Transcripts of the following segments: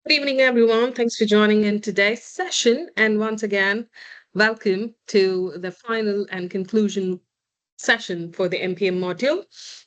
Good evening, everyone. Thanks for joining in today's session. And once again, welcome to the final and conclusion session for the MPM module.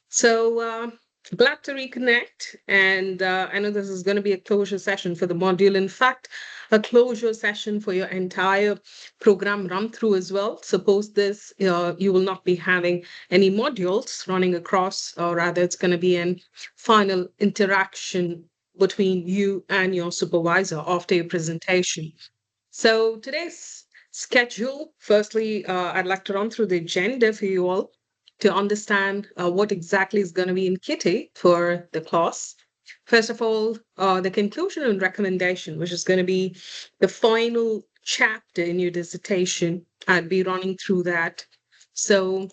So, glad to reconnect. And I know this is going to be a closure session for the module. In fact, a closure session for your entire program run through as well. Suppose this, you will not be having any modules running across, or rather, it's going to be an final interaction between you and your supervisor after your presentation. So today's schedule, firstly, I'd like to run through the agenda for you all to understand what exactly is going to be in Kitty for the class. First of all, the conclusion and recommendation, which is going to be the final chapter in your dissertation. I'd be running through that. So,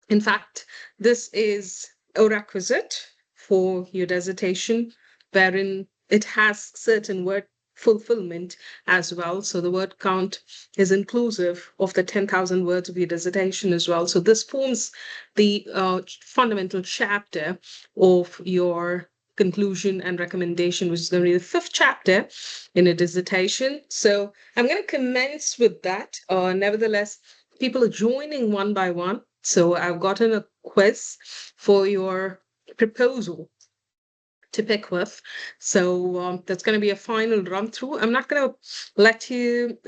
in fact, this is a requisite for your dissertation, wherein it has certain word fulfillment as well. So the word count is inclusive of the 10,000 words of your dissertation as well. So this forms the fundamental chapter of your conclusion and recommendation, which is going to be the fifth chapter in a dissertation. So I'm going to commence with that. Nevertheless, people are joining one by one. So I've gotten a quiz for your proposal to pick with. So that's going to be a final run through. I'm not going to let you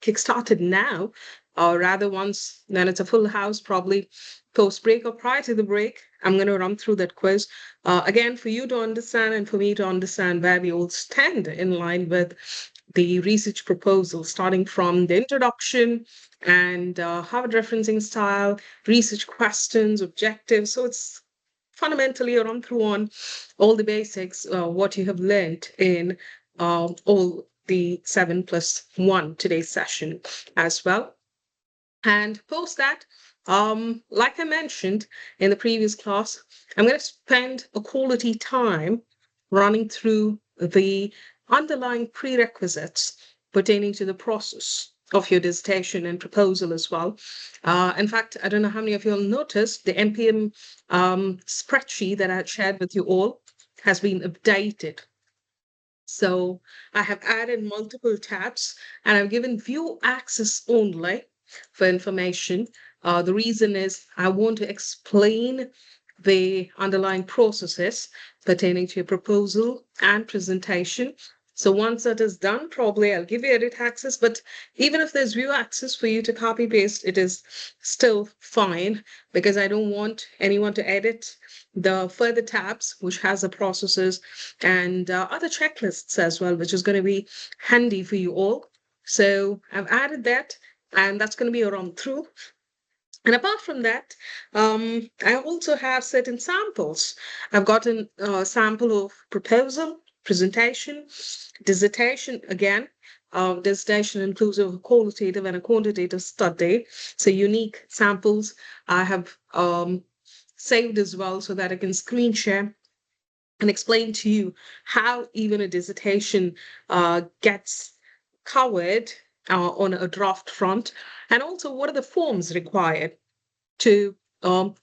kickstart it now, or rather once then it's a full house, probably post break or prior to the break. I'm going to run through that quiz again for you to understand and for me to understand where we all stand in line with the research proposal, starting from the introduction and Harvard referencing style, research questions, objectives. So it's fundamentally a run through on all the basics, what you have learned in all the 7+1 today's session as well. And post that, like I mentioned in the previous class, I'm going to spend a quality time running through the underlying prerequisites pertaining to the process of your dissertation and proposal as well. In fact, I don't know how many of you all noticed the NPM spreadsheet that I had shared with you all has been updated. So I have added multiple tabs and I've given view access only for information. The reason is I want to explain the underlying processes pertaining to your proposal and presentation. So once that is done, probably I'll give you edit access, but even if there's view access for you to copy paste, it is still fine because I don't want anyone to edit the further tabs, which has the processes and other checklists as well, which is going to be handy for you all. So I've added that, and that's going to be a run through. And apart from that, I also have certain samples. I've got a sample of proposal, presentation, dissertation again. Dissertation inclusive of qualitative and a quantitative study. So unique samples I have saved as well so that I can screen share and explain to you how even a dissertation gets covered on a draft front, and also what are the forms required to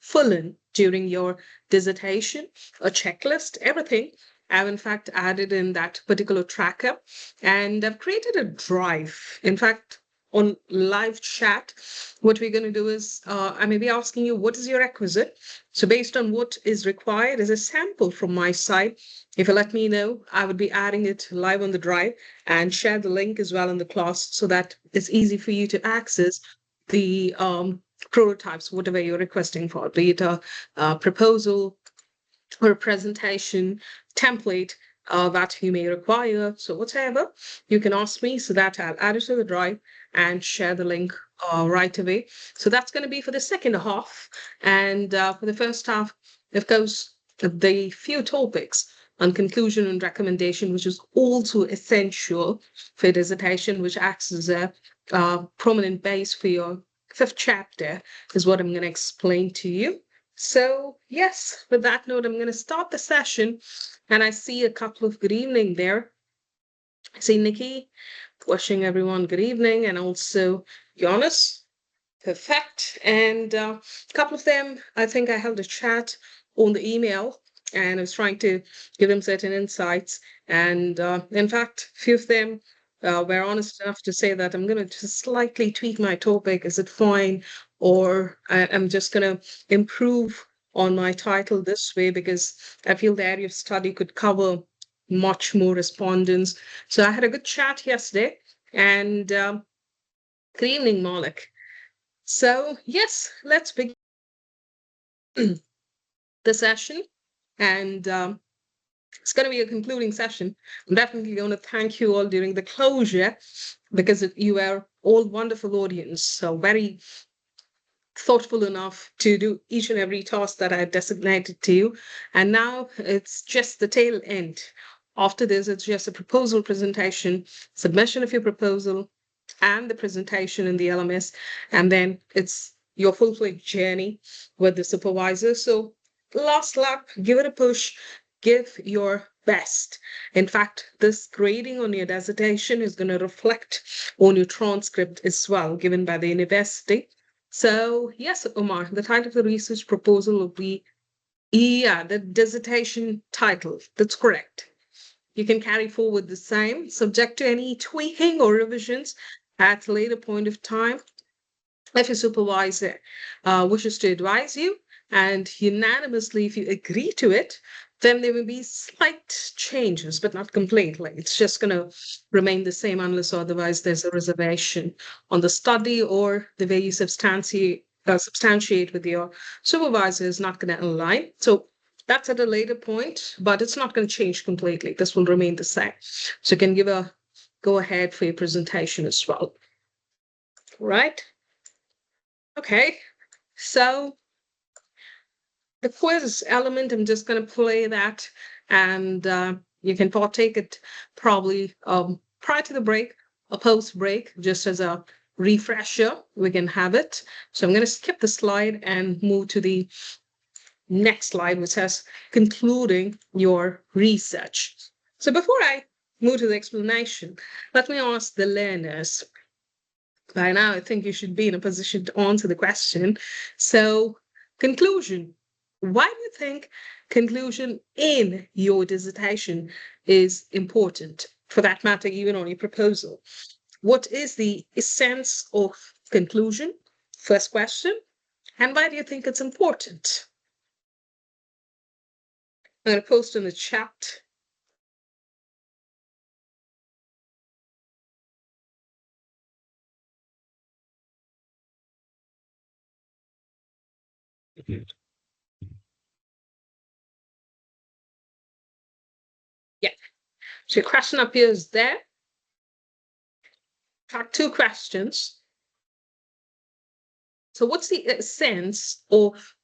fill in during your dissertation, a checklist, everything. I've in fact added in that particular tracker, and I've created a drive. In fact, on live chat, what we're going to do is I may be asking you, what is your requisite? So based on what is required is a sample from my side. If you let me know, I would be adding it live on the drive and share the link as well in the class so that it's easy for you to access the prototypes, whatever you're requesting for, be it a proposal or a presentation template that you may require. So whatever, you can ask me so that I'll add it to the drive and share the link right away. So that's going to be for the second half. And for the first half, of course, the few topics on conclusion and recommendation, which is also essential for dissertation, which acts as a prominent base for your fifth chapter, is what I'm going to explain to you. So yes, with that note, I'm going to start the session. And I see a couple of good evening there. I see Nikki wishing everyone good evening, and also Jonas. Perfect. And a couple of them, I think I held a chat on the email and I was trying to give them certain insights. And in fact, few of them were honest enough to say that I'm going to just slightly tweak my topic. Is it fine? Or I'm just going to improve on my title this way because I feel the area of study could cover much more respondents. So I had a good chat yesterday. And good evening, Malik. So, yes, let's begin the session. And it's going to be a concluding session. I'm definitely going to thank you all during the closure because you were all wonderful audience. So very thoughtful enough to do each and every task that I had designated to you. And now it's just the tail end. After this, it's just a proposal presentation, submission of your proposal, and the presentation in the LMS. And then it's your full-fledged journey with the supervisor. So last lap, give it a push, give your best. In fact, this grading on your dissertation is going to reflect on your transcript as well, given by the university. So yes, Omar, the title of the research proposal will be, yeah, the dissertation title. That's correct. You can carry forward the same, subject to any tweaking or revisions at a later point of time. If your supervisor wishes to advise you, and unanimously, if you agree to it, then there will be slight changes, but not completely. It's just going to remain the same unless otherwise there's a reservation on the study or the way you substantiate with your supervisor is not going to align. So that's at a later point, but it's not going to change completely. This will remain the same. So you can give a go ahead for your presentation as well. Right? Okay. So the quiz element, I'm just going to play that, and you can partake it probably prior to the break or post break, just as a refresher. We can have it. So I'm going to skip the slide and move to the next slide, which says concluding your research. So before I move to the explanation, let me ask the learners. By now, I think you should be in a position to answer the question. So, conclusion. Why do you think conclusion in your dissertation is important? For that matter, even on your proposal. What is the essence of conclusion? First question. And why do you think it's important? I'm going to post in the chat. Yeah. So your question appears there. Track two questions. So what's the essence of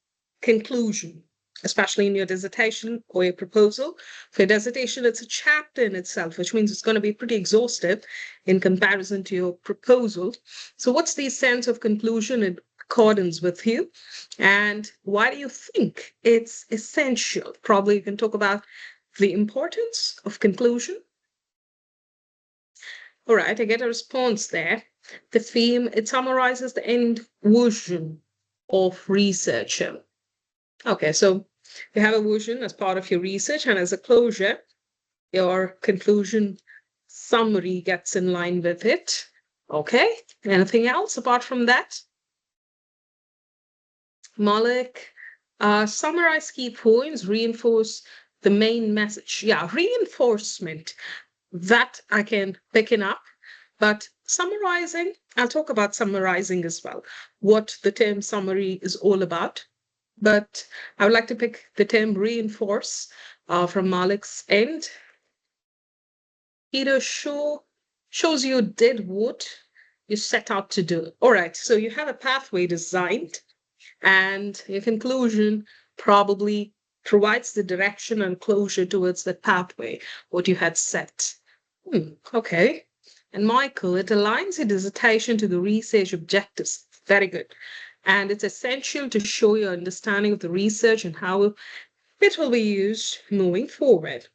conclusion, especially in your dissertation or your proposal? For your dissertation, it's a chapter in itself, which means it's going to be pretty exhaustive in comparison to your proposal. So what's the sense of conclusion in accordance with you? And why do you think it's essential? Probably you can talk about the importance of conclusion. All right, I get a response there. The theme, it summarizes the end vision of researcher. Okay, so you have a vision as part of your research, and as a closure, your conclusion summary gets in line with it. Okay, anything else apart from that? Malik, summarize key points, reinforce the main message. Yeah, reinforcement, that I can pick it up. But summarizing, I'll talk about summarizing as well, what the term summary is all about. But I would like to pick the term reinforce from Malik's end. Either shows you did what you set out to do. All right, so you have a pathway designed, and your conclusion probably provides the direction and closure towards that pathway, what you had set. Okay. And Michael, it aligns your dissertation to the research objectives. Very good. And it's essential to show your understanding of the research and how it will be used moving forward.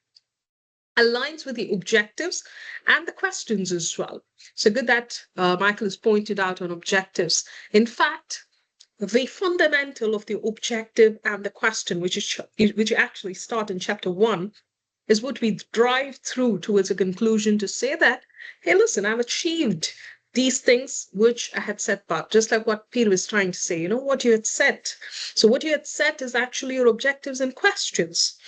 Aligns with the objectives and the questions as well. So good that Michael has pointed out on objectives. In fact, the fundamental of the objective and the question, which you actually start in chapter 1, is what we drive through towards a conclusion to say that, hey, listen, I've achieved these things which I had set up, just like what Peter was trying to say, what you had set. So what you had set is actually your objectives and questions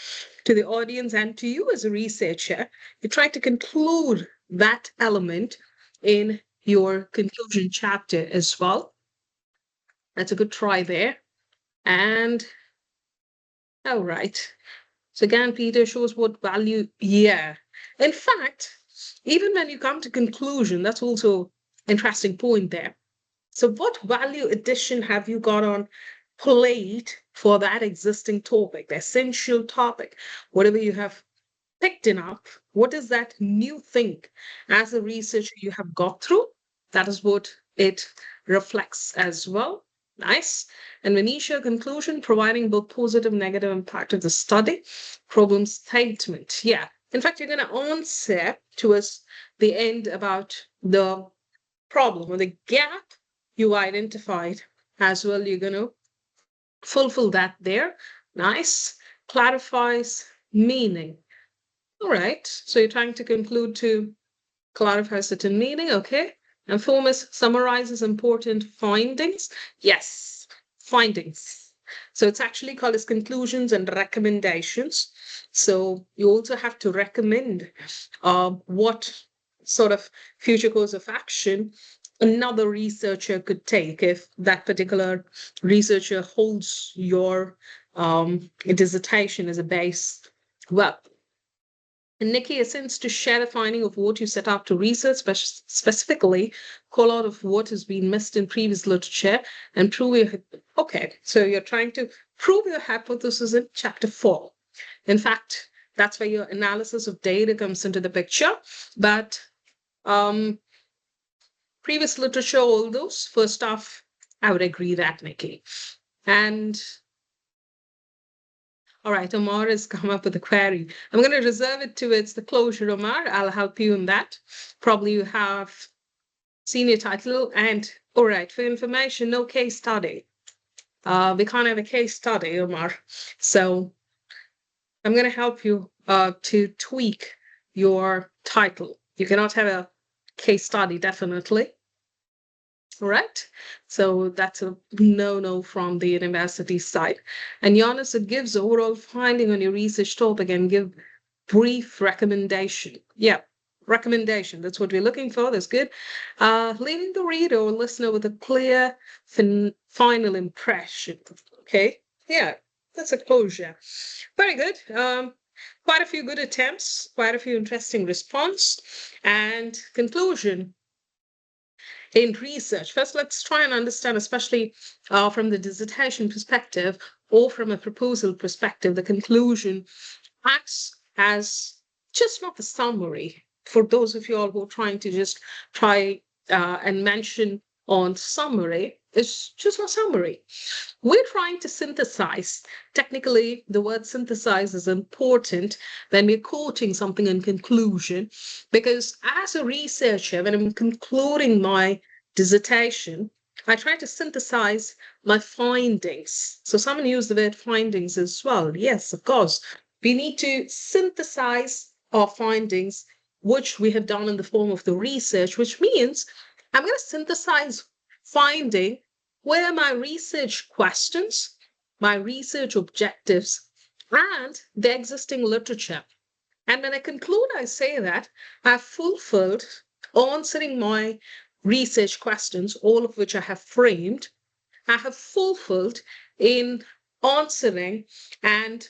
to the audience and to you as a researcher. You try to conclude that element in your conclusion chapter as well. That's a good try there. And all right. So again, Peter shows what value, yeah. In fact, even when you come to conclusion, that's also interesting point there. So what value addition have you got on plate for that existing topic, the essential topic, whatever you have picked up? What is that new thing as a researcher you have got through? That is what it reflects as well. Nice. And when you show conclusion, providing both positive and negative impact of the study, problem statement. Yeah. In fact, you're going to answer towards the end about the problem or the gap you identified as well. You're going to fulfill that there. Nice. Clarifies meaning. All right. So you're trying to conclude to clarify certain meaning. Okay. And Thomas summarizes important findings. Yes, findings. So it's actually called as conclusions and recommendations. So you also have to recommend what sort of future course of action another researcher could take if that particular researcher holds your dissertation as a base. Well, and Nikki ascends to share the finding of what you set out to research, specifically call out of what has been missed in previous literature and prove your... Okay, so you're trying to prove your hypothesis in chapter 4. In fact, that's where your analysis of data comes into the picture. But previous literature, all those, first off, I would agree that, Nikki. And all right, Omar has come up with a query. I'm going to reserve it towards the closure, Omar. I'll help you in that. Probably you have seen your title. And all right, for information, no case study. We can't have a case study, Omar. So I'm going to help you to tweak your title. You cannot have a case study, definitely. All right, so that's a no from the university side. And Jonas, it gives overall finding on your research topic and give brief recommendation. Yeah, recommendation. That's what we're looking for. That's good. Leaving the reader or listener with a clear final impression. Okay, yeah, that's a closure. Very good. Quite a few good attempts, quite a few interesting response, and conclusion. In research, first let's try and understand, especially from the dissertation perspective or from a proposal perspective, the conclusion acts as just not the summary for those of you all who are trying to just try and mention on summary. It's just not summary. We're trying to synthesize. Technically, the word synthesize is important when we're quoting something in conclusion, because as a researcher, when I'm concluding my dissertation, I try to synthesize my findings. So someone used the word findings as well. Yes, of course. We need to synthesize our findings, which we have done in the form of the research, which means I'm going to synthesize finding where my research questions, my research objectives, and the existing literature. And when I conclude, I say that I've fulfilled answering my research questions, all of which I have framed. I have fulfilled in answering and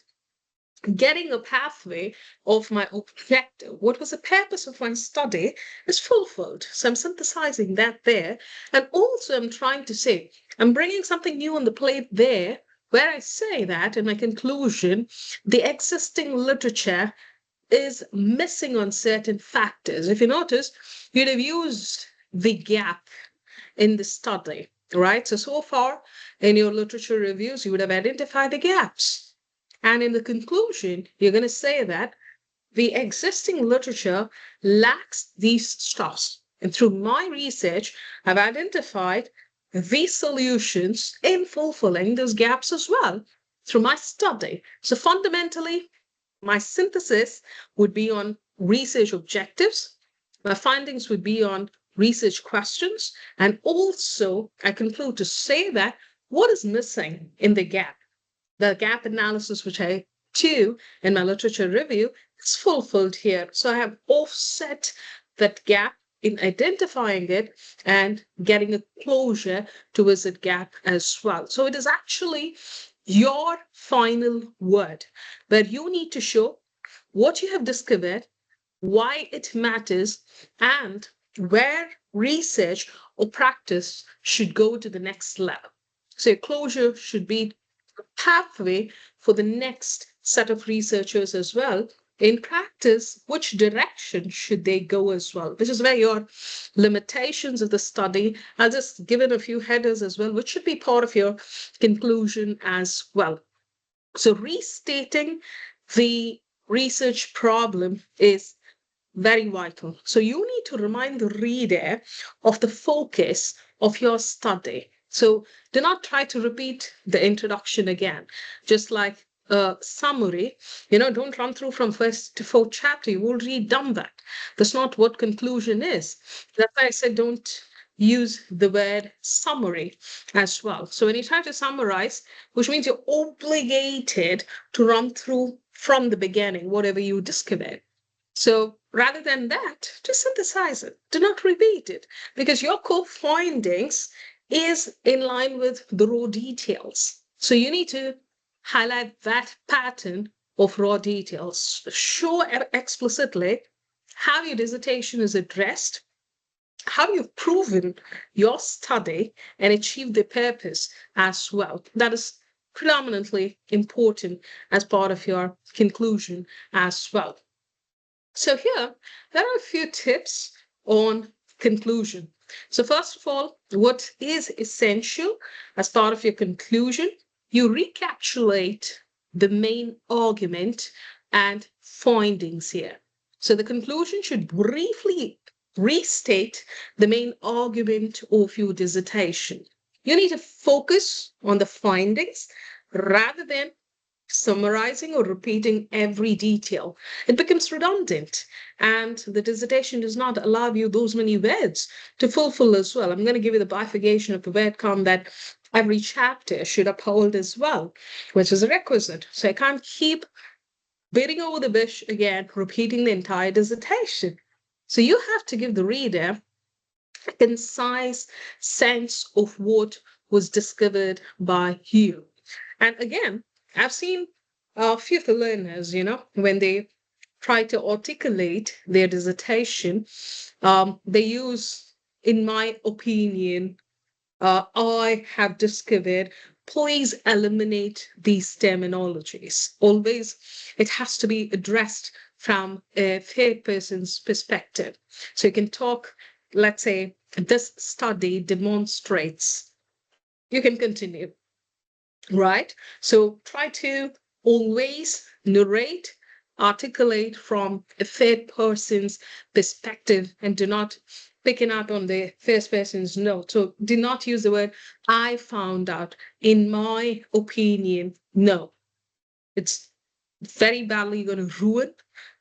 getting a pathway of my objective. What was the purpose of my study is fulfilled. So I'm synthesizing that there. And also I'm trying to say, I'm bringing something new on the plate there, where I say that in my conclusion, the existing literature is missing on certain factors. If you notice, you'd have used the gap in the study, right? So far in your literature reviews, you would have identified the gaps. And in the conclusion, you're going to say that the existing literature lacks these stuffs. And through my research, I've identified the solutions in fulfilling those gaps as well through my study. So fundamentally, my synthesis would be on research objectives. My findings would be on research questions. And also, I conclude to say that what is missing in the gap analysis, which I do in my literature review, is fulfilled here. So I have offset that gap in identifying it and getting a closure towards that gap as well. So it is actually your final word, where you need to show what you have discovered, why it matters, and where research or practice should go to the next level. So your closure should be a pathway for the next set of researchers as well. In practice, which direction should they go as well, which is where your limitations of the study. I'll just give it a few headers as well, which should be part of your conclusion as well. So restating the research problem is very vital. So you need to remind the reader of the focus of your study. So do not try to repeat the introduction again, just like a summary. Don't run through from first to fourth chapter. You've already done that. That's not what conclusion is. That's why I said don't use the word summary as well. So when you try to summarize, which means you're obligated to run through from the beginning, whatever you discovered. So rather than that, just synthesize it. Do not repeat it, because your core findings is in line with the raw details. So you need to highlight that pattern of raw details. Show explicitly how your dissertation is addressed, how you've proven your study and achieved the purpose as well. That is predominantly important as part of your conclusion as well. So here, there are a few tips on conclusion. So first of all, what is essential as part of your conclusion? You recapitulate the main argument and findings here. So the conclusion should briefly restate the main argument of your dissertation. You need to focus on the findings rather than summarizing or repeating every detail. It becomes redundant, and the dissertation does not allow you those many words to fulfill as well. I'm going to give you the bifurcation of the word count that every chapter should uphold as well, which is a requisite. So I can't keep beating over the bush again, repeating the entire dissertation. So you have to give the reader a concise sense of what was discovered by you. And again, I've seen a few of the learners, when they try to articulate their dissertation, they use, in my opinion, I have discovered, please eliminate these terminologies. Always, it has to be addressed from a third person's perspective. So you can talk, let's say, this study demonstrates. You can continue. Right? So try to always narrate, articulate from a third person's perspective, and do not pick it up on the first person's note. So do not use the word I found out, in my opinion. No, it's very badly going to ruin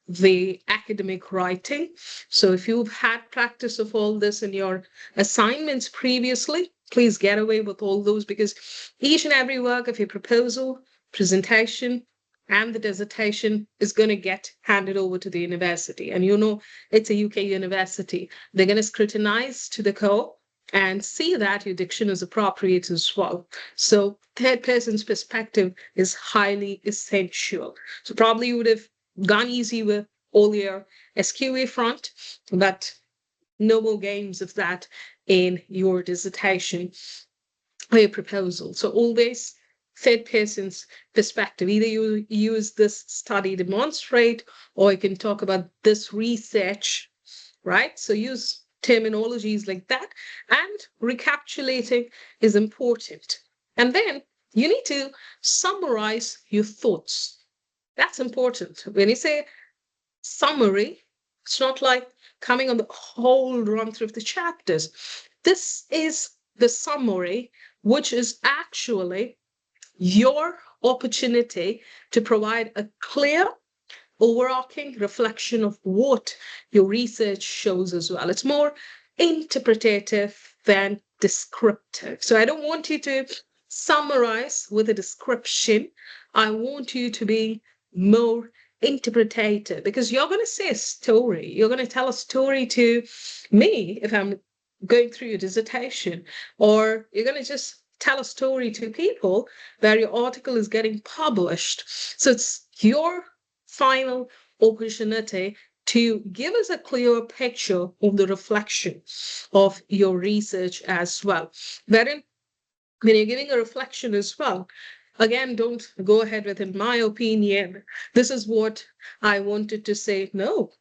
the academic writing. So if you've had practice of all this in your assignments previously, please get away with all those, because each and every work of your proposal, presentation, and the dissertation is going to get handed over to the university. And it's a UK university. They're going to scrutinize to the core and see that your diction is appropriate as well. So third person's perspective is highly essential. So probably you would have gone easy with all your SQA front, but no more games of that in your dissertation or your proposal. So always third person's perspective. Either you use this study demonstrate, or you can talk about this research, right? So use terminologies like that, and recapitulating is important. And then you need to summarize your thoughts. That's important. When you say summary, it's not like coming on the whole run through of the chapters. This is the summary, which is actually your opportunity to provide a clear, overarching reflection of what your research shows as well. It's more interpretative than descriptive. So I don't want you to summarize with a description. I want you to be more interpretative because you're going to say a story. You're going to tell a story to me if I'm going through your dissertation, or you're going to just tell a story to people where your article is getting published. So it's your final opportunity to give us a clear picture of the reflection of your research as well. Wherein, when you're giving a reflection as well, again, don't go ahead with, in my opinion, this is what I wanted to say. No,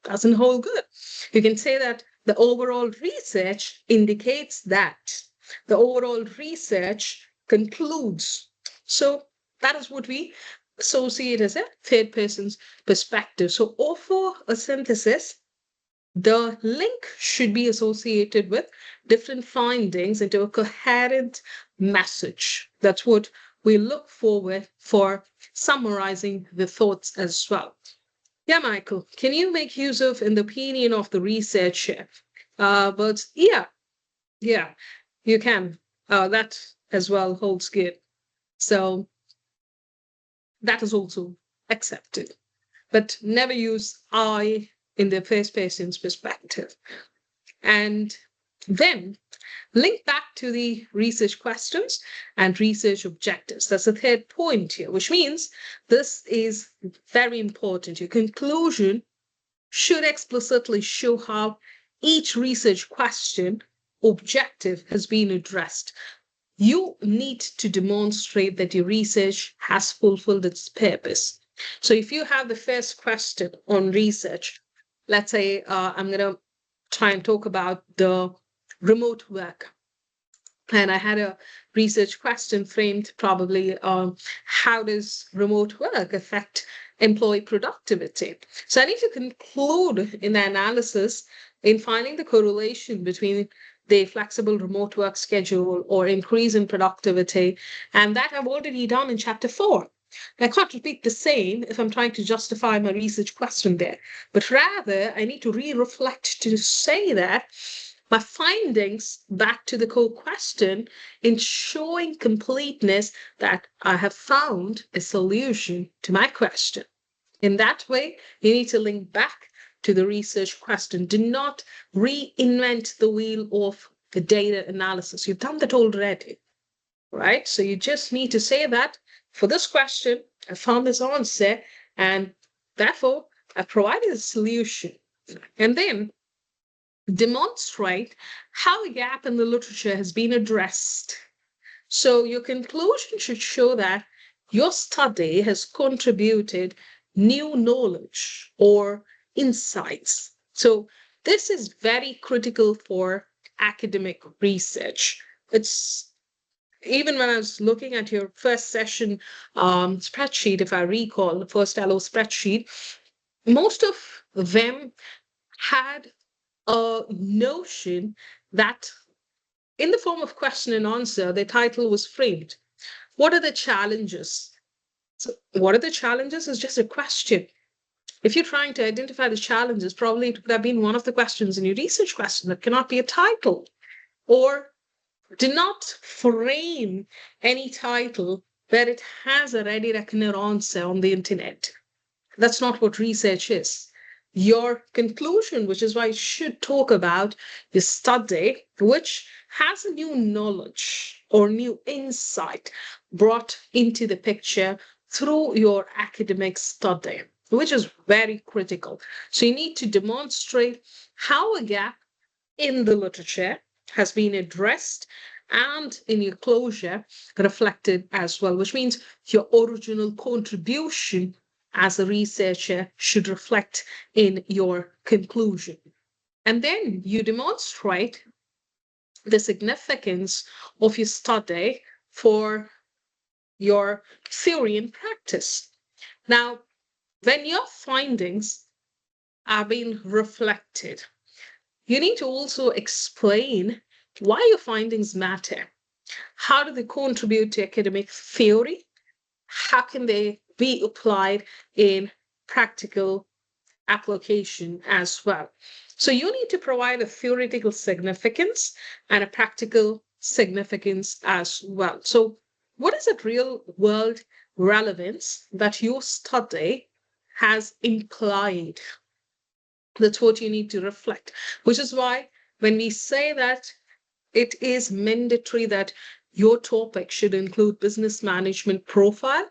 doesn't hold good. You can say that the overall research indicates that. The overall research concludes. So that is what we associate as a third person's perspective. So offer a synthesis. The link should be associated with different findings into a coherent message. That's what we look forward for summarizing the thoughts as well. Yeah, Michael, can you make use of, in the opinion of the researcher? But yeah, you can. That as well holds good. So that is also accepted. But never use I in the first person's perspective. And then link back to the research questions and research objectives. That's the third point here, which means this is very important. Your conclusion should explicitly show how each research question objective has been addressed. You need to demonstrate that your research has fulfilled its purpose. So if you have the first question on research, let's say I'm going to try and talk about the remote work. And I had a research question framed probably how does remote work affect employee productivity? So I need to conclude in the analysis in finding the correlation between the flexible remote work schedule or increase in productivity. And that I've already done in chapter 4. I can't repeat the same if I'm trying to justify my research question there, but rather I need to re-reflect to say that my findings back to the core question in showing completeness that I have found a solution to my question. In that way, you need to link back to the research question. Do not reinvent the wheel of the data analysis. You've done that already, right? So you just need to say that for this question, I found this answer, and therefore I provided a solution. And then demonstrate how a gap in the literature has been addressed. So your conclusion should show that your study has contributed new knowledge or insights. So this is very critical for academic research. It's even when I was looking at your first session spreadsheet, if I recall, the first LO spreadsheet, most of them had a notion that in the form of question and answer, the title was framed. What are the challenges? So what are the challenges is just a question. If you're trying to identify the challenges, probably it would have been one of the questions in your research question that cannot be a title. Or do not frame any title where it has a ready reckoner answer on the internet. That's not what research is. Your conclusion, which is why you should talk about your study, which has a new knowledge or new insight brought into the picture through your academic study, which is very critical. So you need to demonstrate how a gap in the literature has been addressed and in your closure reflected as well, which means your original contribution as a researcher should reflect in your conclusion. And then you demonstrate the significance of your study for your theory and practice. Now, when your findings are being reflected, you need to also explain why your findings matter, how do they contribute to academic theory, how can they be applied in practical application as well. So you need to provide a theoretical significance and a practical significance as well. So what is that real world relevance that your study has implied? That's what you need to reflect, which is why when we say that it is mandatory that your topic should include business management profile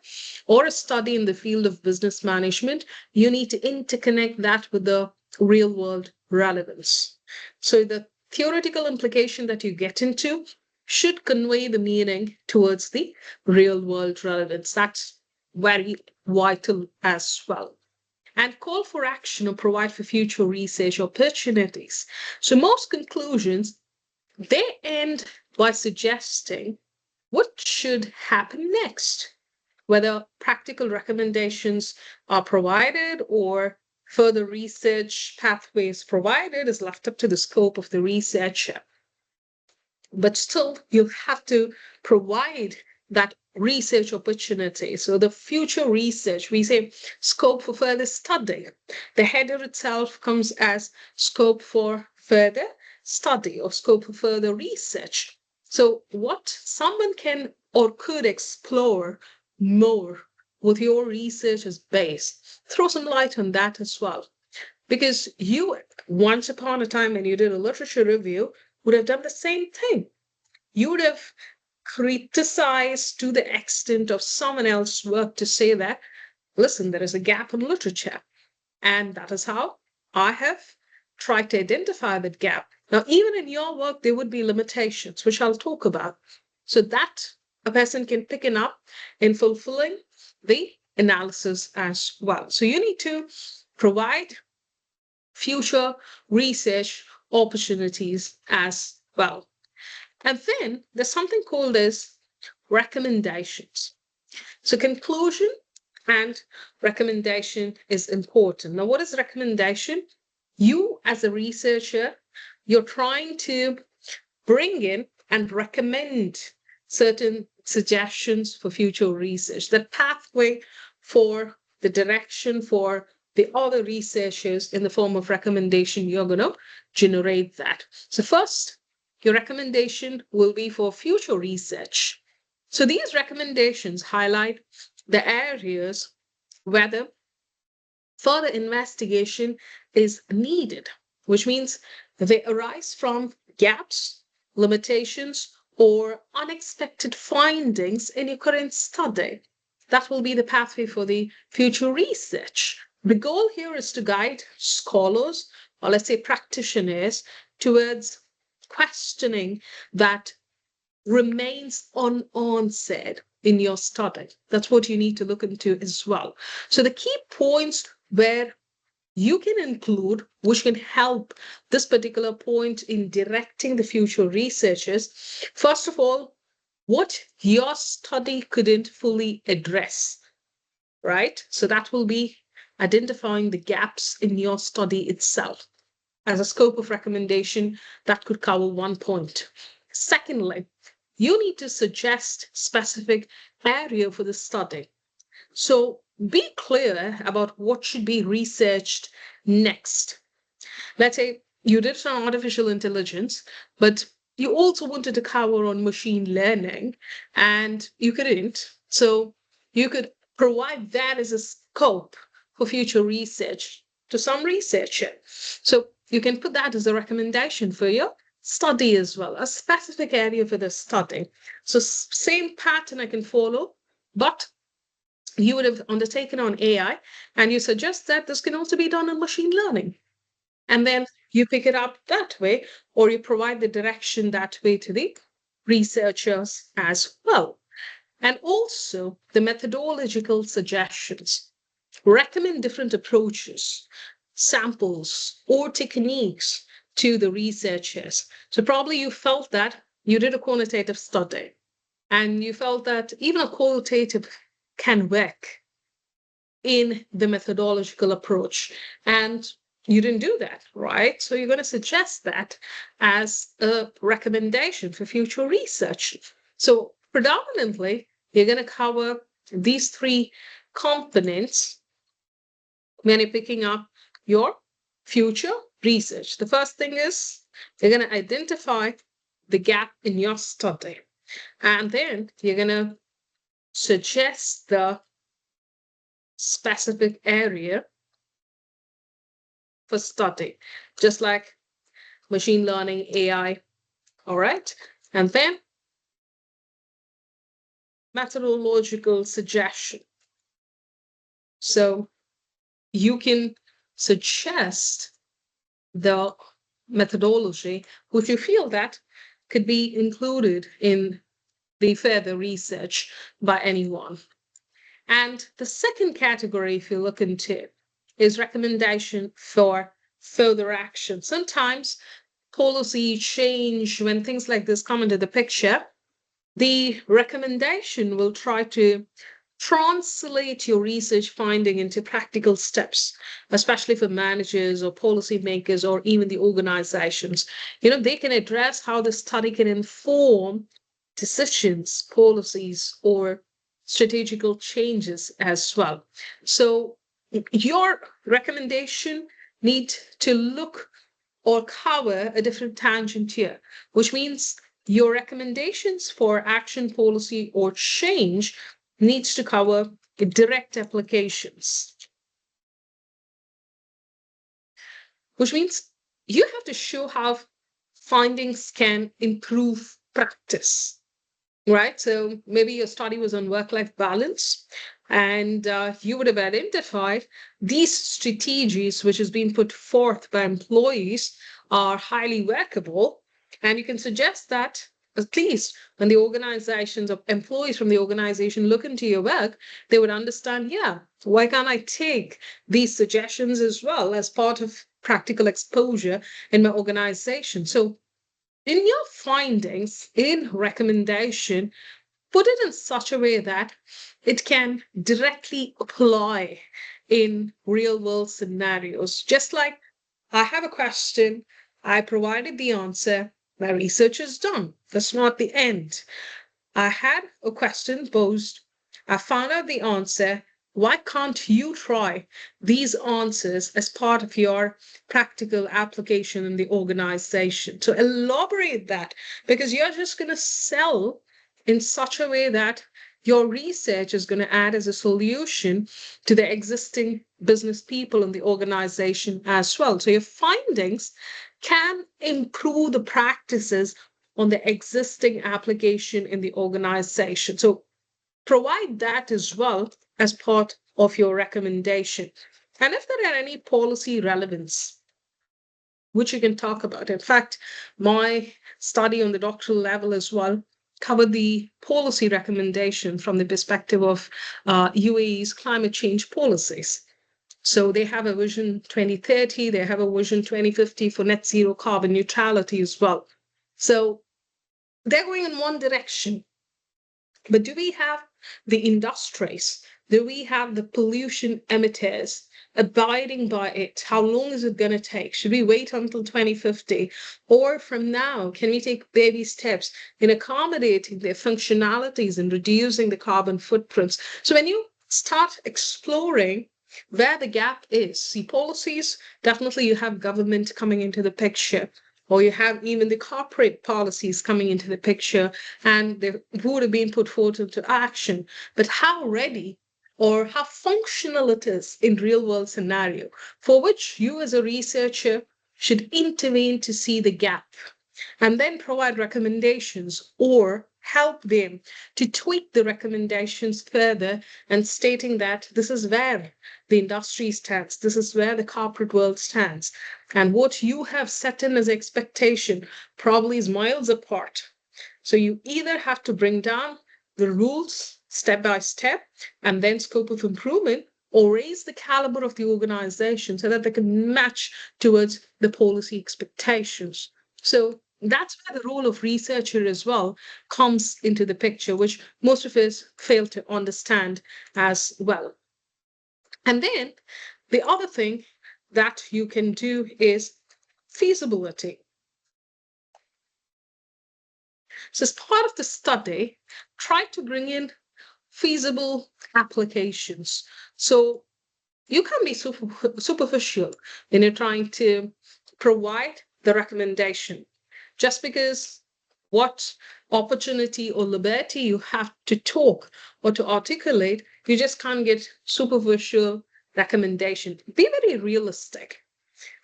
or a study in the field of business management, you need to interconnect that with the real world relevance. So the theoretical implication that you get into should convey the meaning towards the real world relevance. That's very vital as well. And call for action or provide for future research opportunities. So most conclusions, they end by suggesting what should happen next, whether practical recommendations are provided or further research pathways provided is left up to the scope of the researcher. But still, you have to provide that research opportunity. So the future research, we say scope for further study. The header itself comes as scope for further study or scope for further research. So what someone can or could explore more with your research as base, throw some light on that as well. Because you, once upon a time, when you did a literature review, would have done the same thing. You would have criticized to the extent of someone else's work to say that, listen, there is a gap in literature. And that is how I have tried to identify that gap. Now, even in your work, there would be limitations, which I'll talk about. So that a person can pick it up in fulfilling the analysis as well. So you need to provide future research opportunities as well. And then there's something called as recommendations. So conclusion and recommendation is important. Now, what is recommendation? You as a researcher, you're trying to bring in and recommend certain suggestions for future research, the pathway for the direction for the other researchers in the form of recommendation, you're going to generate that. So first, your recommendation will be for future research. So these recommendations highlight the areas where the further investigation is needed, which means they arise from gaps, limitations, or unexpected findings in your current study. That will be the pathway for the future research. The goal here is to guide scholars, or let's say practitioners, towards questioning that remains unanswered in your study. That's what you need to look into as well. So the key points where you can include, which can help this particular point in directing the future researchers, first of all, what your study couldn't fully address, right? So that will be identifying the gaps in your study itself. As a scope of recommendation, that could cover one point. Secondly, you need to suggest specific area for the study. So be clear about what should be researched next. Let's say you did some artificial intelligence, but you also wanted to cover on machine learning and you couldn't. So you could provide that as a scope for future research to some researcher. So you can put that as a recommendation for your study as well, a specific area for the study. So same pattern I can follow, but you would have undertaken on AI and you suggest that this can also be done in machine learning. And then you pick it up that way, or you provide the direction that way to the researchers as well. And also the methodological suggestions. Recommend different approaches, samples, or techniques to the researchers. So probably you felt that you did a quantitative study and you felt that even a qualitative can work in the methodological approach. And You didn't do that, right? So you're going to suggest that as a recommendation for future research. So predominantly, you're going to cover these three components when you're picking up your future research. The first thing is you're going to identify the gap in your study. And then you're going to suggest the specific area for study, just like machine learning, AI. All right. And then methodological suggestion. So you can suggest the methodology which you feel that could be included in the further research by anyone. And the second category, if you look into, is recommendation for further action. Sometimes policy change, when things like this come into the picture, the recommendation will try to translate your research finding into practical steps, especially for managers or policymakers or even the organizations. They can address how the study can inform decisions, policies, or strategical changes as well. So your recommendation need to look or cover a different tangent here, which means your recommendations for action, policy, or change needs to cover direct applications, which means you have to show how findings can improve practice, right? So maybe your study was on work-life balance, and you would have identified these strategies which has been put forth by employees are highly workable, and you can suggest that at least when the organizations of employees from the organization look into your work, they would understand, yeah, why can't I take these suggestions as well as part of practical exposure in my organization? So in your findings, in recommendation, put it in such a way that it can directly apply in real world scenarios. Just like I have a question, I provided the answer, my research is done. That's not the end. I had a question posed, I found out the answer. Why can't you try these answers as part of your practical application in the organization? To elaborate that, because you're just going to sell in such a way that your research is going to add as a solution to the existing business people in the organization as well. So your findings can improve the practices on the existing application in the organization. So provide that as well as part of your recommendation. And if there are any policy relevance, which you can talk about. In fact, my study on the doctoral level as well covered the policy recommendation from the perspective of UAE's climate change policies. So they have a vision 2030, they have a vision 2050 for net zero carbon neutrality as well. So they're going in one direction. But do we have the industries? Do we have the pollution emitters abiding by it? How long is it going to take? Should we wait until 2050? Or from now, can we take baby steps in accommodating their functionalities and reducing the carbon footprints? So when you start exploring where the gap is, see policies, definitely you have government coming into the picture, or you have even the corporate policies coming into the picture, and they would have been put forward into action. But how ready or how functional it is in real world scenario, for which you as a researcher should intervene to see the gap and then provide recommendations or help them to tweak the recommendations further, and stating that this is where the industry stands, this is where the corporate world stands, and what you have set in as expectation probably is miles apart. So you either have to bring down the rules step by step and then scope of improvement, or raise the caliber of the organization so that they can match towards the policy expectations. So that's where the role of researcher as well comes into the picture, which most of us fail to understand as well. And then the other thing that you can do is feasibility. So as part of the study, try to bring in feasible applications. So you can be superficial when you're trying to provide the recommendation. Just because what opportunity or liberty you have to talk or to articulate, you just can't get superficial recommendation. Be very realistic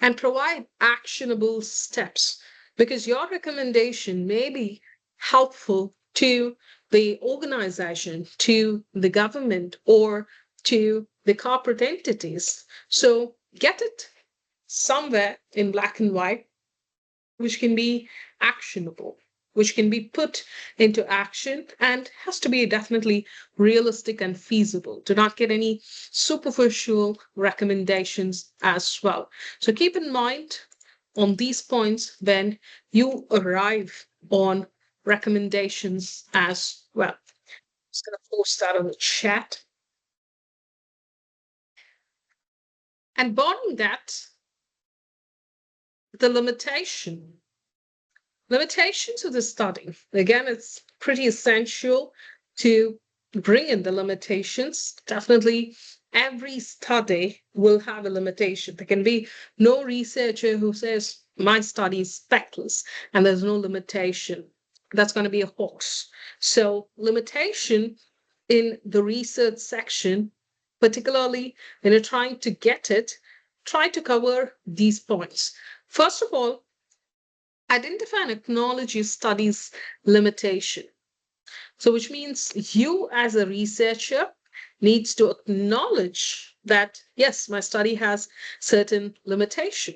and provide actionable steps, because your recommendation may be helpful to the organization, to the government, or to the corporate entities. So get it somewhere in black and white, which can be actionable, which can be put into action, and has to be definitely realistic and feasible. Do not get any superficial recommendations as well. So keep in mind on these points when you arrive on recommendations as well. I'm just going to post that on the chat. And barring that, the limitations of the study. Again, it's pretty essential to bring in the limitations. Definitely, every study will have a limitation. There can be no researcher who says, my study is speckless and there's no limitation. That's going to be a hoax. So, limitation in the research section, particularly when you're trying to get it, try to cover these points. First of all, identify and acknowledge your study's limitation. So, which means you as a researcher needs to acknowledge that, yes, my study has certain limitation.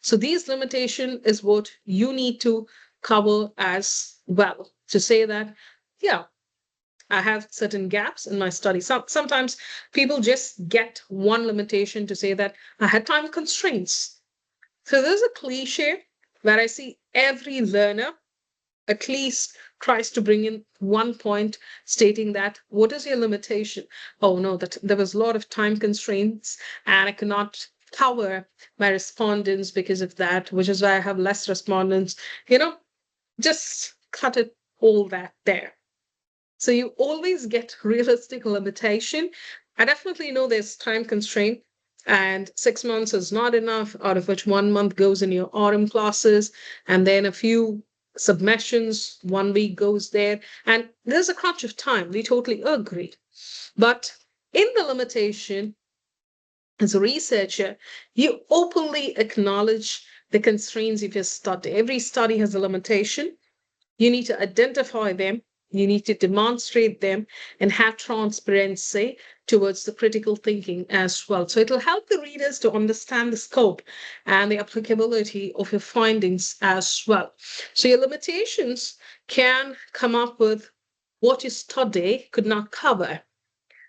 So these limitation is what you need to cover as well, to say that, yeah, I have certain gaps in my study. Sometimes people just get one limitation to say that I had time constraints. So there's a cliche where I see every learner at least tries to bring in one point stating that what is your limitation? Oh no, that there was a lot of time constraints and I cannot cover my respondents because of that, which is why I have less respondents. Just cut it all that there. So you always get realistic limitation. I definitely know there's time constraint, and 6 months is not enough, out of which 1 month goes in your autumn classes, and then a few submissions, 1 week goes there, and there's a crunch of time. We totally agree. But in the limitation, as a researcher, you openly acknowledge the constraints of your study. Every study has a limitation. You need to identify them, you need to demonstrate them, and have transparency towards the critical thinking as well. So it'll help the readers to understand the scope and the applicability of your findings as well. So your limitations can come up with what your study could not cover.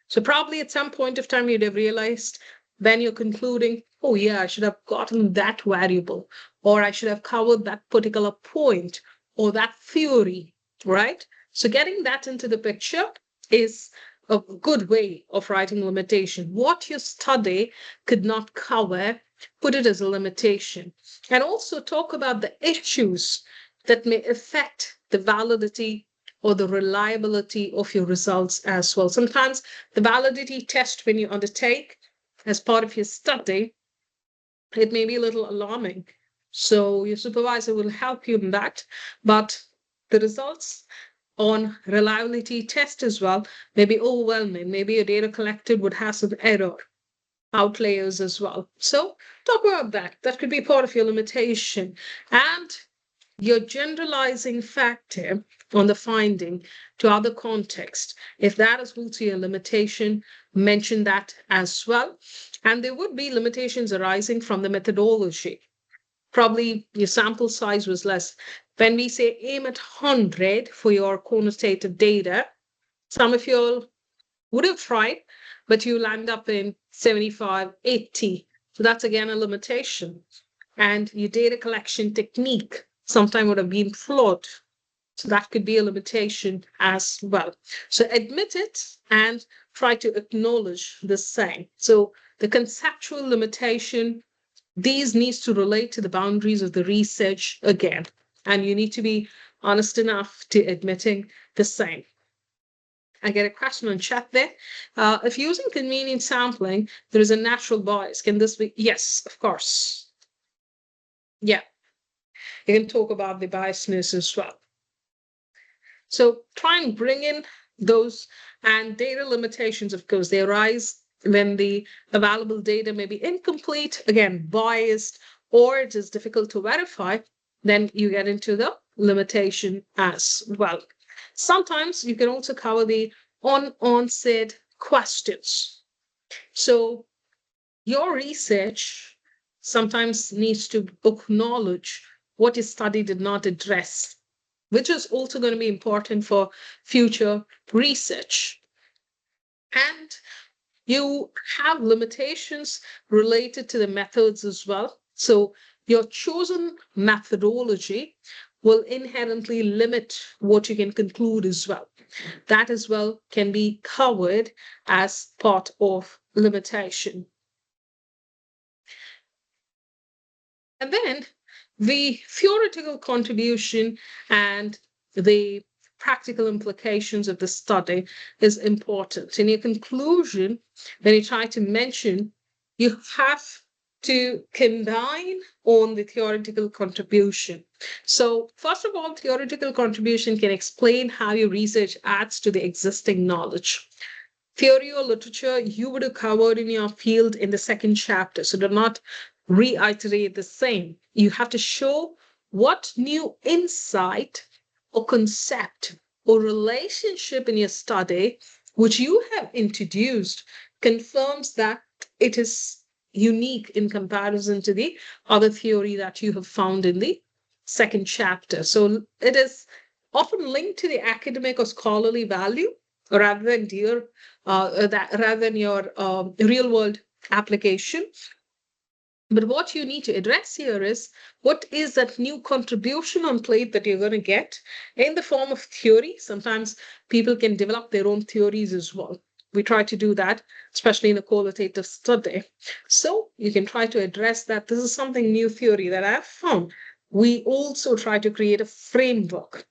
So probably at some point of time, you'd have realized when you're concluding, oh yeah, I should have gotten that variable, or I should have covered that particular point, or that theory, right? So getting that into the picture is a good way of writing limitation. What your study could not cover, put it as a limitation. And also talk about the issues that may affect the validity or the reliability of your results as well. Sometimes the validity test when you undertake as part of your study, it may be a little alarming. So your supervisor will help you in that. But the results on reliability test as well may be overwhelming. Maybe your data collected would have some error, outliers as well. So talk about that. That could be part of your limitation. And your generalizing factor on the finding to other context. If that is also your limitation, mention that as well. And there would be limitations arising from the methodology. Probably your sample size was less. When we say aim at 100 for your quantitative data, some of you would have tried, but you land up in 75, 80. So that's again a limitation. And your data collection technique sometimes would have been flawed. So that could be a limitation as well. So admit it and try to acknowledge the same. So the conceptual limitation these needs to relate to the boundaries of the research again. And you need to be honest enough to admitting the same. I get a question on chat there. If using convenient sampling, there is a natural bias. Can this be? Yes, of course. Yeah, you can talk about the biasness as well. So try and bring in those, and data limitations, of course, they arise when the available data may be incomplete, again, biased, or it is difficult to verify. Then you get into the limitation as well. Sometimes you can also cover the onset questions. So your research sometimes needs to acknowledge what your study did not address, which is also going to be important for future research. And you have limitations related to the methods as well. So your chosen methodology will inherently limit what you can conclude as well. That as well can be covered as part of limitation. And then the theoretical contribution and the practical implications of the study is important. In your conclusion, when you try to mention, you have to combine on the theoretical contribution. So first of all, theoretical contribution can explain how your research adds to the existing knowledge. Theory or literature you would have covered in your field in the second chapter. So do not reiterate the same. You have to show what new insight or concept or relationship in your study, which you have introduced, confirms that it is unique in comparison to the other theory that you have found in the second chapter. So it is often linked to the academic or scholarly value rather than your real world application. But what you need to address here is what is that new contribution on plate that you're going to get in the form of theory. Sometimes people can develop their own theories as well. We try to do that, especially in a qualitative study. So you can try to address that. This is something new theory that I've found. We also try to create a framework,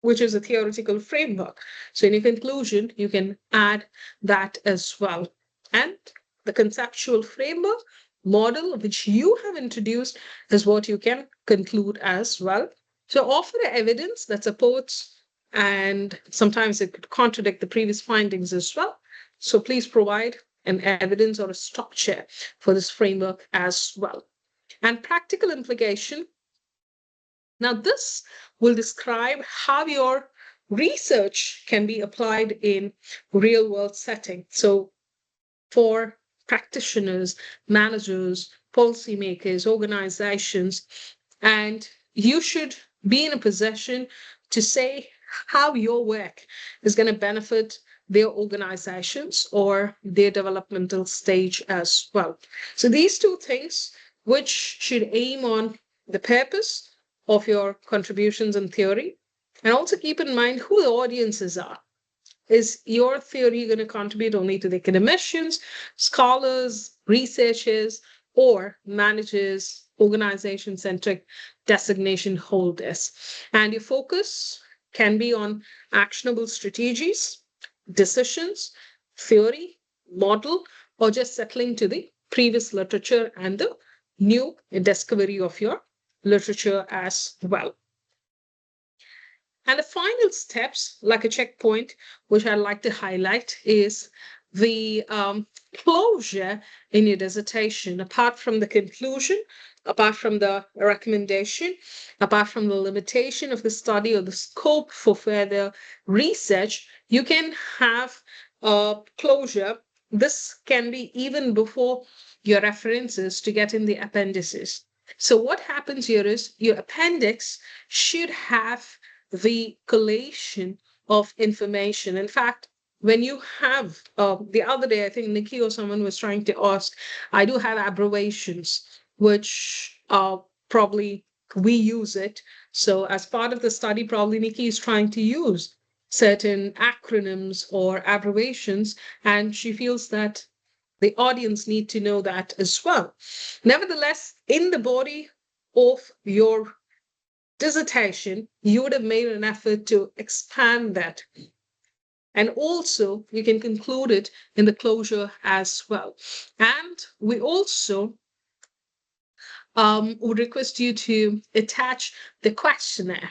which is a theoretical framework. So in your conclusion, you can add that as well. And the conceptual framework model which you have introduced is what you can conclude as well. So offer evidence that supports, and sometimes it could contradict the previous findings as well. So please provide an evidence or a structure for this framework as well. And practical implication. Now, this will describe how your research can be applied in real world setting. So for practitioners, managers, policymakers, organizations, and you should be in a position to say how your work is going to benefit their organizations or their developmental stage as well. So these two things, which should aim on the purpose of your contributions in theory, and also keep in mind who the audiences are. Is your theory going to contribute only to the academicians, scholars, researchers, or managers, organization-centric designation holders? And your focus can be on actionable strategies, decisions, theory, model, or just settling to the previous literature and the new discovery of your literature as well. And the final steps, like a checkpoint, which I'd like to highlight, is the closure in your dissertation. Apart from the conclusion, apart from the recommendation, apart from the limitation of the study or the scope for further research, you can have a closure. This can be even before your references to get in the appendices. So what happens here is your appendix should have the collation of information. In fact, when you have, the other day, I think Nikki or someone was trying to ask, I do have abbreviations, which probably we use it. So as part of the study, probably Nikki is trying to use certain acronyms or abbreviations, and she feels that The audience need to know that as well. Nevertheless, in the body of your dissertation, you would have made an effort to expand that. And also, you can conclude it in the closure as well. And we also would request you to attach the questionnaire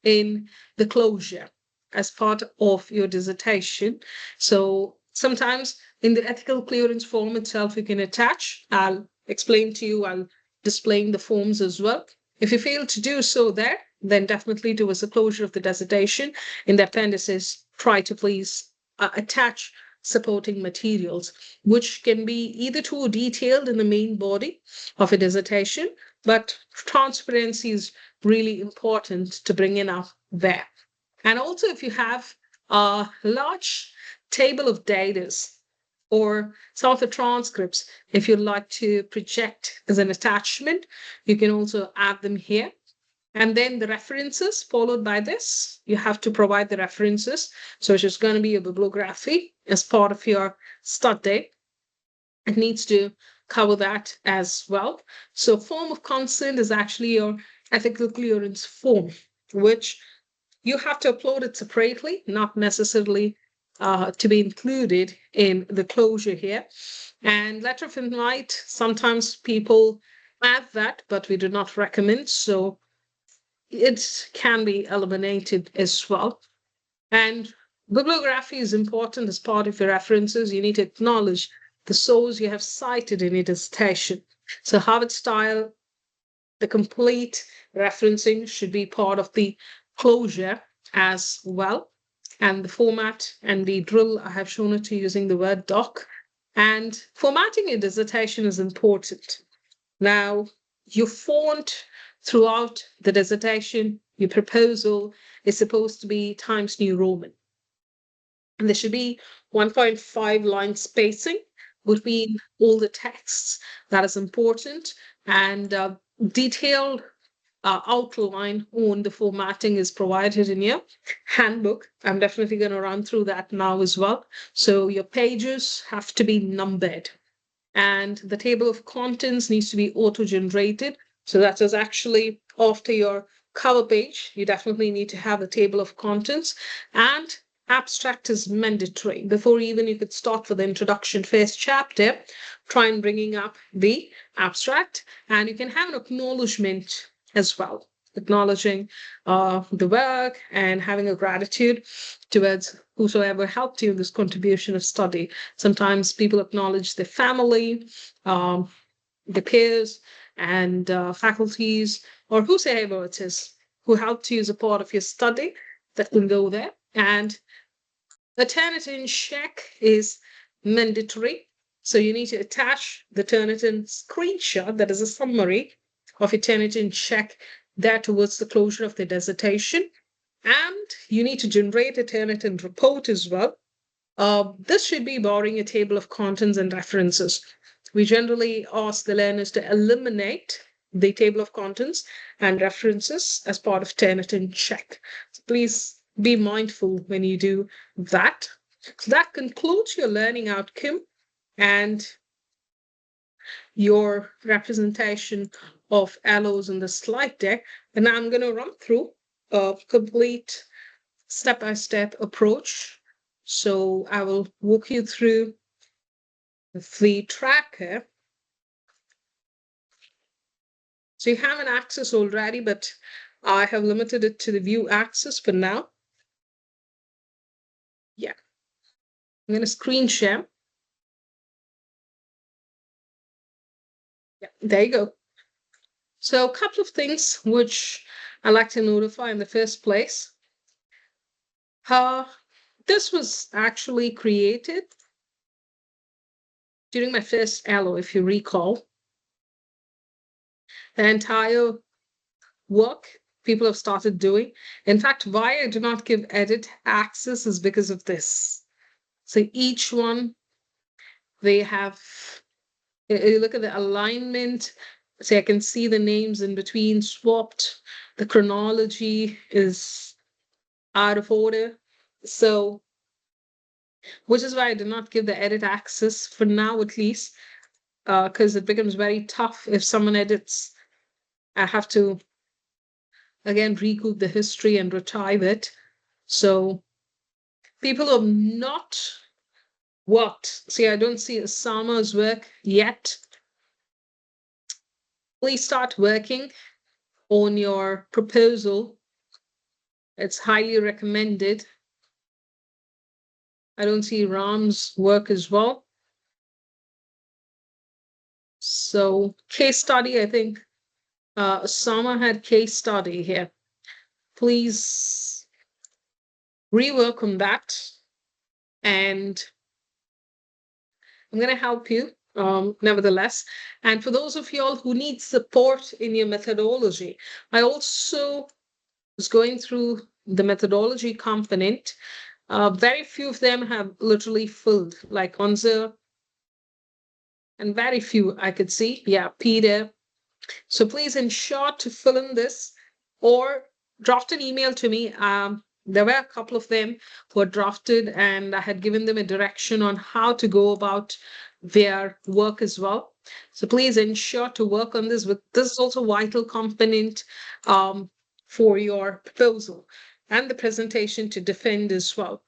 in the closure as part of your dissertation. So sometimes in the ethical clearance form itself, you can attach. I'll explain to you, I'll displaying the forms as well. If you fail to do so there, then definitely towards the closure of the dissertation in the appendices, try to please attach supporting materials, which can be either too detailed in the main body of a dissertation, but transparency is really important to bring in up there. And also, if you have a large table of data or some of the transcripts, if you'd like to project as an attachment, you can also add them here. And then the references followed by this, you have to provide the references. So it's just going to be a bibliography as part of your study. It needs to cover that as well. So form of consent is actually your ethical clearance form, which you have to upload it separately, not necessarily to be included in the closure here. And letter of invite, sometimes people add that, but we do not recommend. So it can be eliminated as well. And bibliography is important as part of your references. You need to acknowledge the source you have cited in your dissertation. So Harvard style, the complete referencing should be part of the closure as well. And the format and the drill, I have shown it to you using the Word doc. And formatting your dissertation is important. Now, your font throughout the dissertation, your proposal is supposed to be Times New Roman. And there should be 1.5 line spacing between all the texts. That is important. And detailed outline on the formatting is provided in your handbook. I'm definitely going to run through that now as well. So your pages have to be numbered. And the table of contents needs to be auto-generated. So that is actually after your cover page, you definitely need to have a table of contents. And abstract is mandatory. Before even you could start with the introduction first chapter, try and bringing up the abstract. And you can have an acknowledgement as well, acknowledging the work and having a gratitude towards whosoever helped you in this contribution of study. Sometimes people acknowledge their family, their peers, and faculties, or whosoever it is who helped you as a part of your study that can go there. And the Turnitin check is mandatory. So you need to attach the Turnitin screenshot, that is a summary of your Turnitin check there towards the closure of the dissertation. And you need to generate a Turnitin report as well. This should be borrowing a table of contents and references. We generally ask the learners to eliminate the table of contents and references as part of Turnitin check. So please be mindful when you do that. So that concludes your learning outcome and your representation of allos in the slide deck. And now I'm going to run through a complete step-by-step approach. So I will walk you through the tracker. So you have an access already, but I have limited it to the view access for now. Yeah. I'm going to screen share. Yeah, there you go. So a couple of things which I like to notify in the first place. This was actually created during my first allo, if you recall. The entire work people have started doing. In fact, why I do not give edit access is because of this. So each one, they have, you look at the alignment, so I can see the names in between swapped. The chronology is out of order. So which is why I did not give the edit access for now, at least, because it becomes very tough if someone edits. I have to again recoup the history and retrieve it. So people who have not worked, see, I don't see Osama's work yet. Please start working on your proposal. It's highly recommended. I don't see Ram's work as well. So case study, I think Osama had case study here. Please rework on that. And I'm going to help you nevertheless. And for those of y'all who need support in your methodology, I also was going through the methodology component. Very few of them have literally filled, like Onza, and very few I could see. Yeah, Peter. So please ensure to fill in this or draft an email to me. There were a couple of them who were drafted, and I had given them a direction on how to go about their work as well. So please ensure to work on this. But this is also a vital component for your proposal and the presentation to defend as well.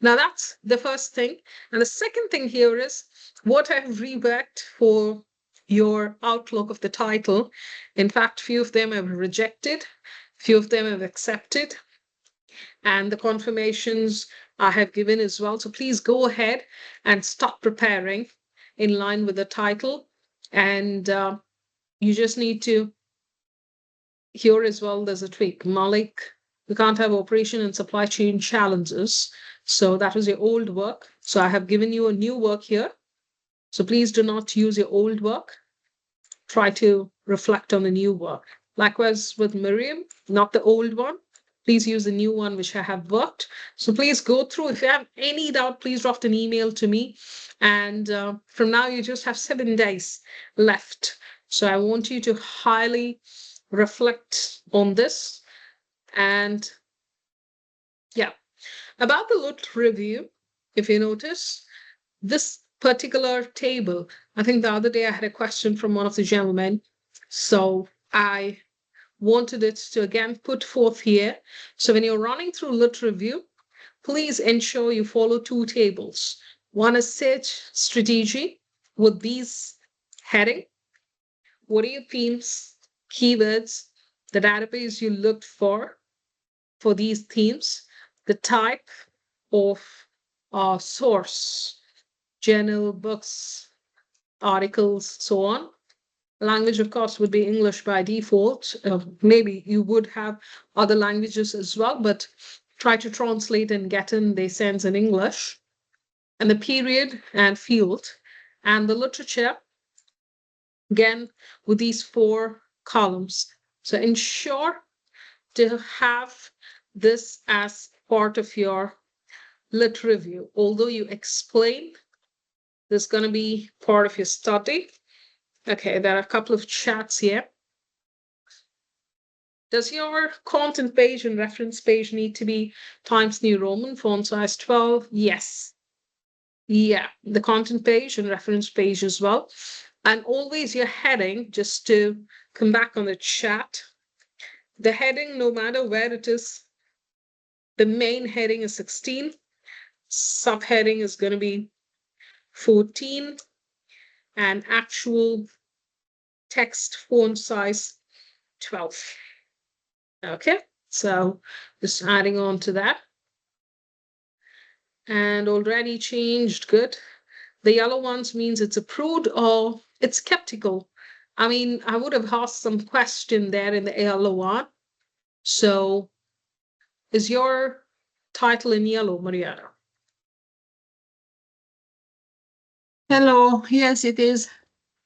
Now that's the first thing. And the second thing here is what I've reworked for your outlook of the title. In fact, few of them have rejected, few of them have accepted, and the confirmations I have given as well. So please go ahead and start preparing in line with the title. And you just need to, here as well, there's a tweak. Malik, we can't have operation and supply chain challenges. So that was your old work. So I have given you a new work here. So please do not use your old work. Try to reflect on the new work. Likewise with Miriam, not the old one. Please use the new one which I have worked. So please go through. If you have any doubt, please drop an email to me. And from now, you just have 7 days left. So I want you to highly reflect on this. And yeah, about the LUT review, if you notice, this particular table, I think the other day I had a question from one of the gentlemen. So I wanted it to again put forth here. So when you're running through LUT review, please ensure you follow 2 tables. One is search strategy with these heading. What are your themes, keywords, the database you looked for these themes, the type of source, journal, books, articles, so on. Language, of course, would be English by default. Maybe you would have other languages as well, but try to translate and get in the sense in English. And the period and field and the literature, again, with these 4 columns. So ensure to have this as part of your lit review. Although you explain, this is going to be part of your study. Okay, there are a couple of chats here. Does your content page and reference page need to be Times New Roman, font size 12? Yes. Yeah, the content page and reference page as well. And always your heading, just to come back on the chat, the heading, no matter where it is, the main heading is 16, subheading is going to be 14, and actual text font size 12. Okay, so just adding on to that. And already changed, good. The yellow ones means it's approved or it's skeptical. I mean, I would have asked some question there in the yellow one. So is your title in yellow, Mariana? Hello, yes, it is.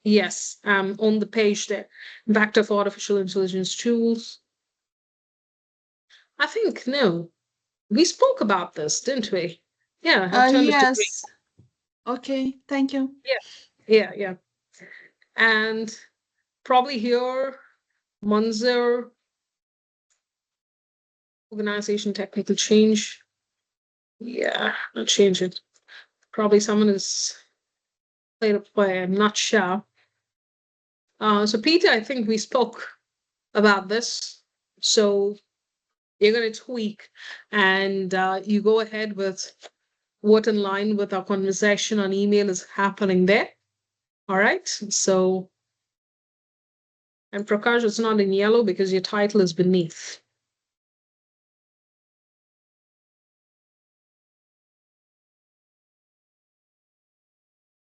Yes, on the page there. Impact of artificial intelligence tools. I think no. We spoke about this, didn't we? Yeah, I've turned it to green. Yes. Okay, thank you. Yeah. And probably here, Munzer, organization technical change. Yeah, not change it. Probably someone is played a play. I'm not sure. So Peter, I think we spoke about this. So you're going to tweak and you go ahead with what in line with our conversation on email is happening there. All right. So, and Prakash is not in yellow because your title is beneath.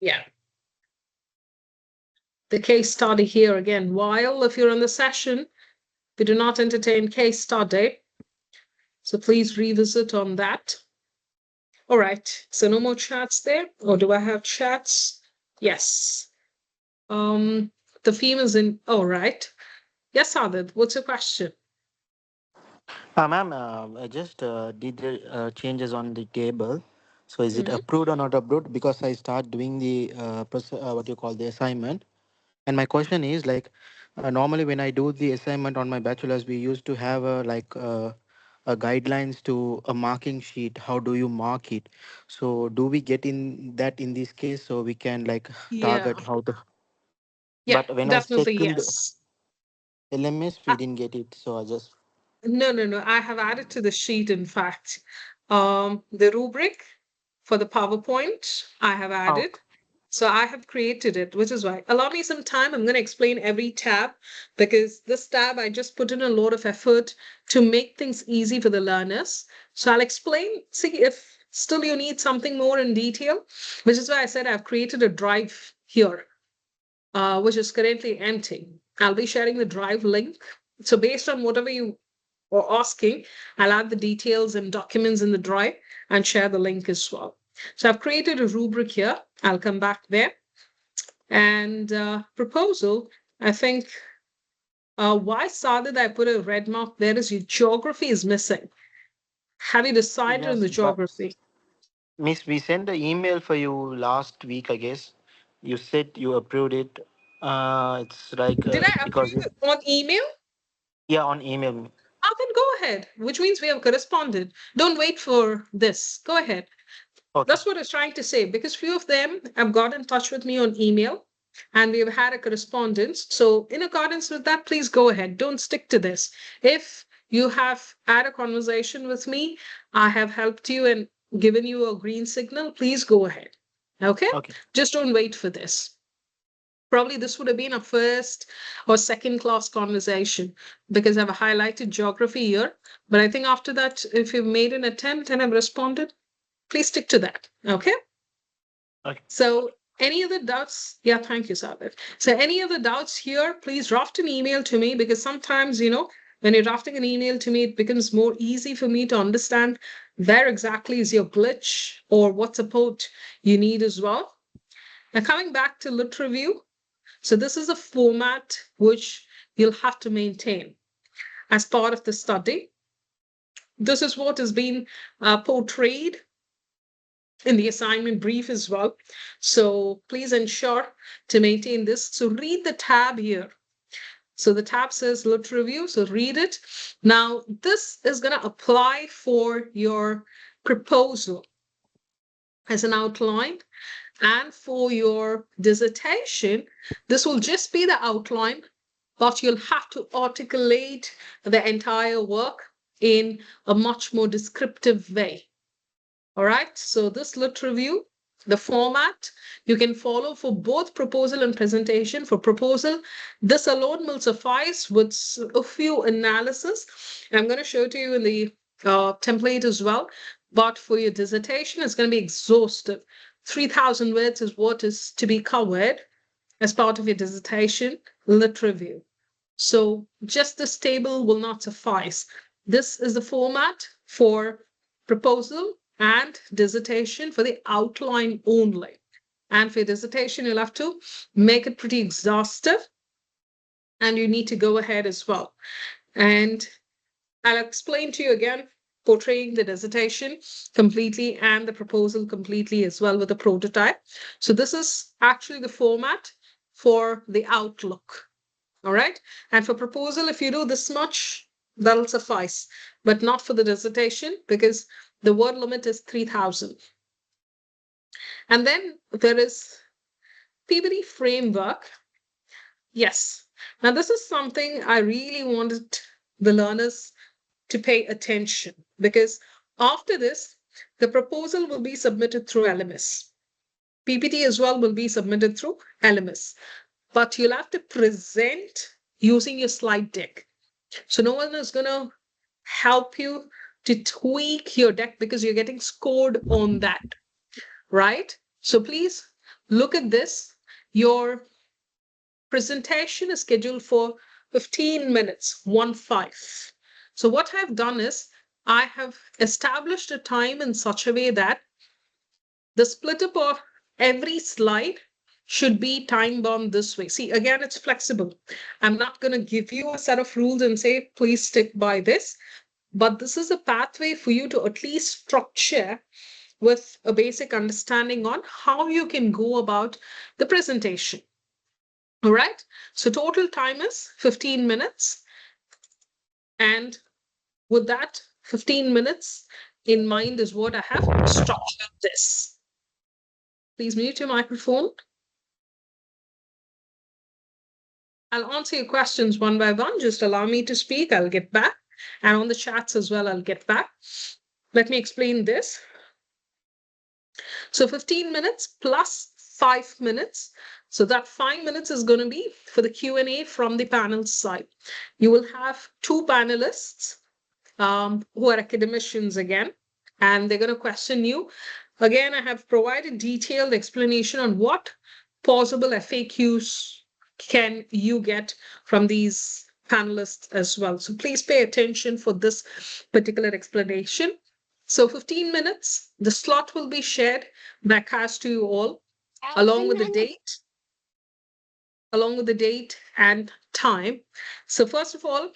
Yeah. The case study here again, while if you're in the session, we do not entertain case study. So please revisit on that. All right. So no more chats there. Or do I have chats? Yes. The theme is in. All right. Yes, Adit. What's your question? Ma'am, I just did the changes on the table. So is it Mhm. approved or not approved? Because I start doing the what you call the assignment. And my question is like, normally when I do the assignment on my bachelor's, we used to have a guidelines to a marking sheet. How do you mark it? So do we get in that in this case so we can like Yeah. target how to? Yeah. But when I Definitely checked in the yes. LMS, we didn't get it. So I just No, no, no. I have added to the sheet, in fact, the rubric for the PowerPoint I have oh, added. So I have created it, which is why. Allow me some time. I'm going to explain every tab because this tab, I just put in a lot of effort to make things easy for the learners. So I'll explain, see if still you need something more in detail, which is why I said I've created a drive here, which is currently empty. I'll be sharing the drive link. So based on whatever you or asking, I'll add the details and documents in the drive and share the link as well. So I've created a rubric here. I'll come back there. And proposal, I think, why Sadid I put a red mark there is your geography is missing. Have you decided on yes, the but geography? Miss, we sent the email for you last week, I guess. You said you approved it. It's like Did I because approve it on email? yeah, on email. I can go ahead, which means we have corresponded. Don't wait for this. Go ahead. Okay, That's what I was trying to say because few of them have got in touch with me on email and we've had a correspondence. So, in accordance with that, please go ahead. Don't stick to this. If you have had a conversation with me, I have helped you and given you a green signal, please go ahead. Okay? okay, Just don't wait for this. Probably this would have been a first or second class conversation because I've highlighted geography here. But I think after that, if you've made an attempt and have responded, please stick to that. Okay. okay. So any other doubts? Yeah, thank you, Sabir. So any other doubts here, please draft an email to me because sometimes, when you're drafting an email to me, it becomes more easy for me to understand where exactly is your glitch or what support you need as well. Now, coming back to lit review. So this is a format which you'll have to maintain as part of the study. This is what has been portrayed in the assignment brief as well. So please ensure to maintain this. So read the tab here. So the tab says lit review. So read it. Now, this is going to apply for your proposal as an outline. And for your dissertation, this will just be the outline, but you'll have to articulate the entire work in a much more descriptive way. All right, so this lit review, the format you can follow for both proposal and presentation. For proposal, this alone will suffice with a few analysis. I'm going to show to you in the template as well. But for your dissertation, it's going to be exhaustive. 3,000 words is what is to be covered as part of your dissertation lit review. So just this table will not suffice. This is the format for proposal and dissertation for the outline only. And for your dissertation, you'll have to make it pretty exhaustive and you need to go ahead as well. And I'll explain to you again, portraying the dissertation completely and the proposal completely as well with a prototype. So this is actually the format for the outlook. All right. And for proposal, if you do this much, that'll suffice, but not for the dissertation because the word limit is 3,000. And then there is PPT framework. Yes. Now, this is something I really wanted the learners to pay attention, because after this, the proposal will be submitted through LMS. PPT as well will be submitted through LMS, but you'll have to present using your slide deck. So no one is going to help you to tweak your deck because you're getting scored on that, right? So please look at this. Your presentation is scheduled for 15 minutes, 1-5. So what I've done is I have established a time in such a way that the split up of every slide should be time bound this way. See, again, it's flexible. I'm not going to give you a set of rules and say, please stick by this. But this is a pathway for you to at least structure with a basic understanding on how you can go about the presentation. All right. So total time is 15 minutes. And with that 15 minutes in mind is what I have structured this. Please mute your microphone. I'll answer your questions one by one. Just allow me to speak. I'll get back. And on the chats as well, I'll get back. Let me explain this. So 15 minutes plus 5 minutes. So that 5 minutes is going to be for the Q&A from the panel side. You will have 2 panelists who are academicians again, and they're going to question you. Again, I have provided detailed explanation on what possible FAQs can you get from these panelists as well. So please pay attention for this particular explanation. So 15 minutes, the slot will be shared backcast to you all along with the date and time. So first of all,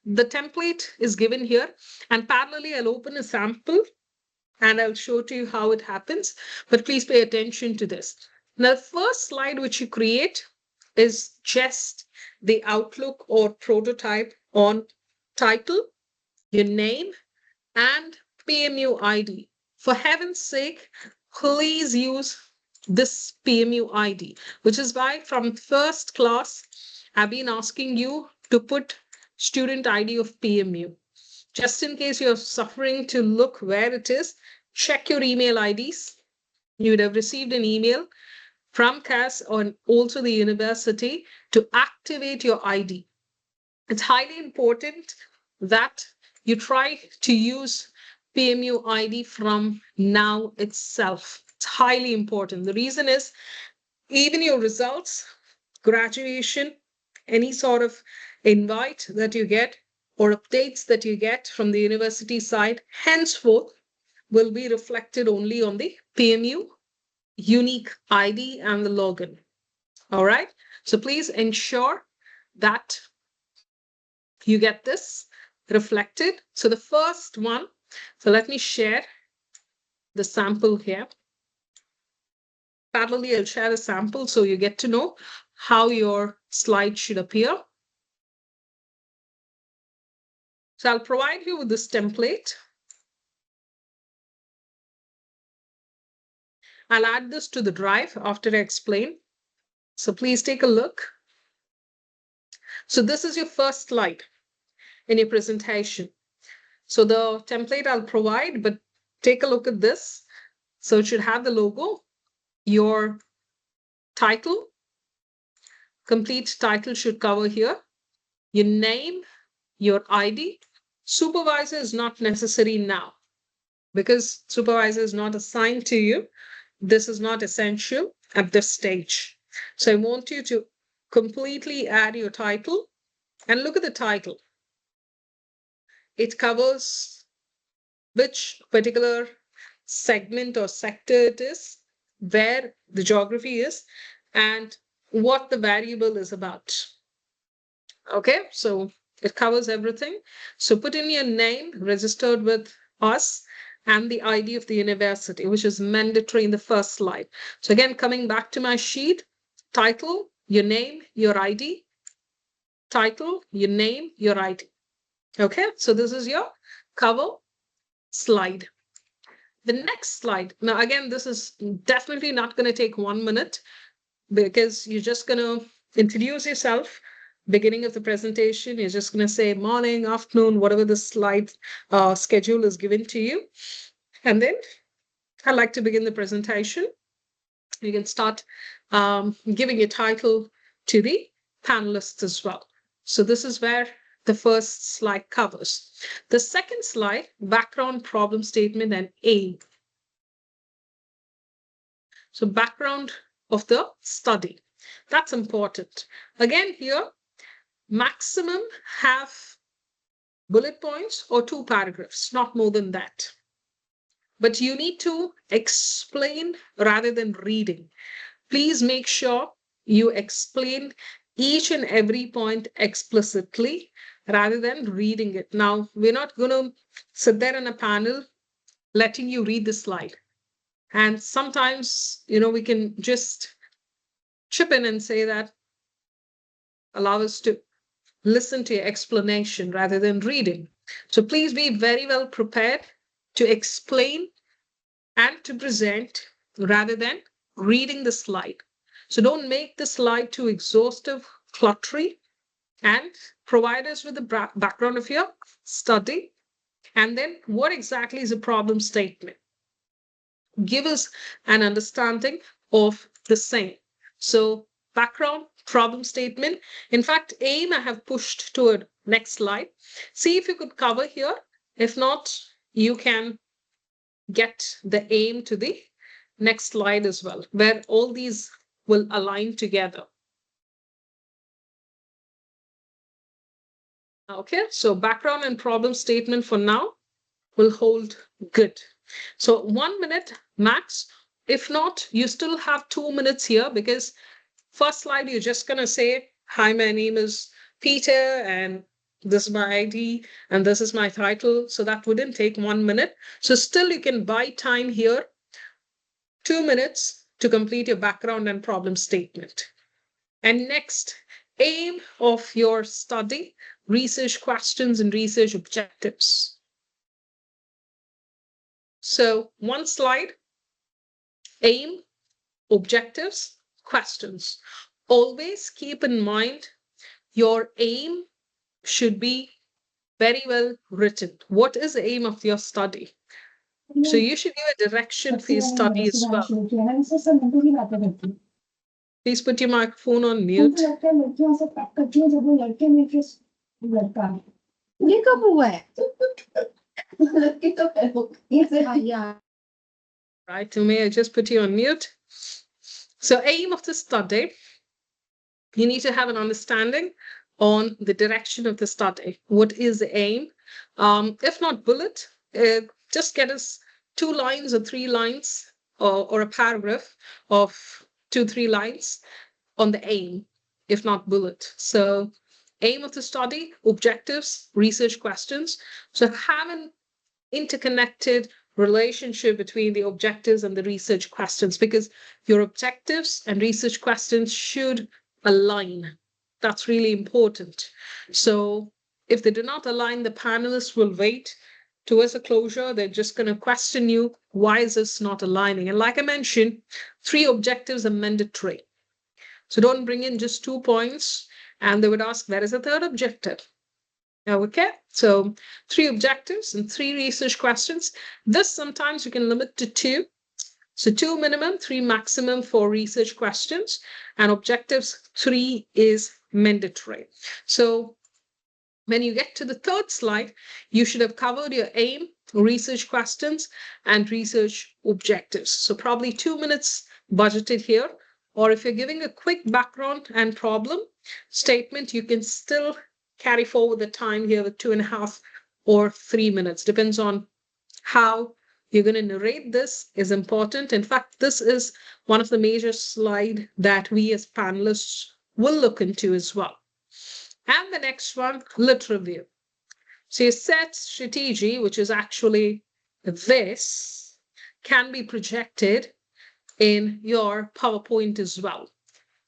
the template is given here, and parallelly I'll open a sample and I'll show to you how it happens, but please pay attention to this. Now, the first slide which you create is just the outlook or prototype on title, your name, and PMU ID. For heaven's sake, please use this PMU ID, which is why from first class, I've been asking you to put student ID of PMU. Just in case you're suffering to look where it is, check your email IDs. You would have received an email from CAS or also the university to activate your ID. It's highly important that you try to use PMU ID from now itself. It's highly important. The reason is even your results, graduation, any sort of invite that you get or updates that you get from the university side, henceforth will be reflected only on the PMU unique ID and the login. All right. So please ensure that you get this reflected. So the first one, so let me share the sample here. Parallelly, I'll share a sample so you get to know how your slide should appear. So I'll provide you with this template. I'll add this to the drive after I explain. So please take a look. So this is your first slide in your presentation. So the template I'll provide, but take a look at this. So it should have the logo, your title, complete title should cover here, your name, your ID. Supervisor is not necessary now because supervisor is not assigned to you. This is not essential at this stage. So I want you to completely add your title and look at the title. It covers which particular segment or sector it is, where the geography is, and what the variable is about. Okay, so it covers everything. So put in your name registered with us and the ID of the university, which is mandatory in the first slide. So again, coming back to my sheet, title, your name, your ID, title, your name, your ID. Okay, so this is your cover slide. The next slide. Now, again, this is definitely not going to take 1 minute because you're just going to introduce yourself. Beginning of the presentation, you're just going to say morning, afternoon, whatever the slide schedule is given to you. And then I'd like to begin the presentation. You can start giving a title to the panelists as well. So this is where the first slide covers. The second slide, background, problem statement, and aim. So background of the study. That's important. Again, here, maximum have bullet points or 2 paragraphs, not more than that. But you need to explain rather than reading. Please make sure you explain each and every point explicitly rather than reading it. Now, we're not going to sit there in a panel letting you read the slide. And sometimes, we can just chip in and say that, allow us to listen to your explanation rather than reading. So please be very well prepared to explain and to present rather than reading the slide. So don't make the slide too exhaustive, cluttery, and provide us with the background of your study. And then what exactly is a problem statement? Give us an understanding of the same. So background, problem statement. In fact, aim I have pushed toward next slide. See if you could cover here. If not, you can get the aim to the next slide as well, where all these will align together. Okay, so background and problem statement for now will hold good. So 1 minute max. If not, you still have 2 minutes here because first slide, you're just going to say, hi, my name is Peter and this is my ID and this is my title. So that wouldn't take 1 minute. So still you can buy time here, 2 minutes to complete your background and problem statement. And next, aim of your study, research questions and research objectives. So one slide, aim, objectives, questions. Always keep in mind your aim should be very well written. What is the aim of your study? So you should give a direction for your study as well. Please put your microphone on mute. Right, may I just put you on mute? So aim of the study, you need to have an understanding on the direction of the study. What is the aim? If not bullet, just get us 2 lines or 3 lines or a paragraph of 2-3 lines on the aim, if not bullet. So aim of the study, objectives, research questions. So have an interconnected relationship between the objectives and the research questions, because your objectives and research questions should align. That's really important. So if they do not align, the panelists will wait towards a closure. They're just going to question you, why is this not aligning? And like I mentioned, 3 objectives are mandatory. So don't bring in just 2 points and they would ask, where is the 3rd objective? Okay, so 3 objectives and 3 research questions. This sometimes you can limit to 2. So 2 minimum, 3 maximum for research questions, and objectives 3 is mandatory. So when you get to the 3rd slide, you should have covered your aim, research questions, and research objectives. So probably 2 minutes budgeted here. Or if you're giving a quick background and problem statement, you can still carry forward the time here with 2.5 or 3 minutes. Depends on how you're going to narrate. This is important. In fact, this is one of the major slides that we as panelists will look into as well. And the next one, lit review. So your set strategy, which is actually this, can be projected in your PowerPoint as well.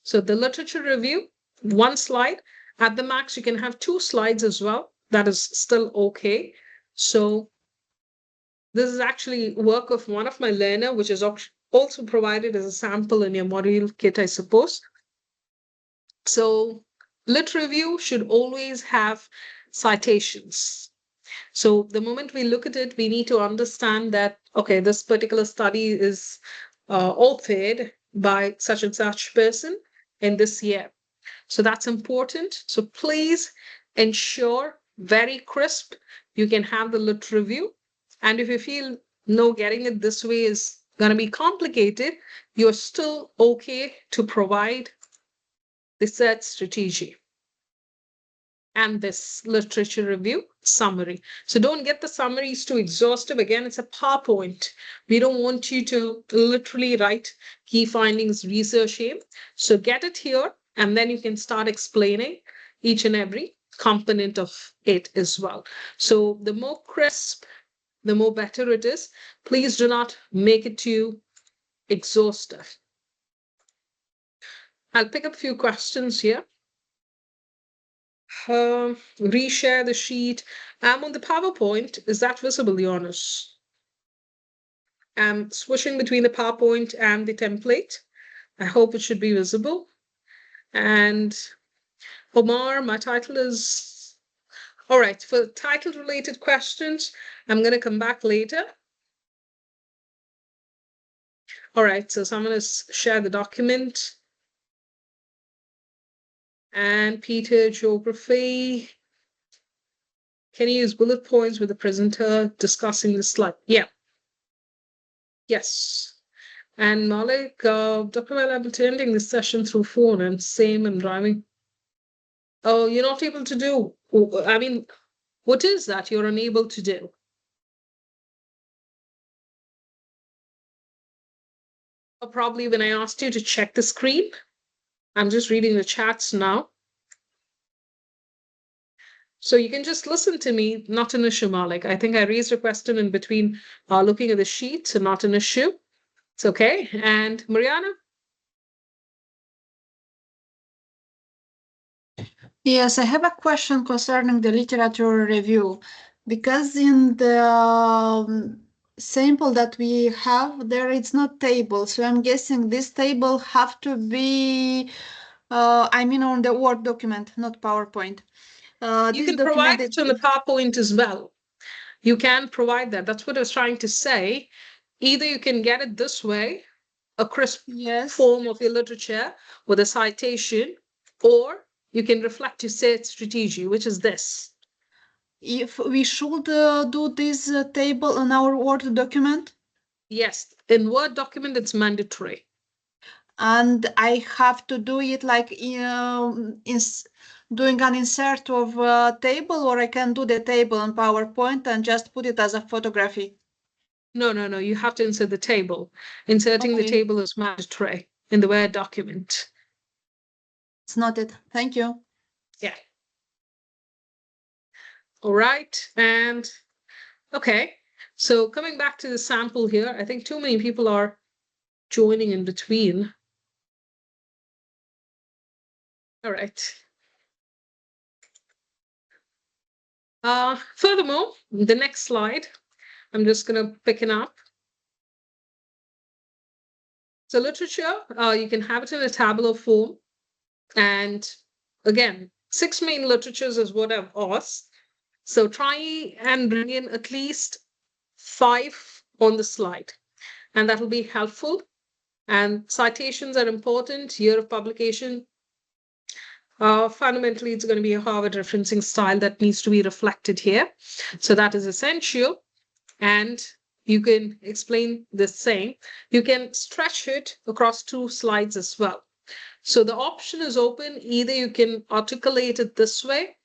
So the literature review, 1 slide. At the max, you can have 2 slides as well. That is still okay. So This is actually work of one of my learner, which is also provided as a sample in your module kit, I suppose. So lit review should always have citations. So the moment we look at it, we need to understand that, okay, this particular study is authored by such and such person in this year. So that's important. So please ensure very crisp. You can have the lit review. And if you feel no, getting it this way is going to be complicated, you're still okay to provide the search strategy and this literature review summary. So don't get the summaries too exhaustive. Again, it's a PowerPoint. We don't want you to literally write key findings research here. So get it here, and then you can start explaining each and every component of it as well. So the more crisp, the more better it is. Please do not make it too exhaustive. I'll pick up a few questions here. Reshare the sheet. I'm on the PowerPoint. Is that visible, Jonas? I'm switching between the PowerPoint and the template. I hope it should be visible. And Omar, my title is... All right, for title-related questions, I'm going to come back later. All right, so someone has shared the document. And Peter, geography. Can you use bullet points with the presenter discussing the slide? Yeah. Yes. And Malik, Dr. Well, I'm attending this session through phone and same I'm driving. Oh, you're not able to do. I mean, what is that you're unable to do? Or probably when I asked you to check the screen. I'm just reading the chats now. So you can just listen to me, not an issue, Malik. I think I raised a question in between looking at the sheet, so not an issue. It's okay. And Mariana? Yes, I have a question concerning the literature review, because in the sample that we have there, it's not table. So I'm guessing this table have to be, I mean, on the Word document, not PowerPoint. You This can provide document it on the PowerPoint as well. You can provide that. That's what I was trying to say. Either you can get it this way, a crisp yes. form of your literature with a citation, or you can reflect your search strategy, which is this. If we should do this table on our Word document, Yes, in Word document, it's mandatory. and I have to do it like doing an insert of a table, or I can do the table on PowerPoint and just put it as a photography. No, no, no. You have to insert the table. Inserting the Okay, table is mandatory in the Word document. it's noted. Thank you. Yeah. All right. And okay. So coming back to the sample here, I think too many people are joining in between. All right. Furthermore, the next slide, I'm just going to pick it up. So literature, you can have it in a tabular form. And again, 6 main literatures is what I've asked. So try and bring in at least 5 on the slide, and that will be helpful. And citations are important. Year of publication. Fundamentally, it's going to be a Harvard referencing style that needs to be reflected here. So that is essential. And you can explain the same. You can stretch it across 2 slides as well. So the option is open. Either you can articulate it this way,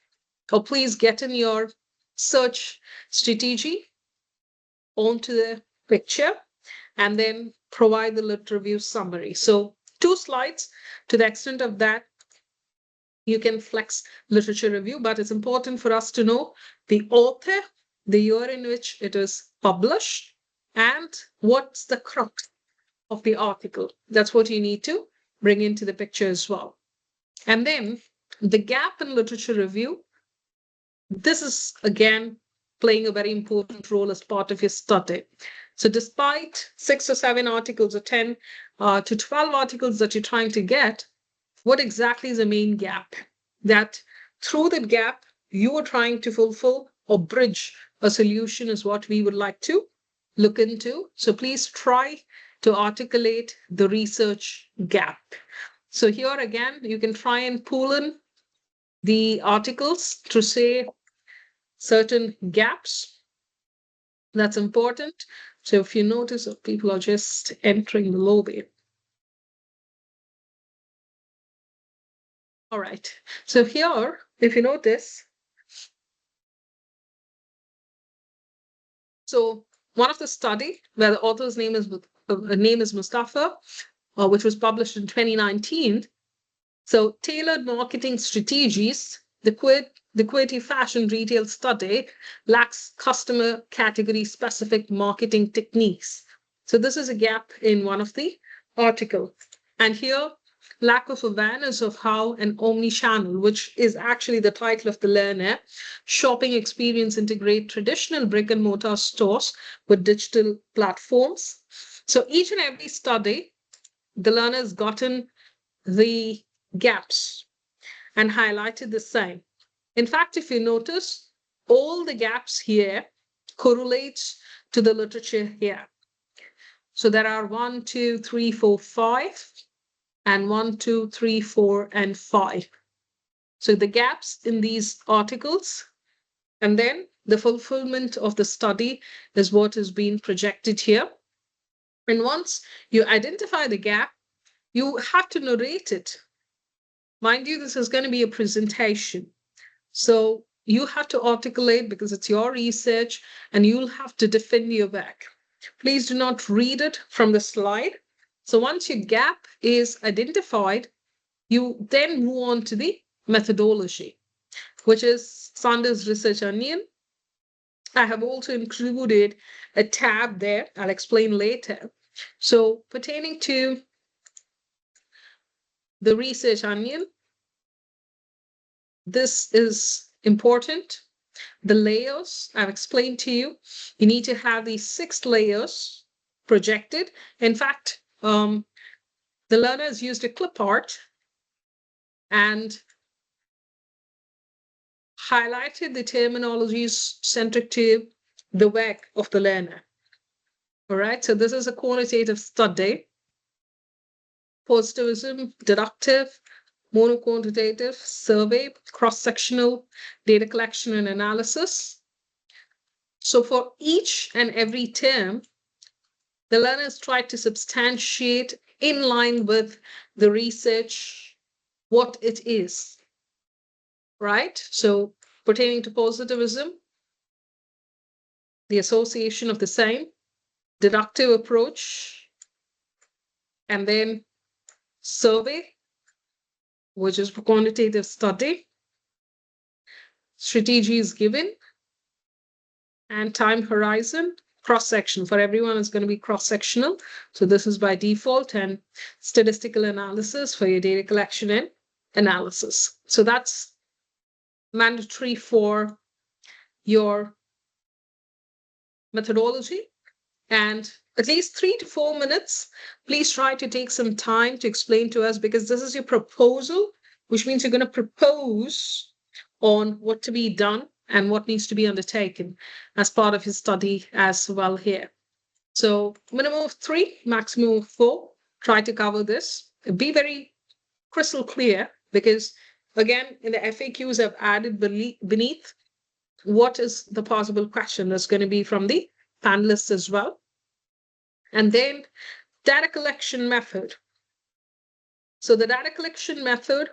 or please get in your search strategy onto the picture and then provide the lit review summary. So 2 slides. To the extent of that, you can flex literature review, but it's important for us to know the author, the year in which it is published, and what's the crux of the article. That's what you need to bring into the picture as well. And then the gap in literature review. This is, again, playing a very important role as part of your study. So despite 6 or 7 articles or 10 to 12 articles that you're trying to get, what exactly is the main gap? That through that gap, you are trying to fulfill or bridge a solution is what we would like to look into. So please try to articulate the research gap. So here again, you can try and pull in the articles to say certain gaps. That's important. So if you notice that people are just entering the lobby. All right. So here, if you notice, so one of the study where the author's name is Mustafa, which was published in 2019. So tailored marketing strategies, the quality fashion retail study lacks customer category specific marketing techniques. So this is a gap in one of the articles. And here, lack of awareness of how an omni-channel, which is actually the title of the learner, shopping experience integrate traditional brick and mortar stores with digital platforms. So each and every study, the learner has gotten the gaps and highlighted the same. In fact, if you notice, all the gaps here correlates to the literature here. So there are 1, 2, 3, 4, 5, and 1, 2, 3, 4, and 5. So the gaps in these articles, and then the fulfillment of the study is what is being projected here. And once you identify the gap, you have to narrate it. Mind you, this is going to be a presentation. So you have to articulate because it's your research and you'll have to defend your work. Please do not read it from the slide. So once your gap is identified, you then move on to the methodology, which is Sanders Research Onion. I have also included a tab there. I'll explain later. So pertaining to the Research Onion, this is important. The layers I've explained to you, you need to have these 6 layers projected. In fact, the learners used a clip art and highlighted the terminologies centric to the work of the learner. All right, so this is a quantitative study. Positivism, deductive, monoquantitative, survey, cross-sectional, data collection and analysis. So for each and every term, the learners tried to substantiate in line with the research what it is, right? So pertaining to positivism, the association of the same, deductive approach, and then survey, which is quantitative study, strategy is given, and time horizon, cross-section. For everyone, it's going to be cross-sectional. So this is by default, and statistical analysis for your data collection and analysis. So that's mandatory for your methodology. And at least 3 to 4 minutes, please try to take some time to explain to us, because this is your proposal, which means you're going to propose on what to be done and what needs to be undertaken as part of his study as well here. So minimum of 3, maximum of 4, try to cover this. Be very crystal clear, because again, in the FAQs, I've added beneath what is the possible question that's going to be from the panelists as well. And then data collection method. So the data collection method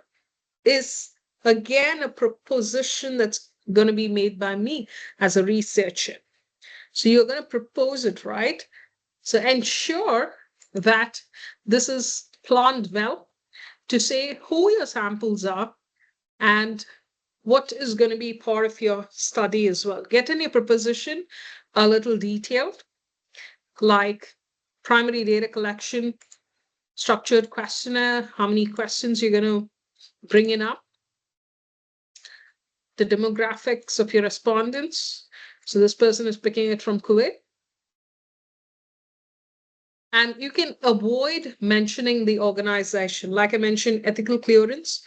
is again a proposition that's going to be made by me as a researcher. So you're going to propose it, right? So ensure that this is planned well to say who your samples are and what is going to be part of your study as well. Get in your proposition a little detailed, like primary data collection, structured questionnaire, how many questions you're going to bring in up, the demographics of your respondents, So this person is picking it from Kuwait. And you can avoid mentioning the organization. Like I mentioned, ethical clearance,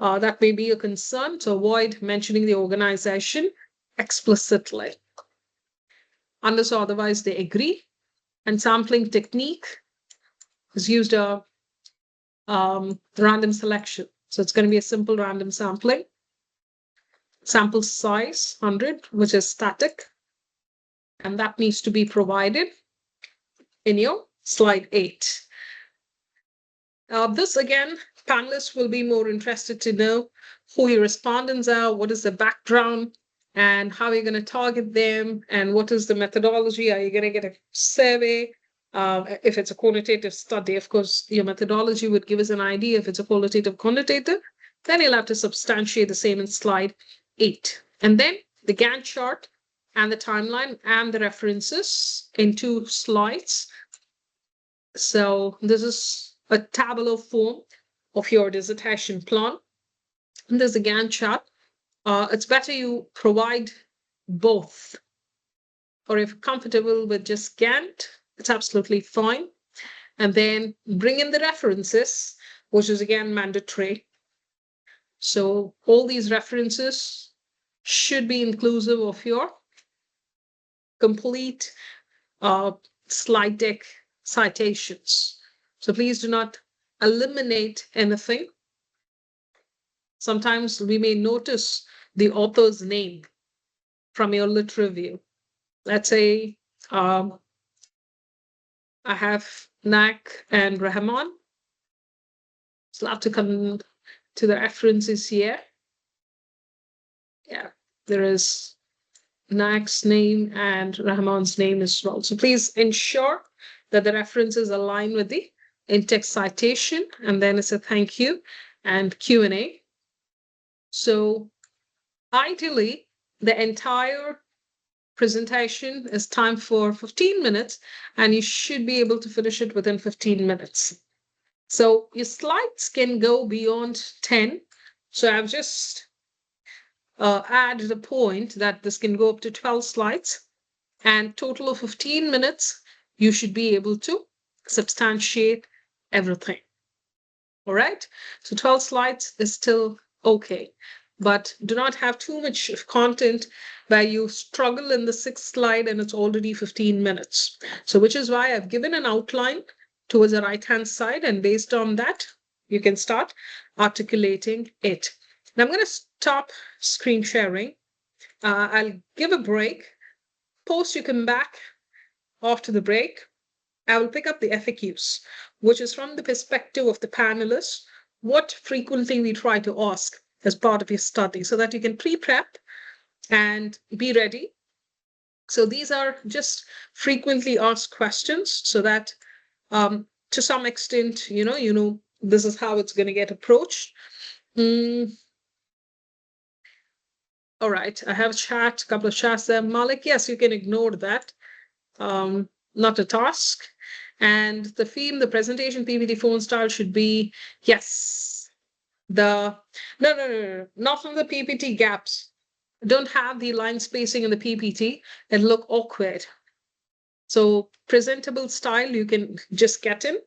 that may be a concern. So avoid mentioning the organization explicitly. Unless or otherwise they agree. And sampling technique is used a random selection. So it's going to be a simple random sampling. Sample size 100, which is static. And that needs to be provided in your slide 8. This again, panelists will be more interested to know who your respondents are, what is the background, and how you're going to target them, and what is the methodology. Are you going to get a survey? If it's a quantitative study, of course, your methodology would give us an idea. If it's a quantitative, then you'll have to substantiate the same in slide 8. And then the Gantt chart and the timeline and the references in 2 slides. So this is a tabular form of your dissertation plan. And there's a Gantt chart. It's better you provide both. Or if you're comfortable with just Gantt, it's absolutely fine. And then bring in the references, which is again mandatory. So all these references should be inclusive of your complete slide deck citations. So please do not eliminate anything. Sometimes we may notice the author's name from your lit review. Let's say I have Nak and Rahman. So I'll have to come to the references here. Yeah, there is Nak's name and Rahman's name as well. So please ensure that the references align with the in-text citation, and then it's a thank you and Q&A. So ideally, the entire presentation is timed for 15 minutes, and you should be able to finish it within 15 minutes. So your slides can go beyond 10. So I've just added the point that this can go up to 12 slides, and total of 15 minutes, you should be able to substantiate everything. All right. So 12 slides is still okay, but do not have too much content where you struggle in the 6th slide and it's already 15 minutes. So which is why I've given an outline towards the right-hand side, and based on that, you can start articulating it. Now I'm going to stop screen sharing. I'll give a break. Post you come back after the break. I will pick up the FAQs, which is from the perspective of the panelists, what frequently we try to ask as part of your study so that you can pre-prep and be ready. So these are just frequently asked questions so that to some extent, you know, this is how it's going to get approached. All right, I have a couple of chats there. Malik, yes, you can ignore that. Not a task. And the theme, the presentation PPT phone style should be, yes, no, not from the PPT gaps. Don't have the line spacing in the PPT and look awkward. So presentable style, you can just get in.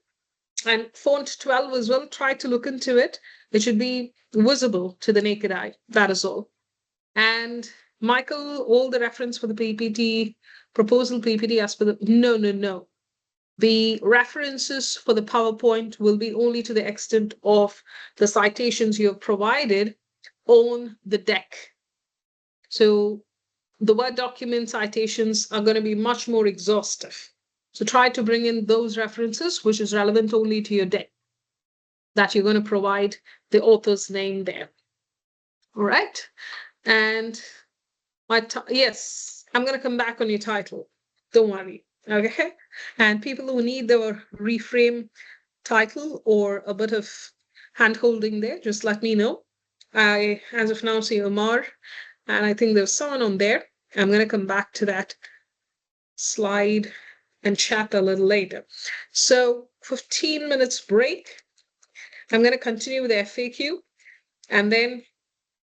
And font 12 as well, try to look into it. It should be visible to the naked eye. That is all. And Michael, all the reference for the PPT, proposal PPT as per the, no. The references for the PowerPoint will be only to the extent of the citations you have provided on the deck. So the Word document citations are going to be much more exhaustive. So try to bring in those references, which is relevant only to your deck, that you're going to provide the author's name there. All right. And yes, I'm going to come back on your title. Don't worry. Okay. And people who need the reframe title or a bit of hand holding there, just let me know. I, as of now, see Omar, and I think there's someone on there. I'm going to come back to that slide and chat a little later. So 15 minutes break. I'm going to continue with the FAQ, and then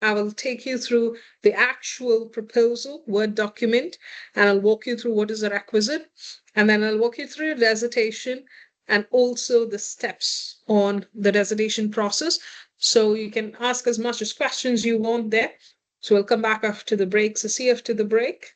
I will take you through the actual proposal, Word document, and I'll walk you through what is a requisite. And then I'll walk you through a dissertation and also the steps on the dissertation process. So you can ask as much as questions you want there. So we'll come back after the break. So see you after the break.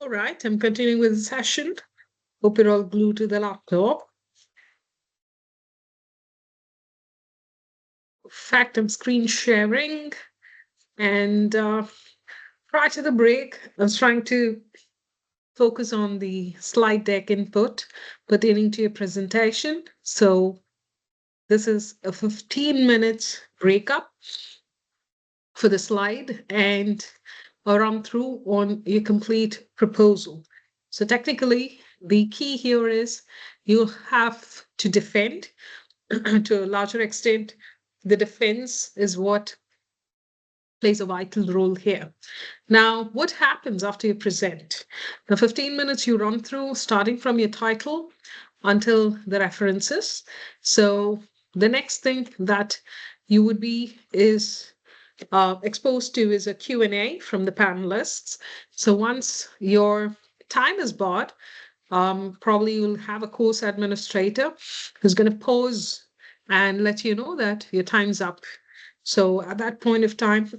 All right, I'm continuing with the session. Hope you're all glued to the laptop. In fact, I'm screen sharing. And prior to the break, I was trying to focus on the slide deck input pertaining to your presentation. So this is a 15 minutes breakup for the slide and a run through on your complete proposal. So technically, the key here is you have to defend to a larger extent. The defense is what plays a vital role here. Now, what happens after you present? The 15 minutes you run through, starting from your title until the references. So the next thing that you would be is exposed to is a Q&A from the panelists. So once your time is bought, probably you'll have a course administrator who's going to pause and let you know that your time's up. So at that point of time,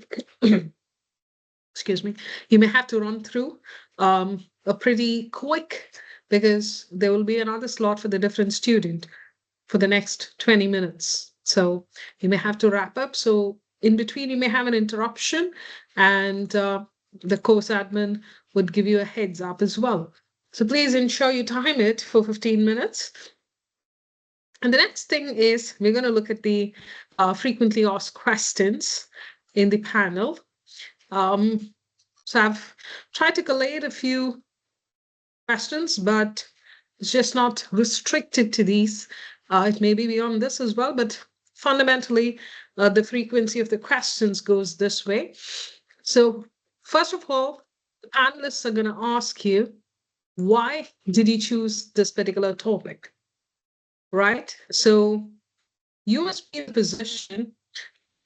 excuse me, you may have to run through a pretty quick because there will be another slot for the different student for the next 20 minutes. So you may have to wrap up. So in between, you may have an interruption and the course admin would give you a heads up as well. So please ensure you time it for 15 minutes. And the next thing is we're going to look at the frequently asked questions in the panel. So I've tried to collate a few questions, but it's just not restricted to these. It may be beyond this as well, but fundamentally, the frequency of the questions goes this way. So first of all, the panelists are going to ask you, why did you choose this particular topic? Right? So you must be in a position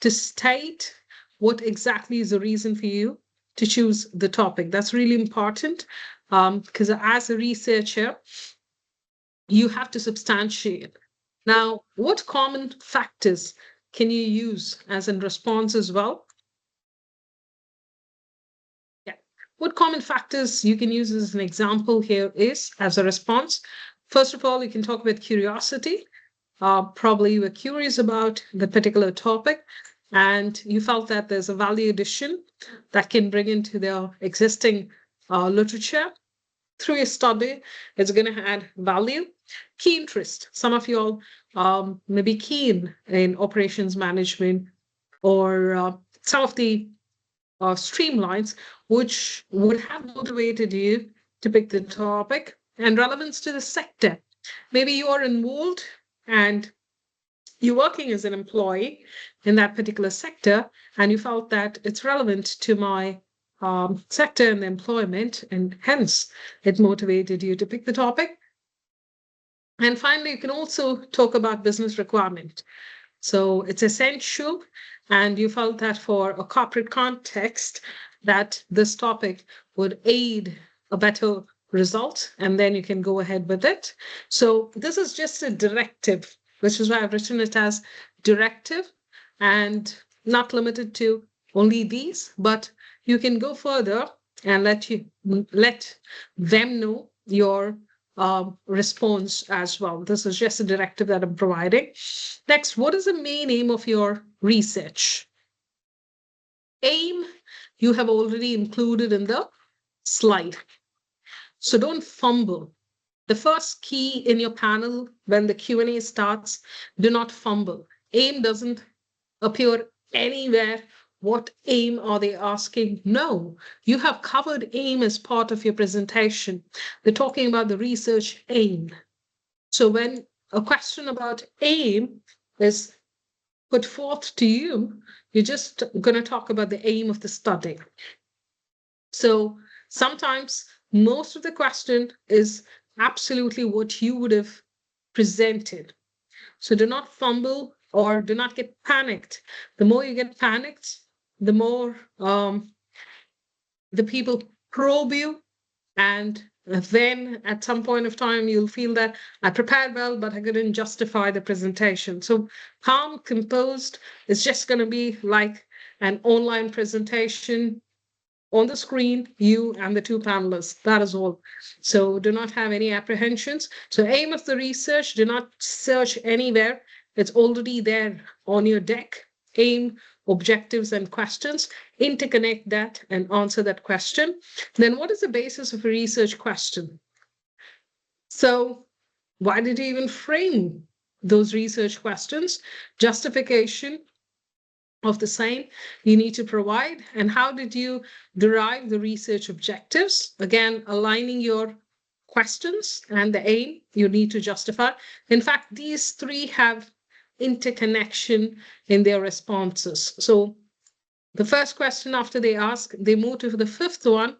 to state what exactly is the reason for you to choose the topic. That's really important because as a researcher, you have to substantiate. Now, what common factors can you use as in response as well? Yeah. What common factors you can use as an example here is as a response. First of all, you can talk about curiosity. Probably you were curious about the particular topic and you felt that there's a value addition that can bring into their existing literature. Through your study, it's going to add value. Key interest. Some of you all may be keen in operations management or some of the streamlines, which would have motivated you to pick the topic and relevance to the sector. Maybe you are involved and you're working as an employee in that particular sector, and you felt that it's relevant to my sector and employment, and hence it motivated you to pick the topic. And finally, you can also talk about business requirement. So it's essential, and you felt that for a corporate context, that this topic would aid a better result, and then you can go ahead with it. So this is just a directive, which is why I've written it as directive and not limited to only these, but you can go further and let them know your response as well. This is just a directive that I'm providing. Next, what is the main aim of your research? Aim, you have already included in the slide. So don't fumble. The first key in your panel when the Q&A starts, do not fumble. Aim doesn't appear anywhere. What aim are they asking? No, you have covered aim as part of your presentation. They're talking about the research aim. So when a question about aim is put forth to you, you're just going to talk about the aim of the study. So sometimes most of the question is absolutely what you would have presented. So do not fumble or do not get panicked. The more you get panicked, the more the people probe you, and then at some point of time you'll feel that I prepared well, but I couldn't justify the presentation. So calm, composed is just going to be like an online presentation on the screen, you and the two panelists. That is all. So do not have any apprehensions. So aim of the research, do not search anywhere. It's already there on your deck. Aim, objectives, and questions. Interconnect that and answer that question. Then what is the basis of a research question? So why did you even frame those research questions? Justification of the same you need to provide, and how did you derive the research objectives? Again, aligning your questions and the aim you need to justify. In fact, these three have interconnection in their responses. So the first question after they ask, they move to the fifth one.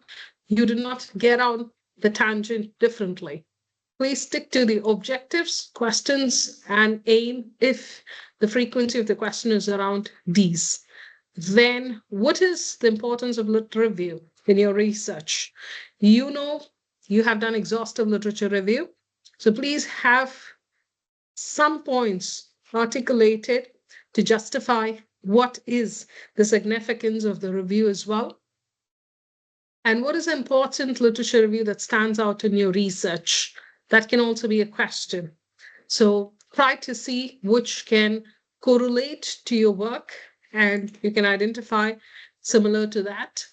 You do not get on the tangent differently. Please stick to the objectives, questions, and aim if the frequency of the question is around these. Then, what is the importance of lit review in your research? You know, you have done exhaustive literature review. So please have some points articulated to justify what is the significance of the review as well. And what is important literature review that stands out in your research? That can also be a question. So try to see which can correlate to your work and you can identify similar to that.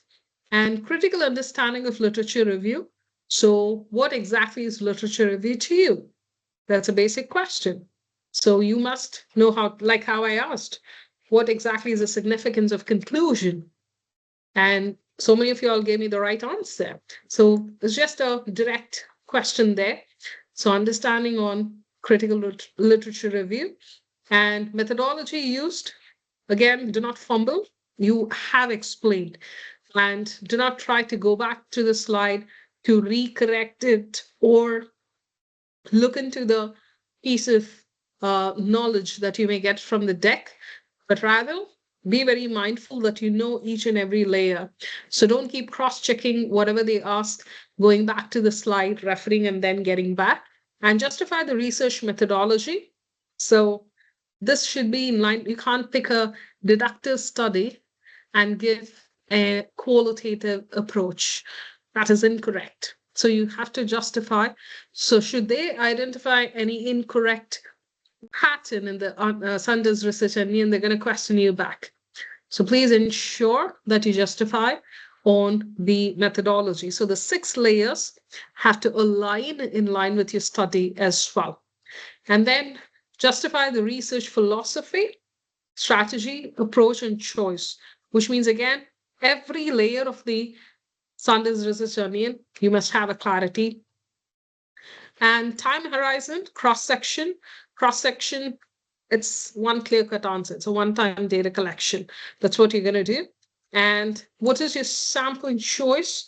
And critical understanding of literature review. So what exactly is literature review to you? That's a basic question. So you must know how, like how I asked, what exactly is the significance of conclusion? And so many of you all gave me the right answer. So it's just a direct question there. So understanding on critical literature review and methodology used. Again, do not fumble. You have explained. And do not try to go back to the slide to recorrect it or look into the piece of knowledge that you may get from the deck, but rather be very mindful that you know each and every layer. So don't keep cross-checking whatever they ask, going back to the slide, referring, and then getting back. And justify the research methodology. So this should be in line. You can't pick a deductive study and give a qualitative approach. That is incorrect. So you have to justify. So should they identify any incorrect pattern in the Sanders research onion, they're going to question you back. So please ensure that you justify on the methodology. So the 6 layers have to align in line with your study as well. And then justify the research philosophy, strategy, approach, and choice, which means, again, every layer of the Sanders research onion, you must have a clarity. And time horizon, cross-section, it's one clear-cut answer. It's a one-time data collection. That's what you're going to do. And what is your sampling choice?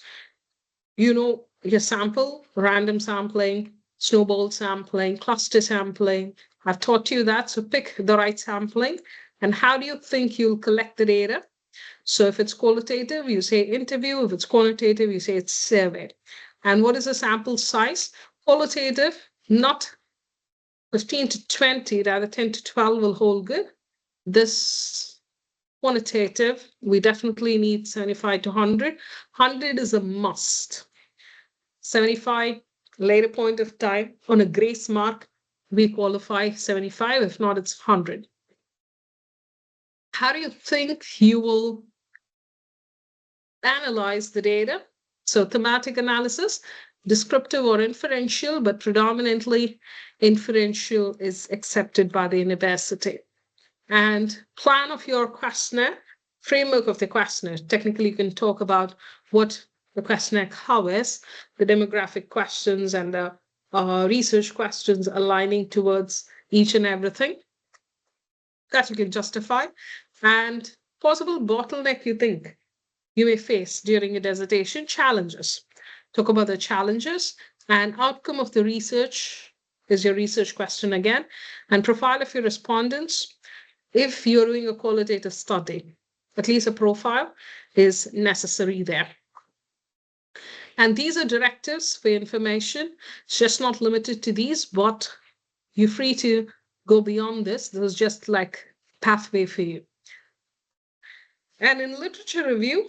You know, your sample, random sampling, snowball sampling, cluster sampling. I've taught you that. So pick the right sampling. And how do you think you'll collect the data? So if it's qualitative, you say interview. If it's quantitative, you say it's survey. And what is the sample size? Qualitative, not 15 to 20, rather 10 to 12 will hold good. This quantitative, we definitely need 75 to 100. 100 is a must. 75, later point of time, on a grace mark, we qualify 75. If not, it's 100. How do you think you will analyze the data? So thematic analysis, descriptive or inferential, but predominantly inferential is accepted by the university. And plan of your questionnaire, framework of the questionnaire. Technically, you can talk about what the questionnaire covers, the demographic questions and the research questions aligning towards each and everything that you can justify. And possible bottleneck you think you may face during your dissertation, challenges. Talk about the challenges and outcome of the research is your research question again, and profile of your respondents. If you're doing a qualitative study, at least a profile is necessary there. And these are directives for information. It's just not limited to these, but you're free to go beyond this. This is just like pathway for you. And in literature review,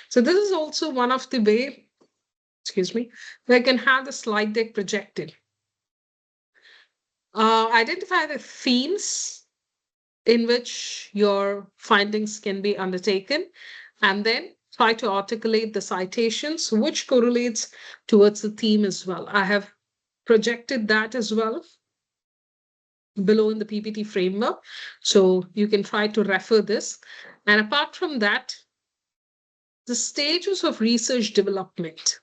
So this is also one of the way, excuse me, they can have the slide deck projected. Identify the themes in which your findings can be undertaken, and then try to articulate the citations which correlates towards the theme as well. I have projected that as well below in the PPT framework, so you can try to refer this. And apart from that, the stages of research development: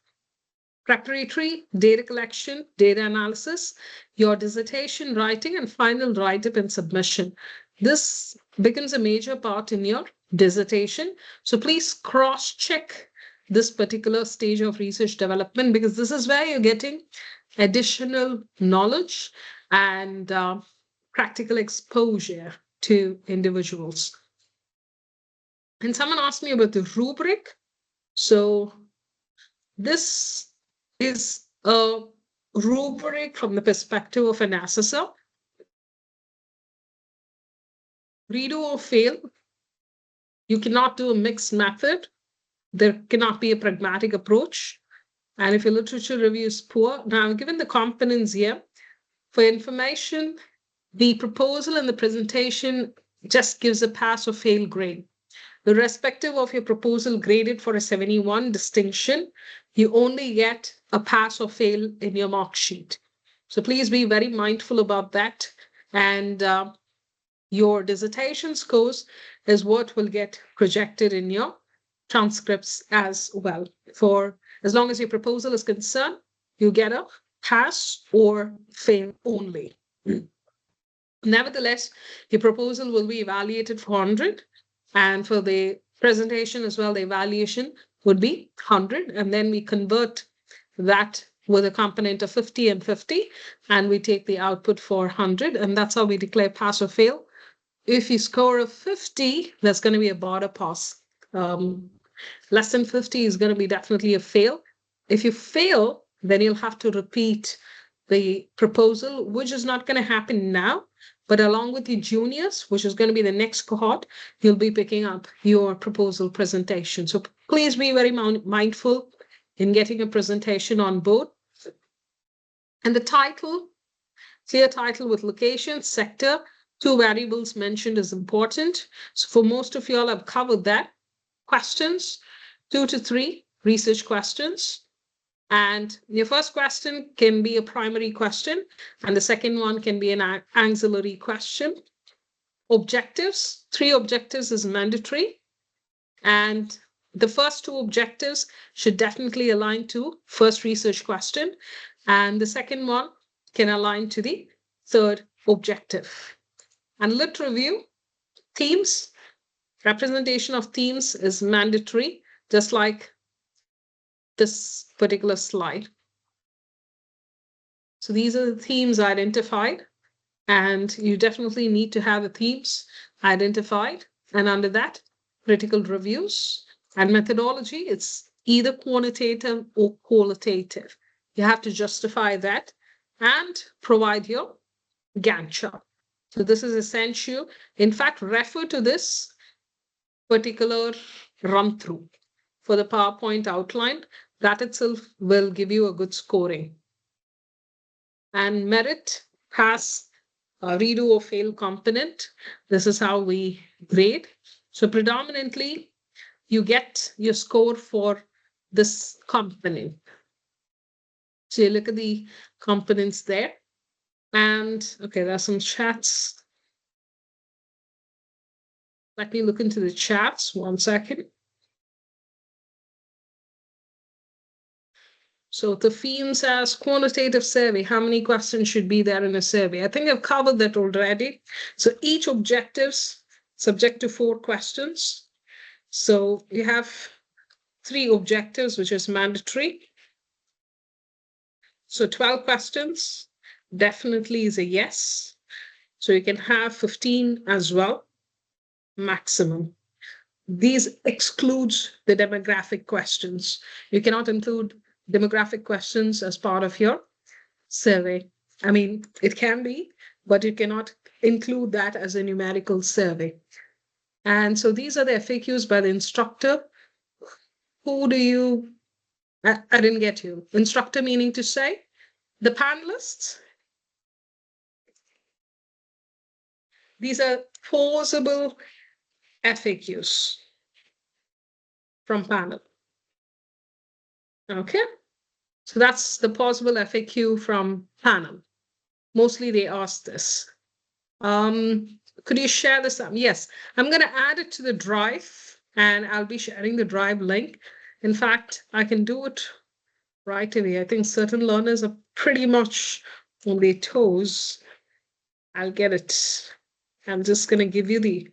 preparatory, data collection, data analysis, your dissertation writing, and final write-up and submission. This becomes a major part in your dissertation. So please cross-check this particular stage of research development, because this is where you're getting additional knowledge and practical exposure to individuals. And someone asked me about the rubric. So this is a rubric from the perspective of an assessor. Redo or fail. You cannot do a mixed method. There cannot be a pragmatic approach. And if your literature review is poor, now given the components here, for information, the proposal and the presentation just gives a pass or fail grade. Irrespective of your proposal graded for a 71 distinction, you only get a pass or fail in your mark sheet. So please be very mindful about that. And your dissertation scores is what will get projected in your transcripts as well. For as long as your proposal is concerned, you get a pass or fail only. Nevertheless, your proposal will be evaluated for 100, and for the presentation as well, the evaluation would be 100, and then we convert that with a component of 50 and 50, and we take the output for 100, and that's how we declare pass or fail. If you score a 50, that's going to be a border pass. Less than 50 is going to be definitely a fail. If you fail, then you'll have to repeat the proposal, which is not going to happen now. But along with your juniors, which is going to be the next cohort, you'll be picking up your proposal presentation. So please be very mindful in getting a presentation on board. And the title, clear title with location, sector, 2 variables mentioned is important. So for most of you all, I've covered that. Questions, 2 to 3 research questions. And your first question can be a primary question, and the second one can be an auxiliary question. Objectives, 3 objectives is mandatory. And the first 2 objectives should definitely align to first research question. And the second one can align to the third objective. And lit review, themes, representation of themes is mandatory, just like this particular slide. So these are the themes identified, and you definitely need to have the themes identified. And under that, critical reviews and methodology, it's either quantitative or qualitative. You have to justify that and provide your Gantt chart. So this is essential. In fact, refer to this particular run through for the PowerPoint outline. That itself will give you a good scoring. And merit, pass, redo or fail component. This is how we grade. So predominantly, you get your score for this component. So you look at the components there. And okay, there's some chats. Let me look into the chats 1 second. So the theme says quantitative survey. How many questions should be there in a survey? I think I've covered that already. So each objective's subject to 4 questions. So you have 3 objectives, which is mandatory. So 12 questions definitely is a yes. So you can have 15 as well, maximum. These excludes the demographic questions. You cannot include demographic questions as part of your survey. I mean, it can be, but you cannot include that as a numerical survey. And so these are the FAQs by the instructor. who do you, I didn't get you. Instructor meaning to say the panelists. These are plausible FAQs from panel. Okay, so that's the possible FAQ from panel. Mostly they ask this. Could you share this? Yes, I'm going to add it to the drive and I'll be sharing the drive link. In fact, I can do it right away. I think certain learners are pretty much on their toes. I'll get it. I'm just going to give you the,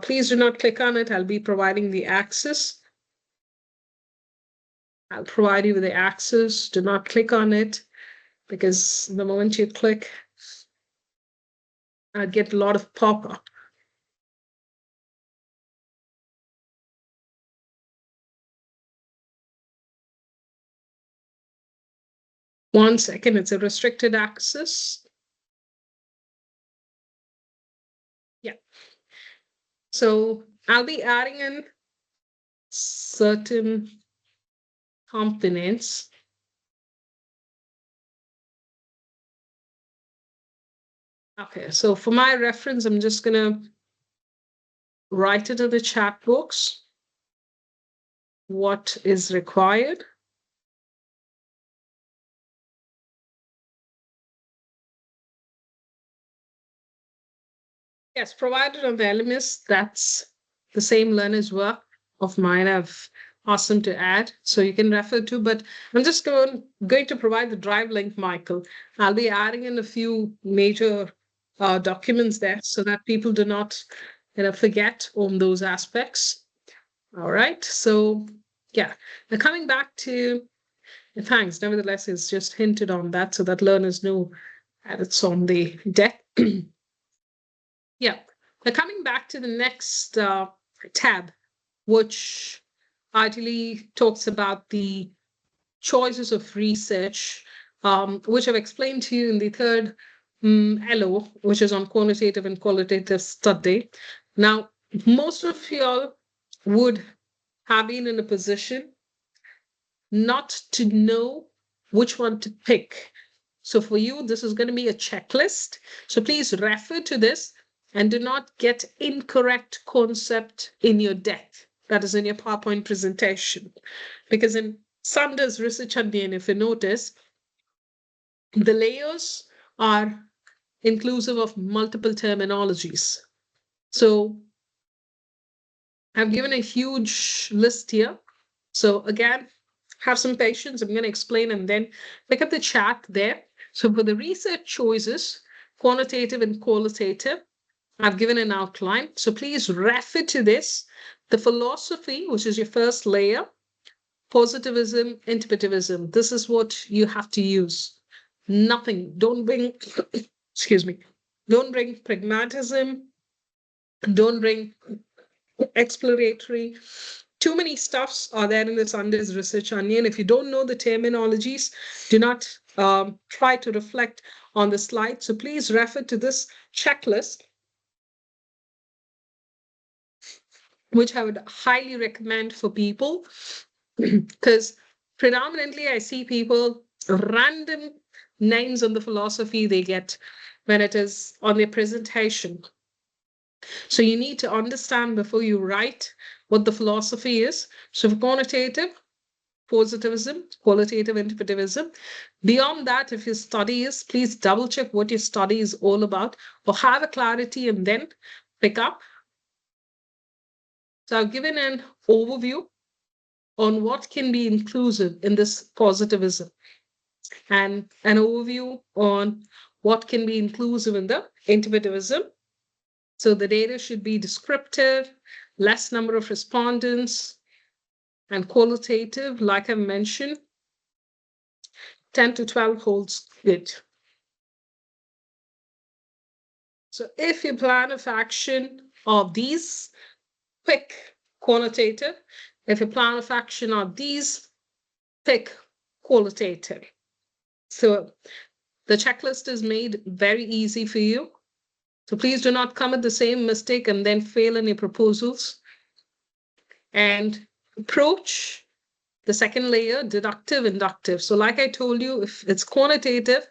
please do not click on it. I'll be providing the access. I'll provide you with the access. Do not click on it because the moment you click, I'll get a lot of pop-up. One second, it's a restricted access. Yeah. So I'll be adding in certain components. Okay, so for my reference, I'm just going to write it in the chat box. What is required? Yes, provided on the LMS, that's the same learner's work of mine. I've asked them to add, so you can refer to, but I'm just going to provide the drive link, Michael. I'll be adding in a few major documents there so that people do not forget on those aspects. All right, so yeah, now coming back to, thanks, nevertheless, it's just hinted on that so that learners know that it's on the deck. Yeah, now coming back to the next tab, which ideally talks about the choices of research, which I've explained to you in the third LO, which is on quantitative and qualitative study. Now, most of y'all would have been in a position not to know which one to pick. So for you, this is going to be a checklist. So please refer to this and do not get incorrect concept in your deck, that is in your PowerPoint presentation. Because in Sanders Research Onion, if you notice, the layers are inclusive of multiple terminologies. So I've given a huge list here. So again, have some patience. I'm going to explain and then pick up the chat there. So for the research choices, quantitative and qualitative, I've given an outline. So please refer to this. The philosophy, which is your first layer, positivism, interpretivism. This is what you have to use. Nothing. Don't bring, excuse me, don't bring pragmatism. Don't bring exploratory. Too many stuffs are there in the Sanders Research Onion. If you don't know the terminologies, do not try to reflect on the slide. So please refer to this checklist, which I would highly recommend for people, because predominantly I see people random names on the philosophy they get when it is on their presentation. So you need to understand before you write what the philosophy is. So for quantitative, positivism, qualitative interpretivism. Beyond that, if your study is, please double check what your study is all about or have a clarity and then pick up. So I've given an overview on what can be inclusive in this positivism and an overview on what can be inclusive in the interpretivism. So the data should be descriptive, less number of respondents, and qualitative, like I mentioned, 10 to 12 holds good. So if your plan of action are these, pick quantitative. If your plan of action are these, pick qualitative. So the checklist is made very easy for you. So please do not commit the same mistake and then fail in your proposals. And approach, the second layer, deductive, inductive. So like I told you, if it's quantitative,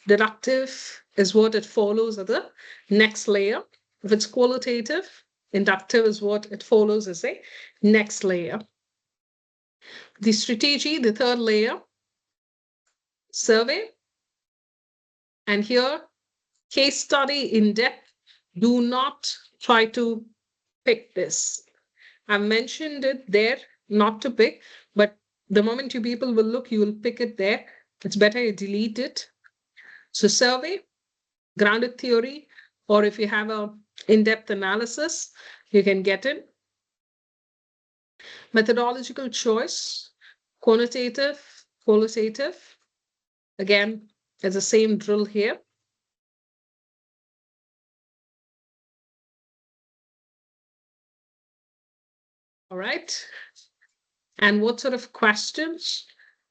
deductive is what it follows at the next layer. If it's qualitative, inductive is what it follows as a next layer. The strategy, the third layer, survey. And here, case study in depth. Do not try to pick this. I've mentioned it there, not to pick, but the moment you people will look, you will pick it there. It's better you delete it. So survey, grounded theory, or if you have a in-depth analysis, you can get it. Methodological choice, quantitative, qualitative. Again, it's the same drill here. All right. And what sort of questions?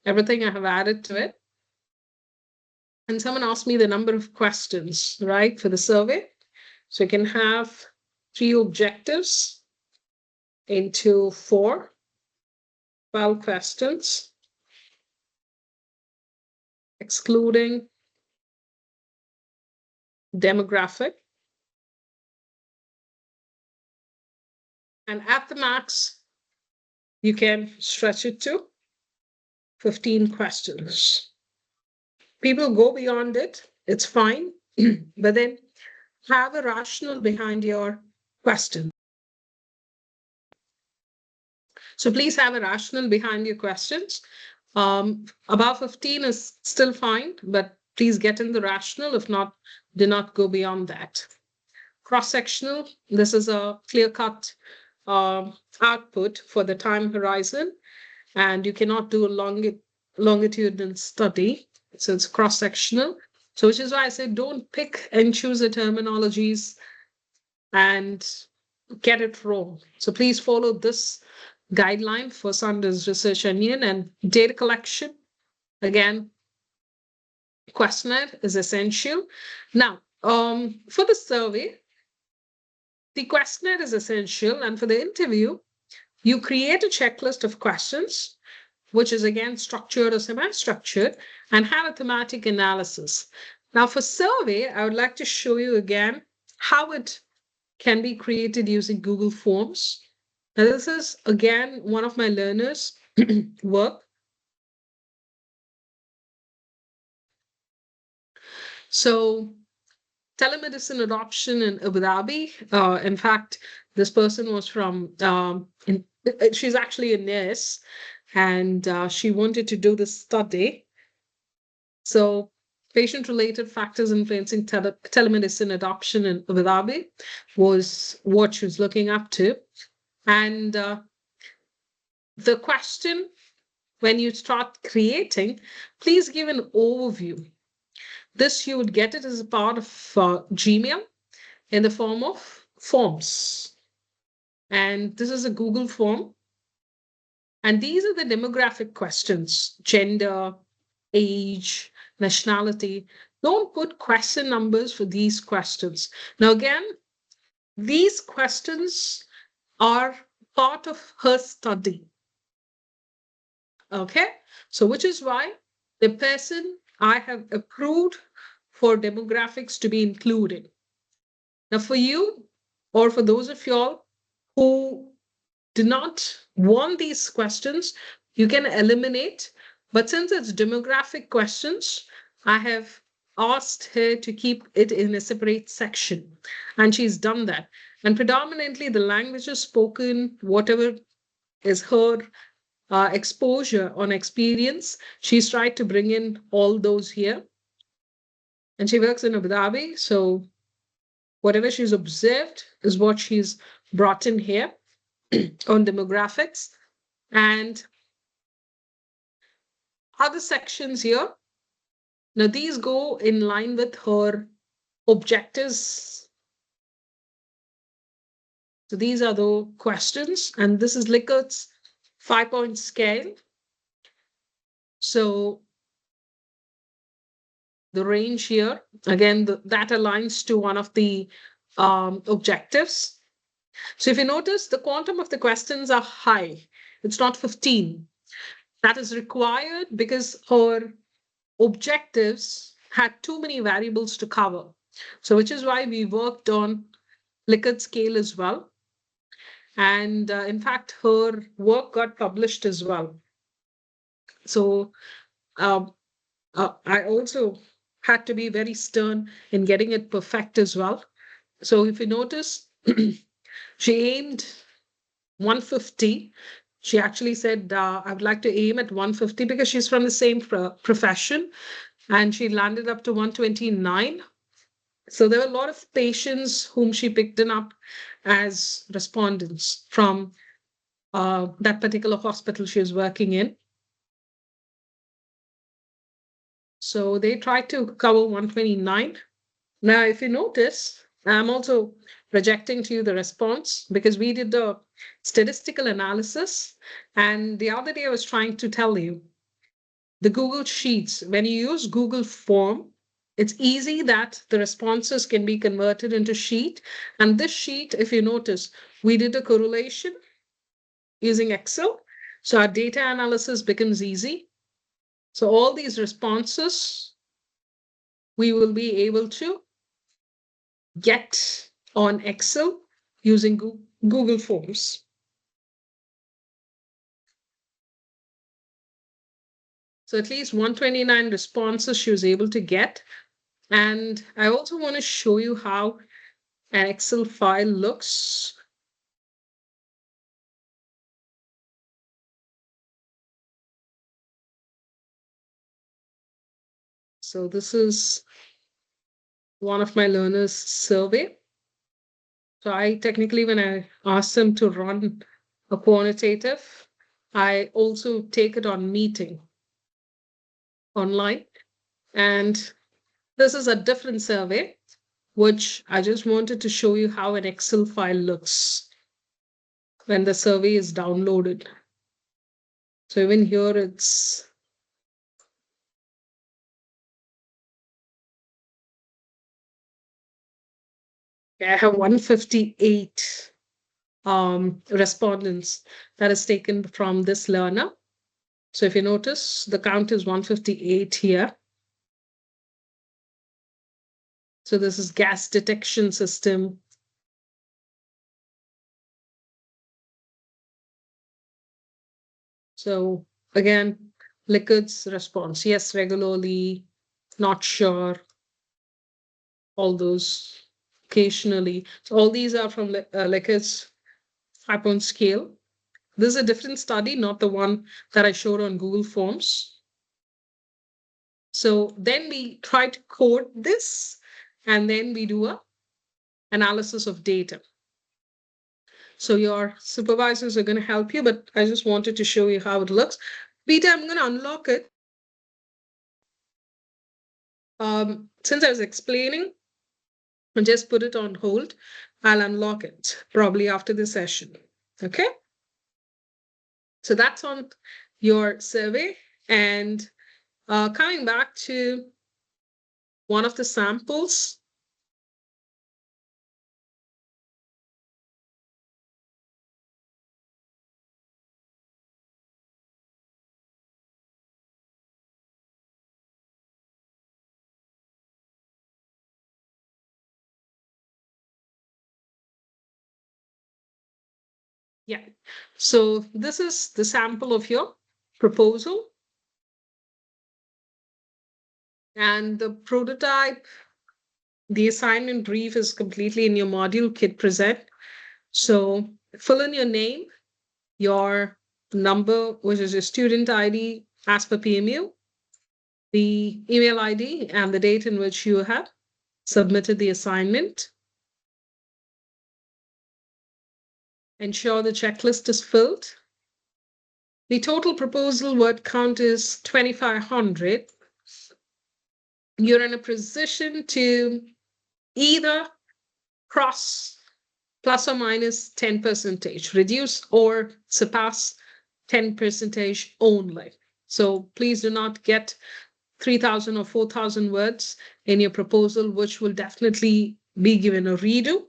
Everything I have added to it. And someone asked me the number of questions, right, for the survey. So you can have 3 objectives into 4, 12 questions, excluding demographic. And at the max, you can stretch it to 15 questions. People go beyond it, it's fine, but then have a rationale behind your question. So please have a rationale behind your questions. Above 15 is still fine, but please get in the rationale. If not, do not go beyond that. Cross-sectional, this is a clear-cut output for the time horizon, and you cannot do a longitudinal study, so it's cross-sectional. So which is why I say don't pick and choose the terminologies and get it wrong. So please follow this guideline for Sanders Research Onion. And data collection, again, questionnaire is essential. Now, for the survey, the questionnaire is essential. And for the interview, you create a checklist of questions, which is again structured or semi-structured, and have a thematic analysis. Now for survey, I would like to show you again how it can be created using Google Forms. Now this is again one of my learners' work. So telemedicine adoption in Abu Dhabi. In fact, this person was from, she's actually a nurse, and she wanted to do this study. So patient-related factors influencing telemedicine adoption in Abu Dhabi was what she was looking up to. And the question, when you start creating, please give an overview. This, you would get it as a part of Gmail in the form of forms. And this is a Google form. And these are the demographic questions: gender, age, nationality. Don't put question numbers for these questions. Now, again, these questions are part of her study. Okay, so which is why the person I have approved for demographics to be included. Now, for you, or for those of y'all who do not want these questions, you can eliminate. But since it's demographic questions, I have asked her to keep it in a separate section, and she's done that. And predominantly the languages spoken, whatever is her exposure on experience, she's tried to bring in all those here. And she works in Abu Dhabi, so whatever she's observed is what she's brought in here on demographics. And other sections here, now these go in line with her objectives. So these are the questions, and this is Likkert's 5-point scale. So the range here, again, that aligns to one of the objectives. So if you notice, the quantum of the questions are high. It's not 15. That is required because her objectives had too many variables to cover. So, which is why we worked on Likert scale as well. And in fact, her work got published as well. So, um, I also had to be very stern in getting it perfect as well. So, if you notice, she aimed 150. She actually said, I would like to aim at 150 because she's from the same profession, and she landed up to 129. So there were a lot of patients whom she picked up as respondents from that particular hospital she was working in. So they tried to cover 129. Now, if you notice, I'm also projecting to you the response because we did the statistical analysis. And the other day I was trying to tell you the Google Sheets, when you use Google Form, it's easy that the responses can be converted into sheet. And this sheet, if you notice, we did a correlation using Excel. So our data analysis becomes easy. So all these responses, we will be able to get on Excel using Google Forms. So at least 129 responses she was able to get. And I also want to show you how an Excel file looks. So this is one of my learners' survey. So I technically, when I ask them to run a quantitative, I also take it on meeting online. And this is a different survey, which I just wanted to show you how an Excel file looks when the survey is downloaded. So even here it's I have 158 respondents that is taken from this learner. So if you notice, the count is 158 here. So this is gas detection system. So again, liquids response, yes, regularly, not sure, all those occasionally. So all these are from liquids 5-point scale. This is a different study, not the one that I showed on Google Forms. So then we try to code this, and then we do a analysis of data. So your supervisors are going to help you, but I just wanted to show you how it looks. Peter, I'm going to unlock it. Since I was explaining, and just put it on hold. I'll unlock it probably after the session. Okay. So that's on your survey. And coming back to one of the samples. Yeah. So this is the sample of your proposal. And the prototype, the assignment brief is completely in your module kit present. So fill in your name, your number, which is your student ID as per PMU, the email ID, and the date in which you have submitted the assignment. Ensure the checklist is filled. The total proposal word count is 2,500. You're in a position to either cross plus or minus 10%, reduce or surpass 10% only. So please do not get 3,000 or 4,000 words in your proposal, which will definitely be given a redo.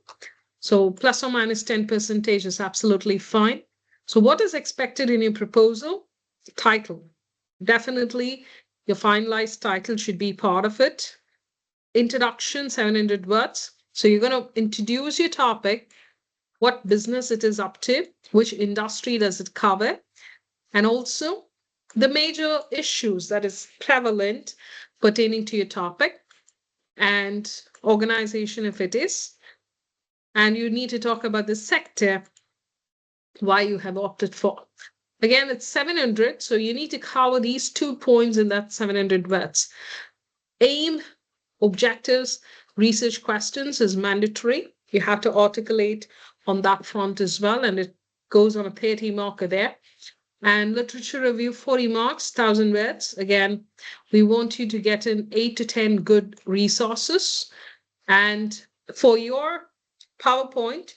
So plus or minus 10% is absolutely fine. So what is expected in your proposal? Title. Definitely your finalized title should be part of it. Introduction, 700 words. So you're going to introduce your topic, what business it is up to, which industry does it cover, and also the major issues that is prevalent pertaining to your topic and organization if it is. And you need to talk about the sector, why you have opted for. Again, it's 700, so you need to cover these 2 points in that 700 words. Aim, objectives, research questions is mandatory. You have to articulate on that front as well, and it goes on a 30 marker there. And literature review, 40 marks, 1,000 words. Again, we want you to get in 8 to 10 good resources. And for your PowerPoint,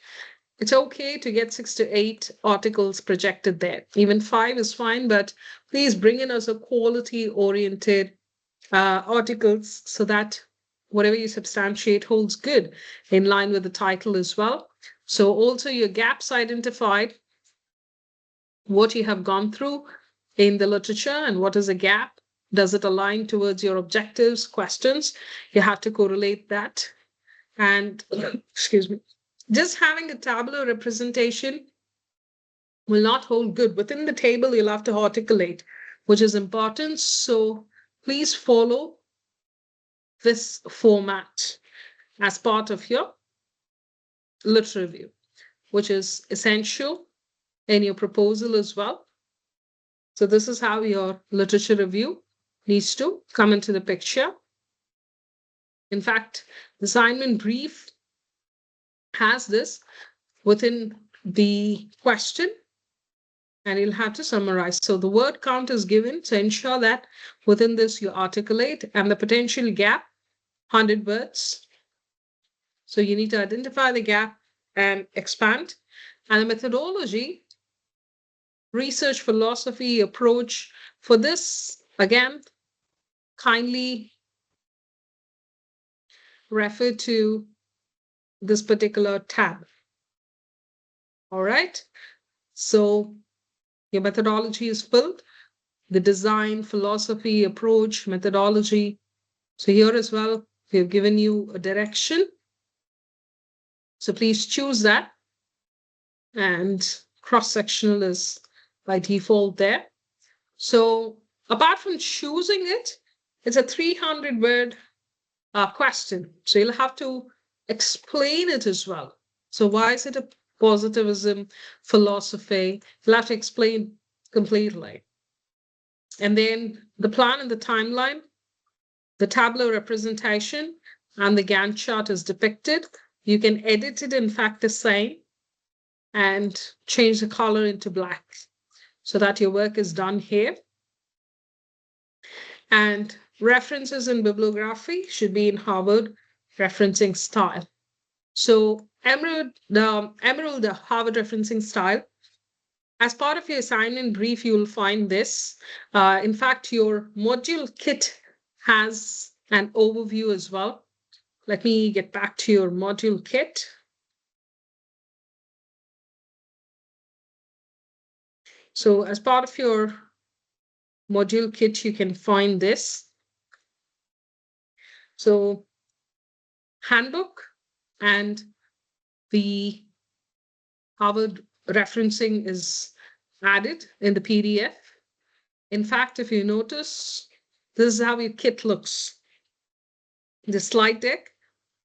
it's okay to get 6 to 8 articles projected there. Even 5 is fine, but please bring in us a quality oriented articles so that whatever you substantiate holds good in line with the title as well. So also your gaps identified, what you have gone through in the literature and what is a gap. Does it align towards your objectives, questions? You have to correlate that. And excuse me, just having a tabular representation will not hold good. Within the table, you'll have to articulate, which is important. So please follow this format as part of your lit review, which is essential in your proposal as well. So this is how your literature review needs to come into the picture. In fact, the assignment brief has this within the question, and you'll have to summarize. So the word count is given, so ensure that within this you articulate, and the potential gap, 100 words. So you need to identify the gap and expand. And the methodology, research philosophy, approach. For this, again, kindly refer to this particular tab. All right. So your methodology is filled, the design, philosophy, approach, methodology. So here as well, we've given you a direction. So please choose that. And cross-sectional is by default there. So apart from choosing it, it's a 300-word question. So you'll have to explain it as well. So why is it a positivism philosophy? You'll have to explain completely. And then the plan and the timeline, the tabular representation, and the Gantt chart is depicted. You can edit it, in fact, the same, and change the color into black so that your work is done here. And references in bibliography should be in Harvard referencing style. So Emerald, the Harvard referencing style. As part of your assignment brief, you will find this. In fact, your module kit has an overview as well. Let me get back to your module kit. So as part of your module kit, you can find this. So handbook and the Harvard referencing is added in the PDF. In fact, if you notice, this is how your kit looks. The slide deck,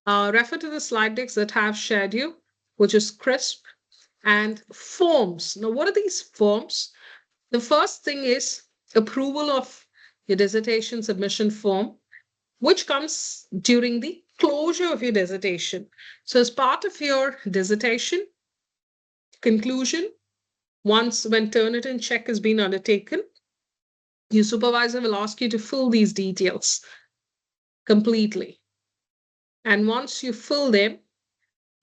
refer to the slide decks that have shared you, which is crisp, and forms. Now, what are these forms? The first thing is approval of your dissertation submission form, which comes during the closure of your dissertation. So as part of your dissertation conclusion, once when Turnitin check has been undertaken, your supervisor will ask you to fill these details completely. And once you fill them,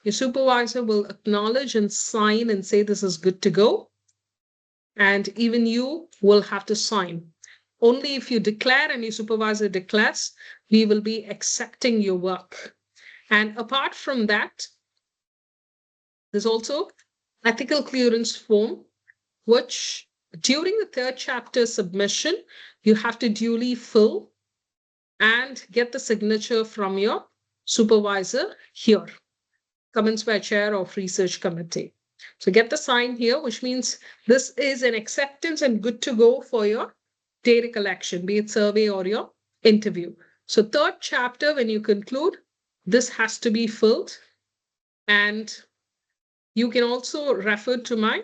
your supervisor will acknowledge and sign and say this is good to go. And even you will have to sign. Only if you declare and your supervisor declares, we will be accepting your work. And apart from that, there's also ethical clearance form. which during the third chapter submission, you have to duly fill and get the signature from your supervisor here, comments by chair of research committee. So get the sign here, which means this is an acceptance and good to go for your data collection, be it survey or your interview. So third chapter, when you conclude, this has to be filled. And you can also refer to my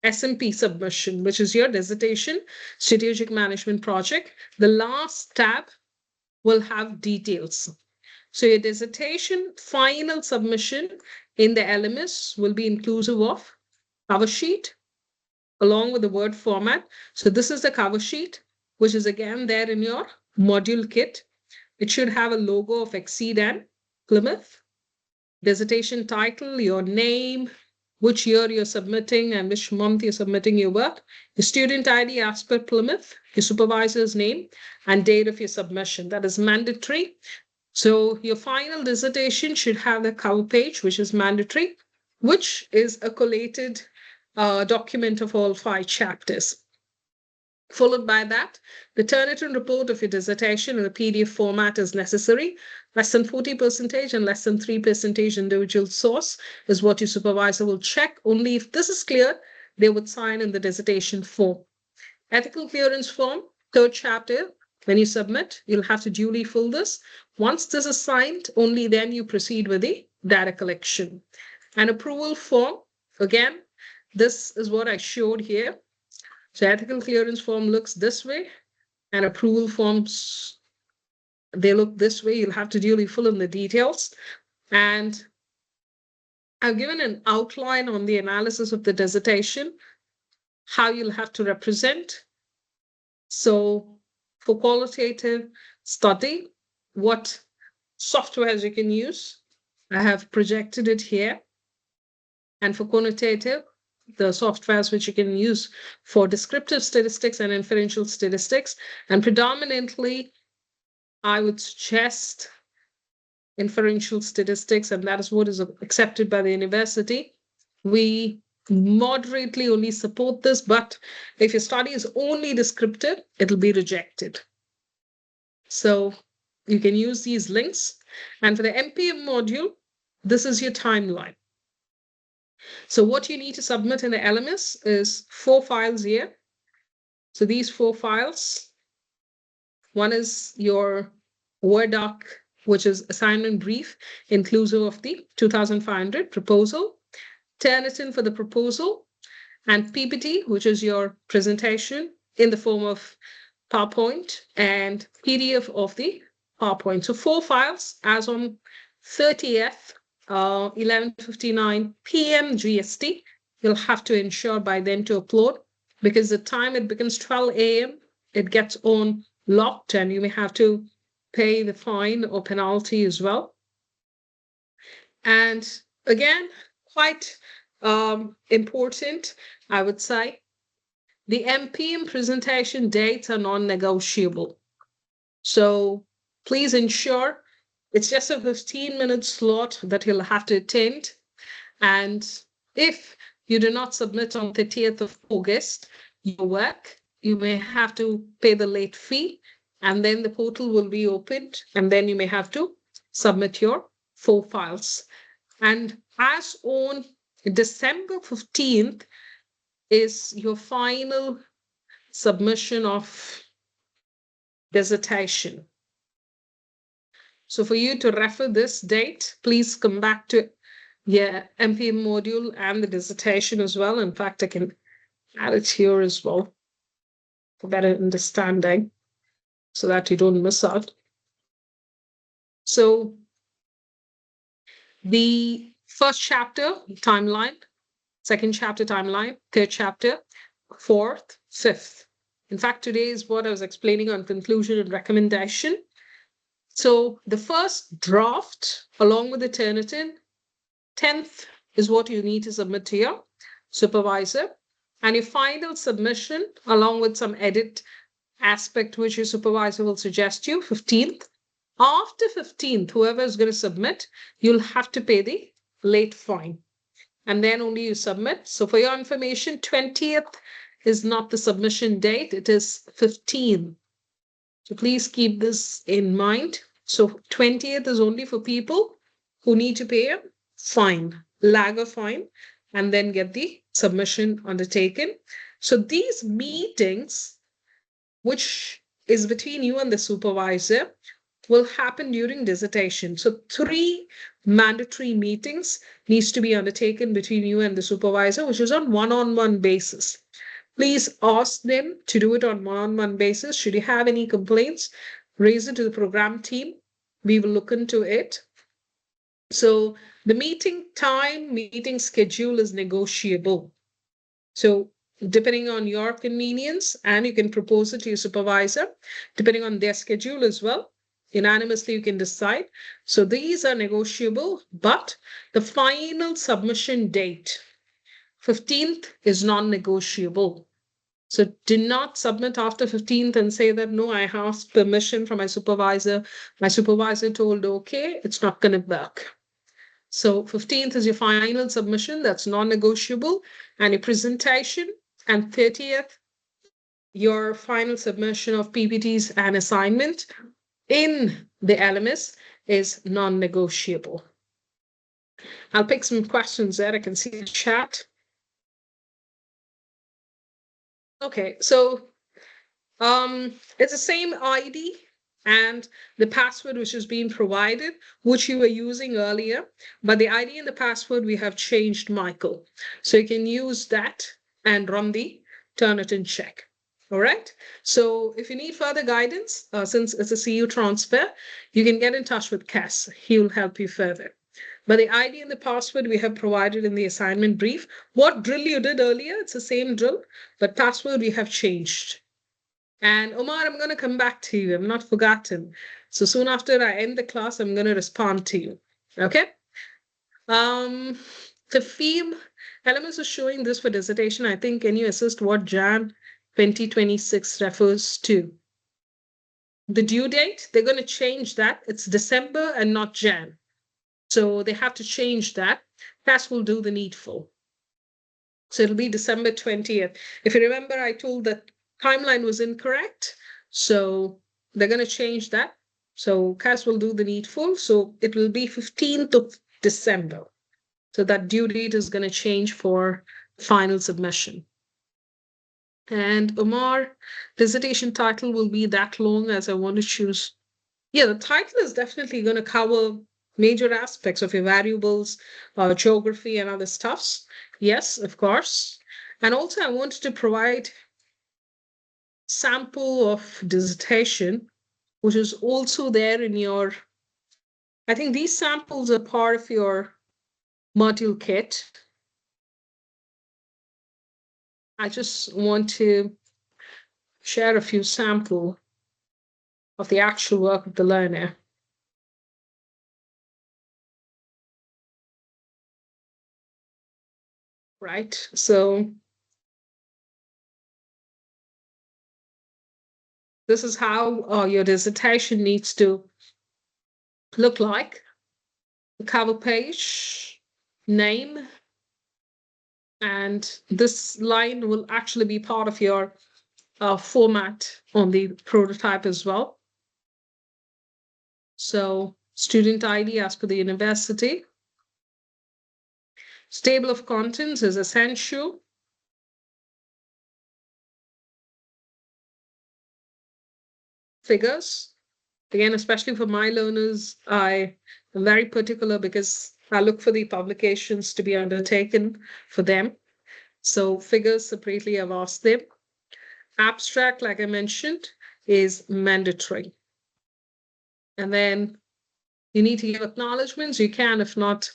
SMP submission, which is your dissertation strategic management project. The last tab will have details. So your dissertation final submission in the LMS will be inclusive of cover sheet along with the Word format. So this is the cover sheet, which is again there in your module kit. It should have a logo of Exceed and Plymouth. Dissertation title, your name, which year you're submitting and which month you're submitting your work, your student ID as per Plymouth, your supervisor's name, and date of your submission. That is mandatory. So your final dissertation should have the cover page, which is mandatory, which is a collated document of all 5 chapters. Followed by that, the Turnitin report of your dissertation in the PDF format is necessary. Less than 40% and less than 3% individual source is what your supervisor will check. Only if this is clear, they would sign in the dissertation form. Ethical clearance form, third chapter, when you submit, you'll have to duly fill this. Once this is signed, only then you proceed with the data collection. An approval form, again, this is what I showed here. So ethical clearance form looks this way, and approval forms, they look this way. You'll have to duly fill in the details. And I've given an outline on the analysis of the dissertation, how you'll have to represent. So for qualitative study, what softwares you can use, I have projected it here. And for quantitative, the softwares which you can use for descriptive statistics and inferential statistics. And predominantly, I would suggest inferential statistics, and that is what is accepted by the university. We moderately only support this, but if your study is only descriptive, it'll be rejected. So you can use these links. And for the MPM module, this is your timeline. So what you need to submit in the LMS is 4 files here. So these 4 files, one is your Word doc, which is assignment brief, inclusive of the 2,500 proposal, Turnitin for the proposal, and PPT, which is your presentation in the form of PowerPoint, and PDF of the PowerPoint. So 4 files as on 30th, 11:59 p.m. GST. You'll have to ensure by then to upload, because the time it becomes 12 a.m., it gets on locked, and you may have to pay the fine or penalty as well. And again, quite important, I would say, the MPM presentation dates are non-negotiable. So please ensure it's just a 15-minute slot that you'll have to attend. And if you do not submit on 30th of August your work, you may have to pay the late fee, and then the portal will be opened, and then you may have to submit your 4 files. And as on December 15th is your final submission of dissertation. So for you to refer this date, please come back to MPM module and the dissertation as well. In fact, I can add it here as well for better understanding so that you don't miss out. So the first chapter, timeline, second chapter, timeline, third chapter, fourth, fifth. In fact, today is what I was explaining on conclusion and recommendation. So the first draft, along with the Turnitin, 10th is what you need to submit to your supervisor. And your final submission, along with some edit aspect which your supervisor will suggest you, 15th. After 15th, whoever is going to submit, you'll have to pay the late fine. And then only you submit. So for your information, 20th is not the submission date, it is 15. So please keep this in mind. So 20th is only for people who need to pay a fine, lager fine, and then get the submission undertaken. So these meetings, which is between you and the supervisor, will happen during dissertation. So 3 mandatory meetings needs to be undertaken between you and the supervisor, which is on one-on-one basis. Please ask them to do it on one-on-one basis. Should you have any complaints, raise it to the program team. We will look into it. So the meeting time, meeting schedule is negotiable. So depending on your convenience, and you can propose it to your supervisor, depending on their schedule as well. Unanimously, you can decide. So these are negotiable, but the final submission date, 15th, is non-negotiable. So do not submit after 15th and say that, no, I asked permission from my supervisor. My supervisor told, okay, it's not going to work. So 15th is your final submission. That's non-negotiable. And your presentation. And 30th, your final submission of PPTs and assignment in the LMS is non-negotiable. I'll pick some questions there. I can see the chat. Okay, so it's the same ID and the password which is being provided, which you were using earlier, but the ID and the password we have changed, Michael. So you can use that and run the Turnitin check. All right. So if you need further guidance, since it's a CU transfer, you can get in touch with Cass. He'll help you further. But the ID and the password we have provided in the assignment brief. What drill you did earlier, it's the same drill, but password we have changed. And Omar, I'm going to come back to you. I'm not forgotten. So soon after I end the class, I'm going to respond to you. Okay. The theme elements is showing this for dissertation. I think, can you assist what Jan 2026 refers to? The due date, they're going to change that. It's December and not Jan. So they have to change that. Cass will do the needful. So it'll be December 20th. If you remember, I told that timeline was incorrect. So they're going to change that. So Cass will do the needful. So it will be 15th of December. So that due date is going to change for final submission. And Omar, dissertation title will be that long as I want to choose. Yeah, the title is definitely going to cover major aspects of your variables, geography and other stuffs. Yes, of course. And also I wanted to provide sample of dissertation, which is also there in your, I think these samples are part of your module kit. I just want to share a few sample of the actual work of the learner. Right, so this is how your dissertation needs to look like. The cover page, name, and this line will actually be part of your format on the prototype as well. So student ID as per the university. Table of contents is essential. Figures. Again, especially for my learners, I am very particular because I look for the publications to be undertaken for them. So figures separately, I've asked them. Abstract, like I mentioned, is mandatory. And then you need to give acknowledgements. You can, if not,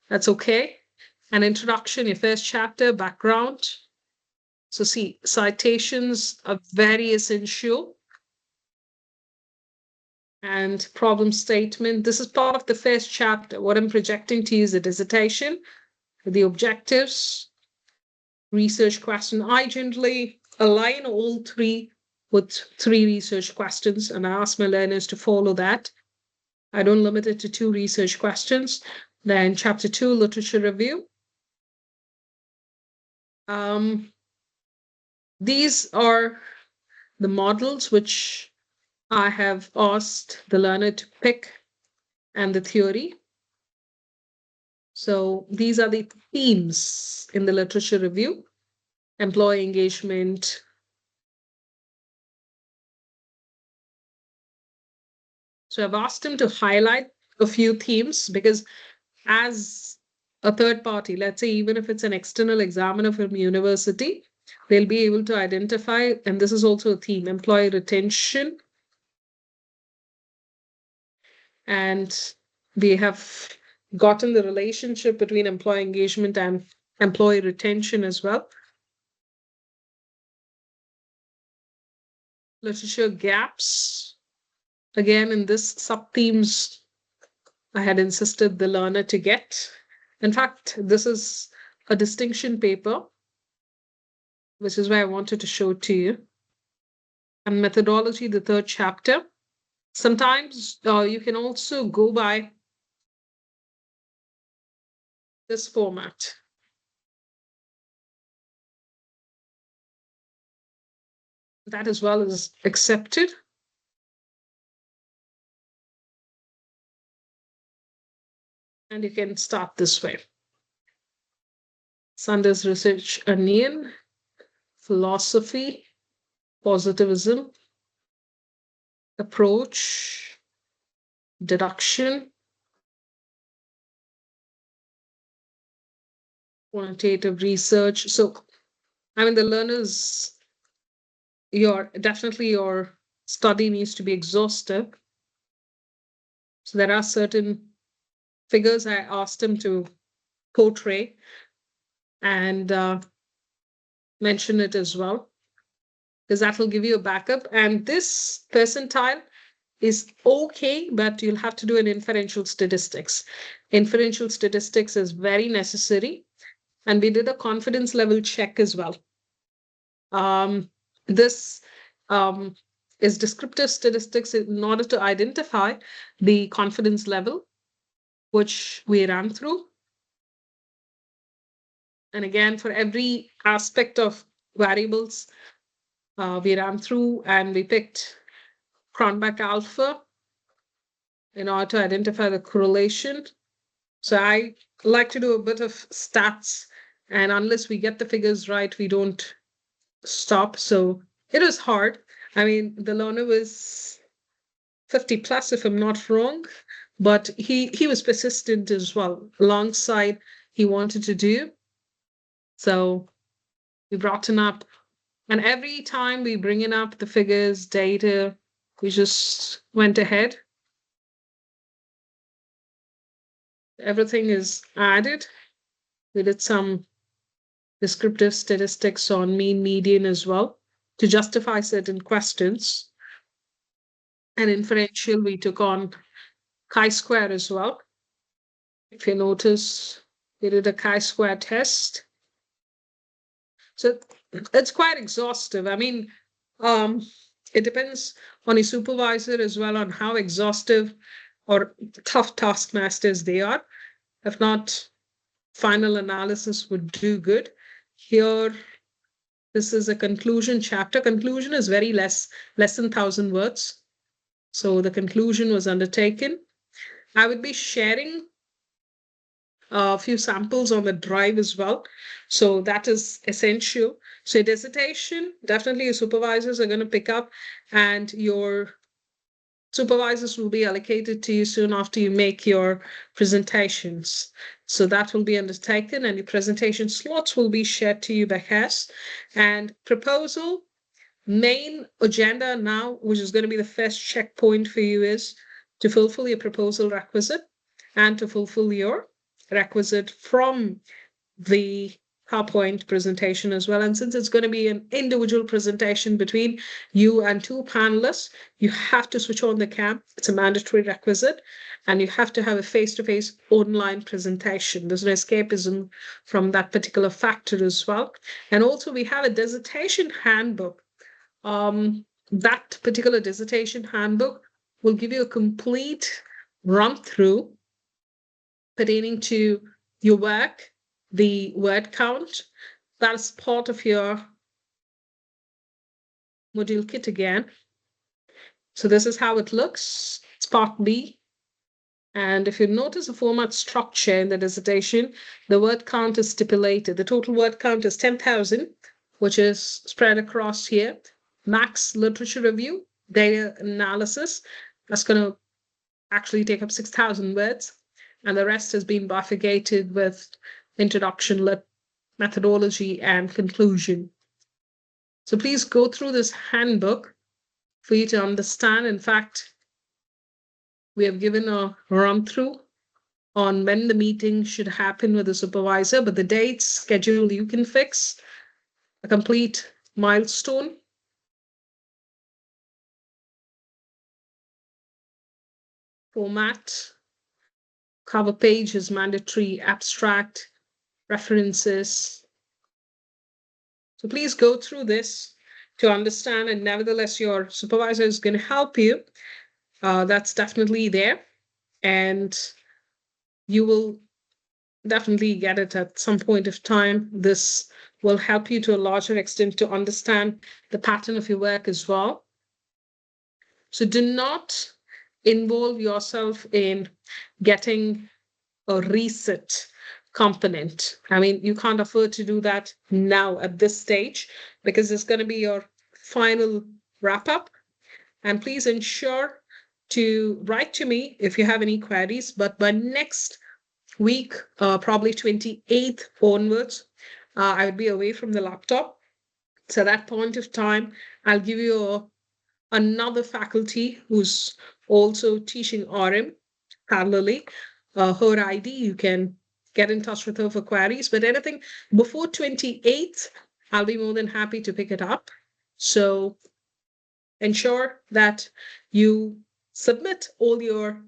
that's okay. An introduction, your first chapter, background. So see, citations are very essential. And problem statement. This is part of the first chapter. What I'm projecting to you is a dissertation, the objectives, research question. I generally align all 3 with 3 research questions, and I ask my learners to follow that. I don't limit it to 2 research questions. Then chapter 2, literature review. These are the models which I have asked the learner to pick and the theory. So these are the themes in the literature review: employee engagement. So I've asked him to highlight a few themes because as a third party, let's say even if it's an external examiner from university, they'll be able to identify, and this is also a theme, employee retention. And we have gotten the relationship between employee engagement and employee retention as well. Literature gaps. Again, in this sub-themes, I had insisted the learner to get. In fact, this is a distinction paper, which is why I wanted to show to you. And methodology, the 3rd chapter. Sometimes you can also go by this format. That as well is accepted. And you can start this way. Sanders Research Onion, philosophy, positivism, approach, deduction, quantitative research. So, I mean, the learners, definitely your study needs to be exhaustive. So there are certain figures I asked them to portray and mention it as well, because that will give you a backup. And this percentile is okay, but you'll have to do an inferential statistics. Inferential statistics is very necessary. And we did a confidence level check as well. This is descriptive statistics in order to identify the confidence level, which we ran through. And again, for every aspect of variables, we ran through and we picked Cronbach alpha in order to identify the correlation. So I like to do a bit of stats, and unless we get the figures right, we don't stop. So it was hard. I mean, the learner was 50 plus, if I'm not wrong, but he was persistent as well, alongside he wanted to do. So we brought him up, and every time we bring in up the figures, data, we just went ahead. Everything is added. We did some descriptive statistics on mean, median as well to justify certain questions. And inferential, we took on chi-square as well. If you notice, we did a chi-square test. So it's quite exhaustive. I mean, it depends on your supervisor as well on how exhaustive or tough taskmasters they are. If not, final analysis would do good. Here, this is a conclusion chapter. Conclusion is very less than 1,000 words. So the conclusion was undertaken. I would be sharing a few samples on the drive as well. So that is essential. So dissertation, definitely your supervisors are going to pick up, and your supervisors will be allocated to you soon after you make your presentations. So that will be undertaken, and your presentation slots will be shared to you by Hess. And proposal, main agenda now, which is going to be the first checkpoint for you, is to fulfill your proposal requisite and to fulfill your requisite from the PowerPoint presentation as well. And since it's going to be an individual presentation between you and 2 panelists, you have to switch on the cam. It's a mandatory requisite. And you have to have a face-to-face online presentation. There's no escapism from that particular factor as well. And also we have a dissertation handbook. That particular dissertation handbook will give you a complete run through pertaining to your work, the word count. That's part of your module kit again. So this is how it looks. It's part B. And if you notice the format structure in the dissertation, the word count is stipulated. The total word count is 10,000, which is spread across here. Max literature review, data analysis, that's going to actually take up 6,000 words. And the rest has been bifurcated with introduction, methodology, and conclusion. So please go through this handbook for you to understand. In fact, we have given a run through on when the meeting should happen with the supervisor, but the dates, schedule you can fix, a complete milestone. Format, cover page is mandatory, abstract, references. So please go through this to understand, and nevertheless, your supervisor is going to help you. That's definitely there. And you will definitely get it at some point of time. This will help you to a larger extent to understand the pattern of your work as well. So do not involve yourself in getting a reset component. I mean, you can't afford to do that now at this stage because it's going to be your final wrap up. And please ensure to write to me if you have any queries. But by next week, probably 28th onwards, I would be away from the laptop. So at that point of time, I'll give you another faculty who's also teaching RM parallelly. Her ID, you can get in touch with her for queries. But anything before 28th, I'll be more than happy to pick it up. So ensure that you submit all your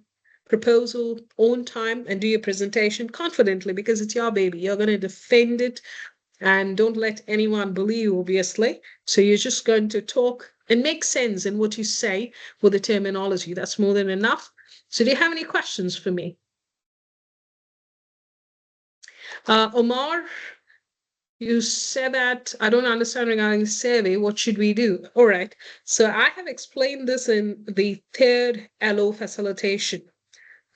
proposal on time and do your presentation confidently because it's your baby. You're going to defend it and don't let anyone bully you, obviously. So you're just going to talk and make sense in what you say with the terminology. That's more than enough. So do you have any questions for me? Omar, you said that I don't understand regarding the survey. What should we do? All right. So I have explained this in the third LO facilitation.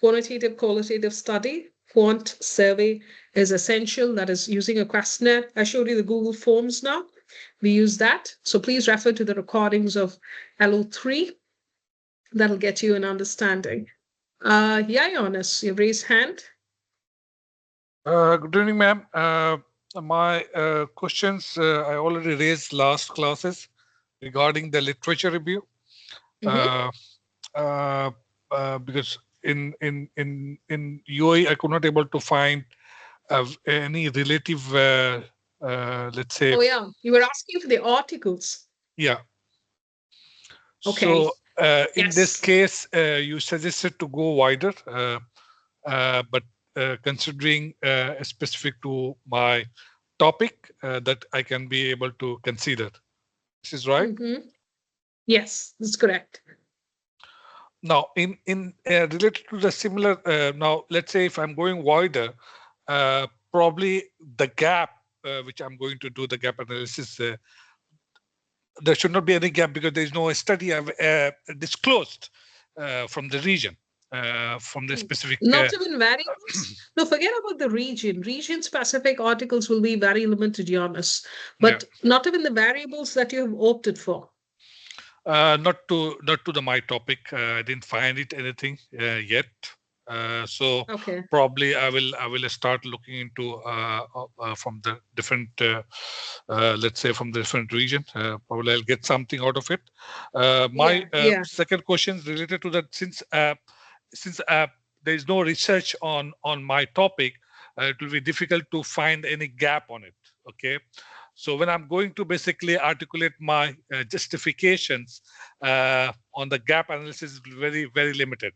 Quantitative qualitative study, quant survey is essential. That is using a questionnaire. I showed you the Google Forms now. We use that. So please refer to the recordings of LO3. That'll get you an understanding. Yeah, Jonas, you raised hand. Good evening, ma'am. My questions I already raised last classes regarding the literature review. Mhm. Because in UAE I could not able to find any relative let's say Oh, yeah. You were asking for the articles. yeah. Okay. So in this Yes. case you suggested to go wider, but considering specific to my topic that I can be able to consider. This is right. Mhm. Yes, that's correct. Now, in related to the similar, now let's say if I'm going wider, probably the gap which I'm going to do the gap analysis, there should not be any gap because there is no study I've disclosed from the region, from the specific. Not even variables. No, forget about the region. Region specific articles will be very limited, Jonas. Yeah. But not even the variables that you have opted for. Not to the my topic. I didn't find it anything yet. So Okay. probably I will start looking into from the different let's say from the different region. Probably I'll get something out of it. My Yeah. second question is related to that, since there is no research on my topic, it will be difficult to find any gap on it. Okay. So when I'm going to basically articulate my justifications on the gap analysis, it will be very, very limited.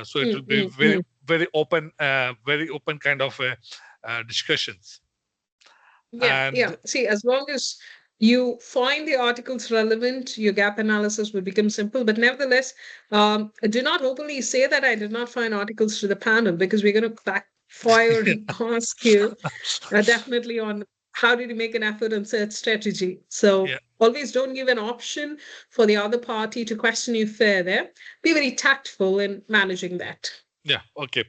So it will be very, Mm. very open kind of discussions. Yeah. And See, as long as you find the articles relevant, your gap analysis would become simple. But nevertheless, do not openly say that I did not find articles to the panel, because we're going to backfire and ask you definitely on how did you make an effort and search strategy. So Yeah. always don't give an option for the other party to question you further. Be very tactful in managing that. Yeah. Okay.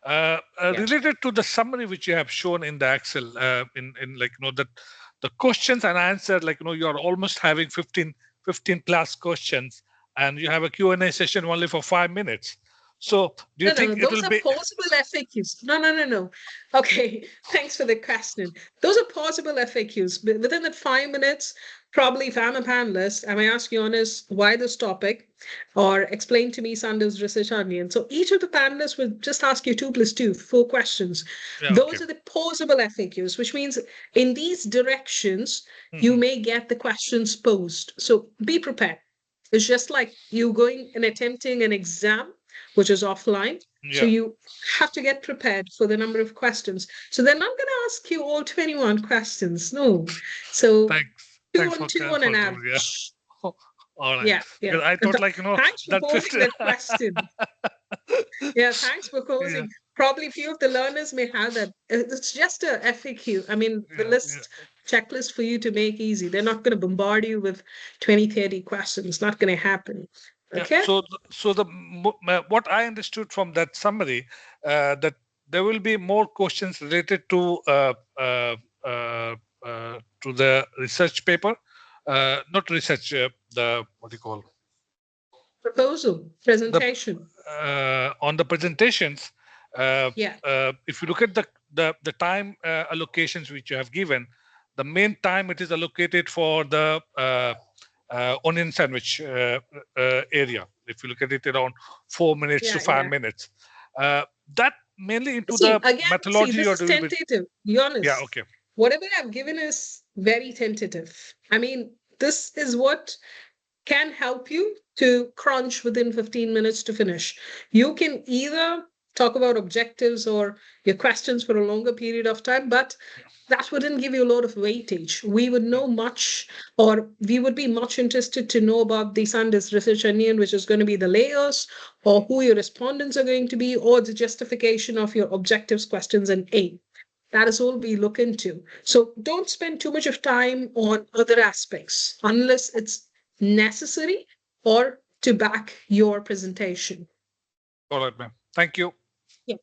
Yeah. Related to the summary which you have shown in the Excel, in like that the questions and answer, like you're almost having 15 plus questions, and you have a Q&A session only for 5 minutes. So do you No, think it those will are be? possible FAQs. No. Okay, thanks for the question. Those are possible FAQs. Within that 5 minutes, probably if I'm a panelist, I may ask you, honest, why this topic, or explain to me Sanders research onion. So each of the panelists will just ask you 2 plus 2, 4 questions. Yeah. Okay. Those are the possible FAQs, which means in these directions, you Mhm. may get the questions posed. So be prepared. It's just like you going and attempting an exam, which is offline. So Yeah. you have to get prepared for the number of questions. So they're not going to ask you all 21 questions. No. So Thanks. two Thanks on for two on an yeah. average. All right. Yeah, yeah. Because I thought like Thanks for that posing 50. that question. Yeah, thanks for Yeah. posing. Probably few of the learners may have that. It's just a FAQ. I mean, the Yeah. Yeah. list checklist for you to make easy. They're not going to bombard you with 20, 30 questions. Not going to happen. Yeah. Okay? So what I understood from that summary, that there will be more questions related to the research paper, not research, the what do you call Proposal, the presentation. on the presentations. Yeah. If you look at the time allocations which you have given, the main time it is allocated for the onion sandwich area. If you look at it, around 4 minutes to Yeah, 5 yeah. minutes. That mainly into See, the again, see, methodology this you're is doing with. tentative. Be Yeah. honest. Okay. Whatever I've given is very tentative. I mean, this is what can help you to crunch within 15 minutes to finish. You can either talk about objectives or your questions for a longer period of time, but that wouldn't give you a lot of weightage. We would know much, or we would be much interested to know about the Sanders research onion, which is going to be the layers, or who your respondents are going to be, or the justification of your objectives, questions, and aim. That is all we look into. So don't spend too much of time on other aspects unless it's necessary or to back your presentation. All right, ma'am. Thank you. Yeah.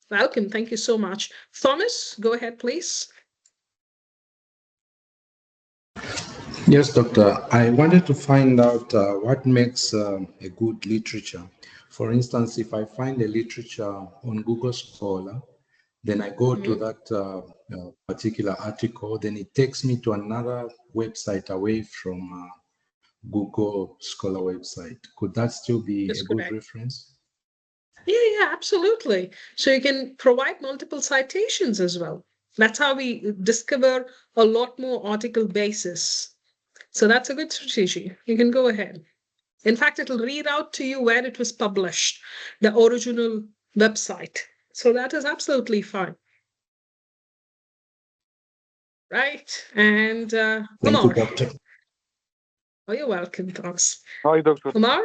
Welcome. Thank you so much. Thomas, go ahead, please. Yes, doctor. I wanted to find out what makes a good literature. For instance, if I find a literature on Google Scholar, then I go to that particular article, then it takes me to another website away from Google Scholar website. Could that still be That's a good correct. reference? Yeah, absolutely. So you can provide multiple citations as well. That's how we discover a lot more article basis. So that's a good strategy. You can go ahead. In fact, it'll read out to you where it was published, the original website. So that is absolutely fine. Right. And Thank you, Omar. doctor. Oh, you're welcome, Thomas. Hi, doctor. Omar,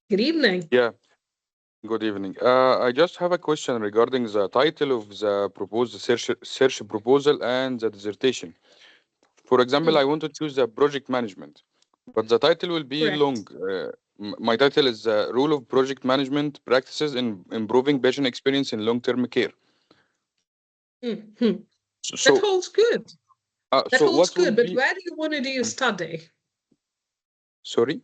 good evening. Yeah, good evening. I just have a question regarding the title of the proposed search proposal and the dissertation. For example, I want to choose the project management, but the title will be long. Correct. My title is Role of Project Management Practices in Improving Patient Experience in Long-Term Care. Mhm. That So, holds good. That so holds what will good. But be? where do you want to do your Mm, study? Sorry.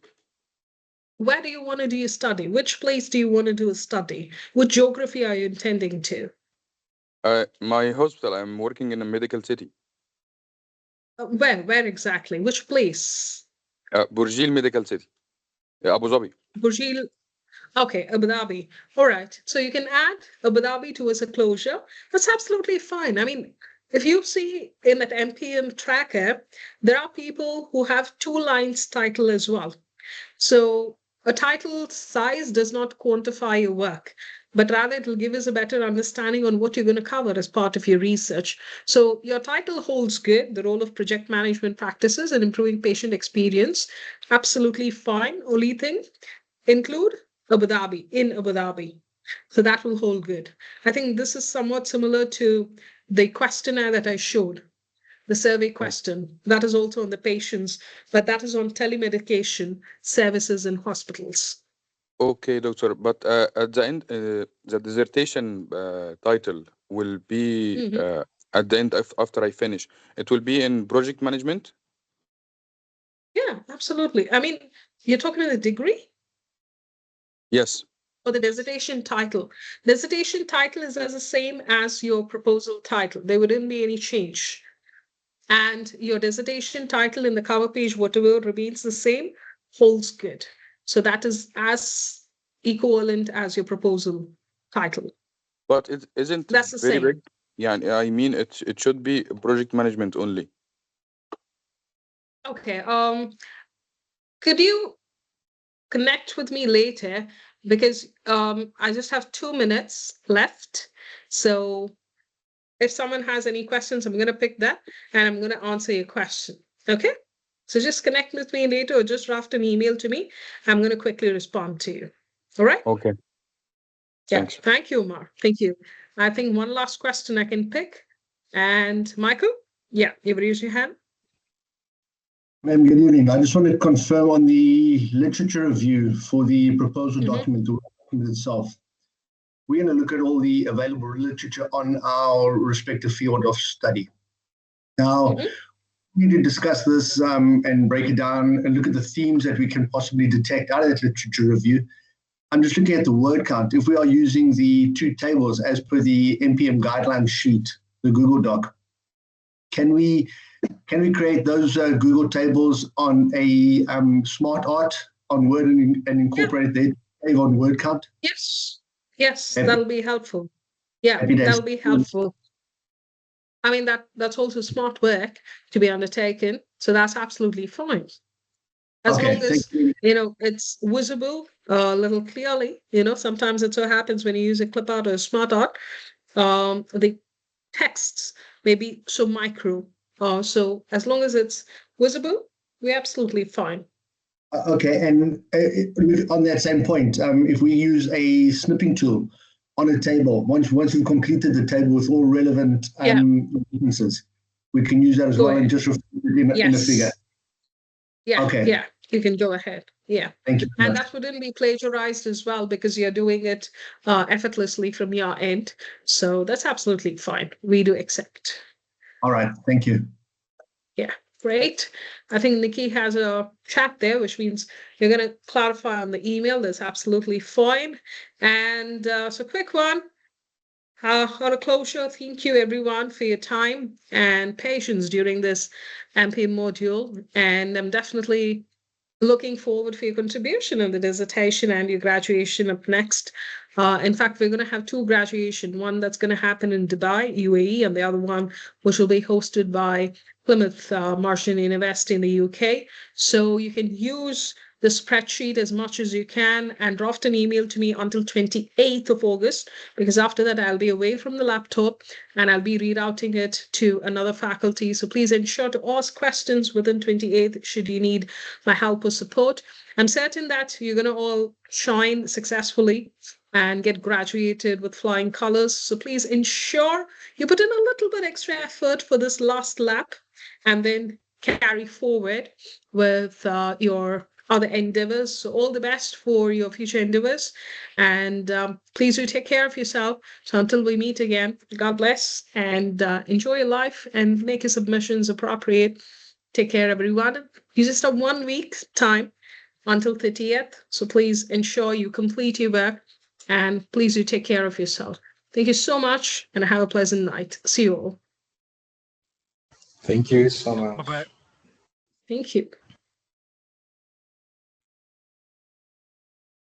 Where do you want to do your study? Which place do you want to do a study? What geography are you intending to? My hospital. I'm working in a medical city. Where exactly? Which place? Burjil Medical City, Abu Dhabi. Burjil. Okay, Abu Dhabi. All right. So you can add Abu Dhabi to as a closure. That's absolutely fine. I mean, if you see in that MPM tracker, there are people who have 2 lines title as well. So a title size does not quantify your work. but rather it will give us a better understanding on what you're going to cover as part of your research. So your title holds good, the role of project management practices and improving patient experience. Absolutely fine. Only thing, include Abu Dhabi, in Abu Dhabi. So that will hold good. I think this is somewhat similar to the questionnaire that I showed, the survey question. That is also on the patients, but that is on telemedication services in hospitals. Okay, doctor. But at the end, the dissertation title will be Mhm. at the end after I finish. It will be in project management. Yeah, absolutely. I mean, you're talking about the degree Yes. or the dissertation title. Dissertation title is as the same as your proposal title. There wouldn't be any change. And your dissertation title in the cover page, whatever remains the same, holds good. So that is as equivalent as your proposal title. But it isn't That's the very big. same. Yeah, I mean it should be project management only. Okay. Could you connect with me later? Because I just have 2 minutes left. So if someone has any questions, I'm going to pick that and I'm going to answer your question. Okay? So just connect with me later or just draft an email to me. I'm going to quickly respond to you. All right? Okay. Yeah. Thanks. Thank you, Omar. Thank you. I think one last question I can pick. And Michael? Yeah, you've raised your hand. Ma'am, good evening. I just want to confirm on the literature review for the proposal document, the document itself. We're going to look at all the available literature on our respective field of study. Now, Mhm. we need to discuss this and break it down and look at the themes that we can possibly detect out of that literature review. I'm just looking at the word count. If we are using the two tables as per the NPM guidelines sheet, the Google Doc, can we create those Google tables on a smart art on Word and Yeah. incorporate that table on word count? Yes. Yes, Happy, that'll be helpful. Yeah, happy days. that'll be helpful. I mean, that's also smart work to be undertaken. So that's absolutely fine. As Okay, long thank as, you. it's visible a little clearly. Sometimes it so happens when you use a clip art or a smart art, the texts may be so micro. So as long as it's visible, we're absolutely fine. Okay, and on that same point, if we use a snipping tool on a table, once we've completed the table with all relevant Yeah, references, we can use that as go well and ahead. just reflect it in a figure. Yes. Yeah, Okay, yeah, you can go ahead. Yeah. thank you very And much. that wouldn't be plagiarized as well because you're doing it effortlessly from your end. So that's absolutely fine. We do accept. All right, thank you. Yeah, great. I think Nikki has a chat there, which means you're going to clarify on the email. That's absolutely fine. And so, quick one. On a closure, thank you everyone for your time and patience during this MP module. And I'm definitely looking forward for your contribution in the dissertation and your graduation up next. In fact, we're going to have two graduation, one that's going to happen in Dubai, UAE, and the other one which will be hosted by Plymouth Marshall University in the UK. So you can use the spreadsheet as much as you can and draft an email to me until 28th of August, because after that I'll be away from the laptop and I'll be rerouting it to another faculty. So please ensure to ask questions within 28th should you need my help or support. I'm certain that you're going to all shine successfully and get graduated with flying colors. So please ensure you put in a little bit extra effort for this last lap and then carry forward with your other endeavors. So all the best for your future endeavors. And please do take care of yourself. So until we meet again, God bless and enjoy your life and make your submissions appropriate. Take care, everyone. You just have 1 week time until 30th. So please ensure you complete your work and please do take care of yourself. Thank you so much and have a pleasant night. See you all. Thank you so much. Bye bye. Thank you.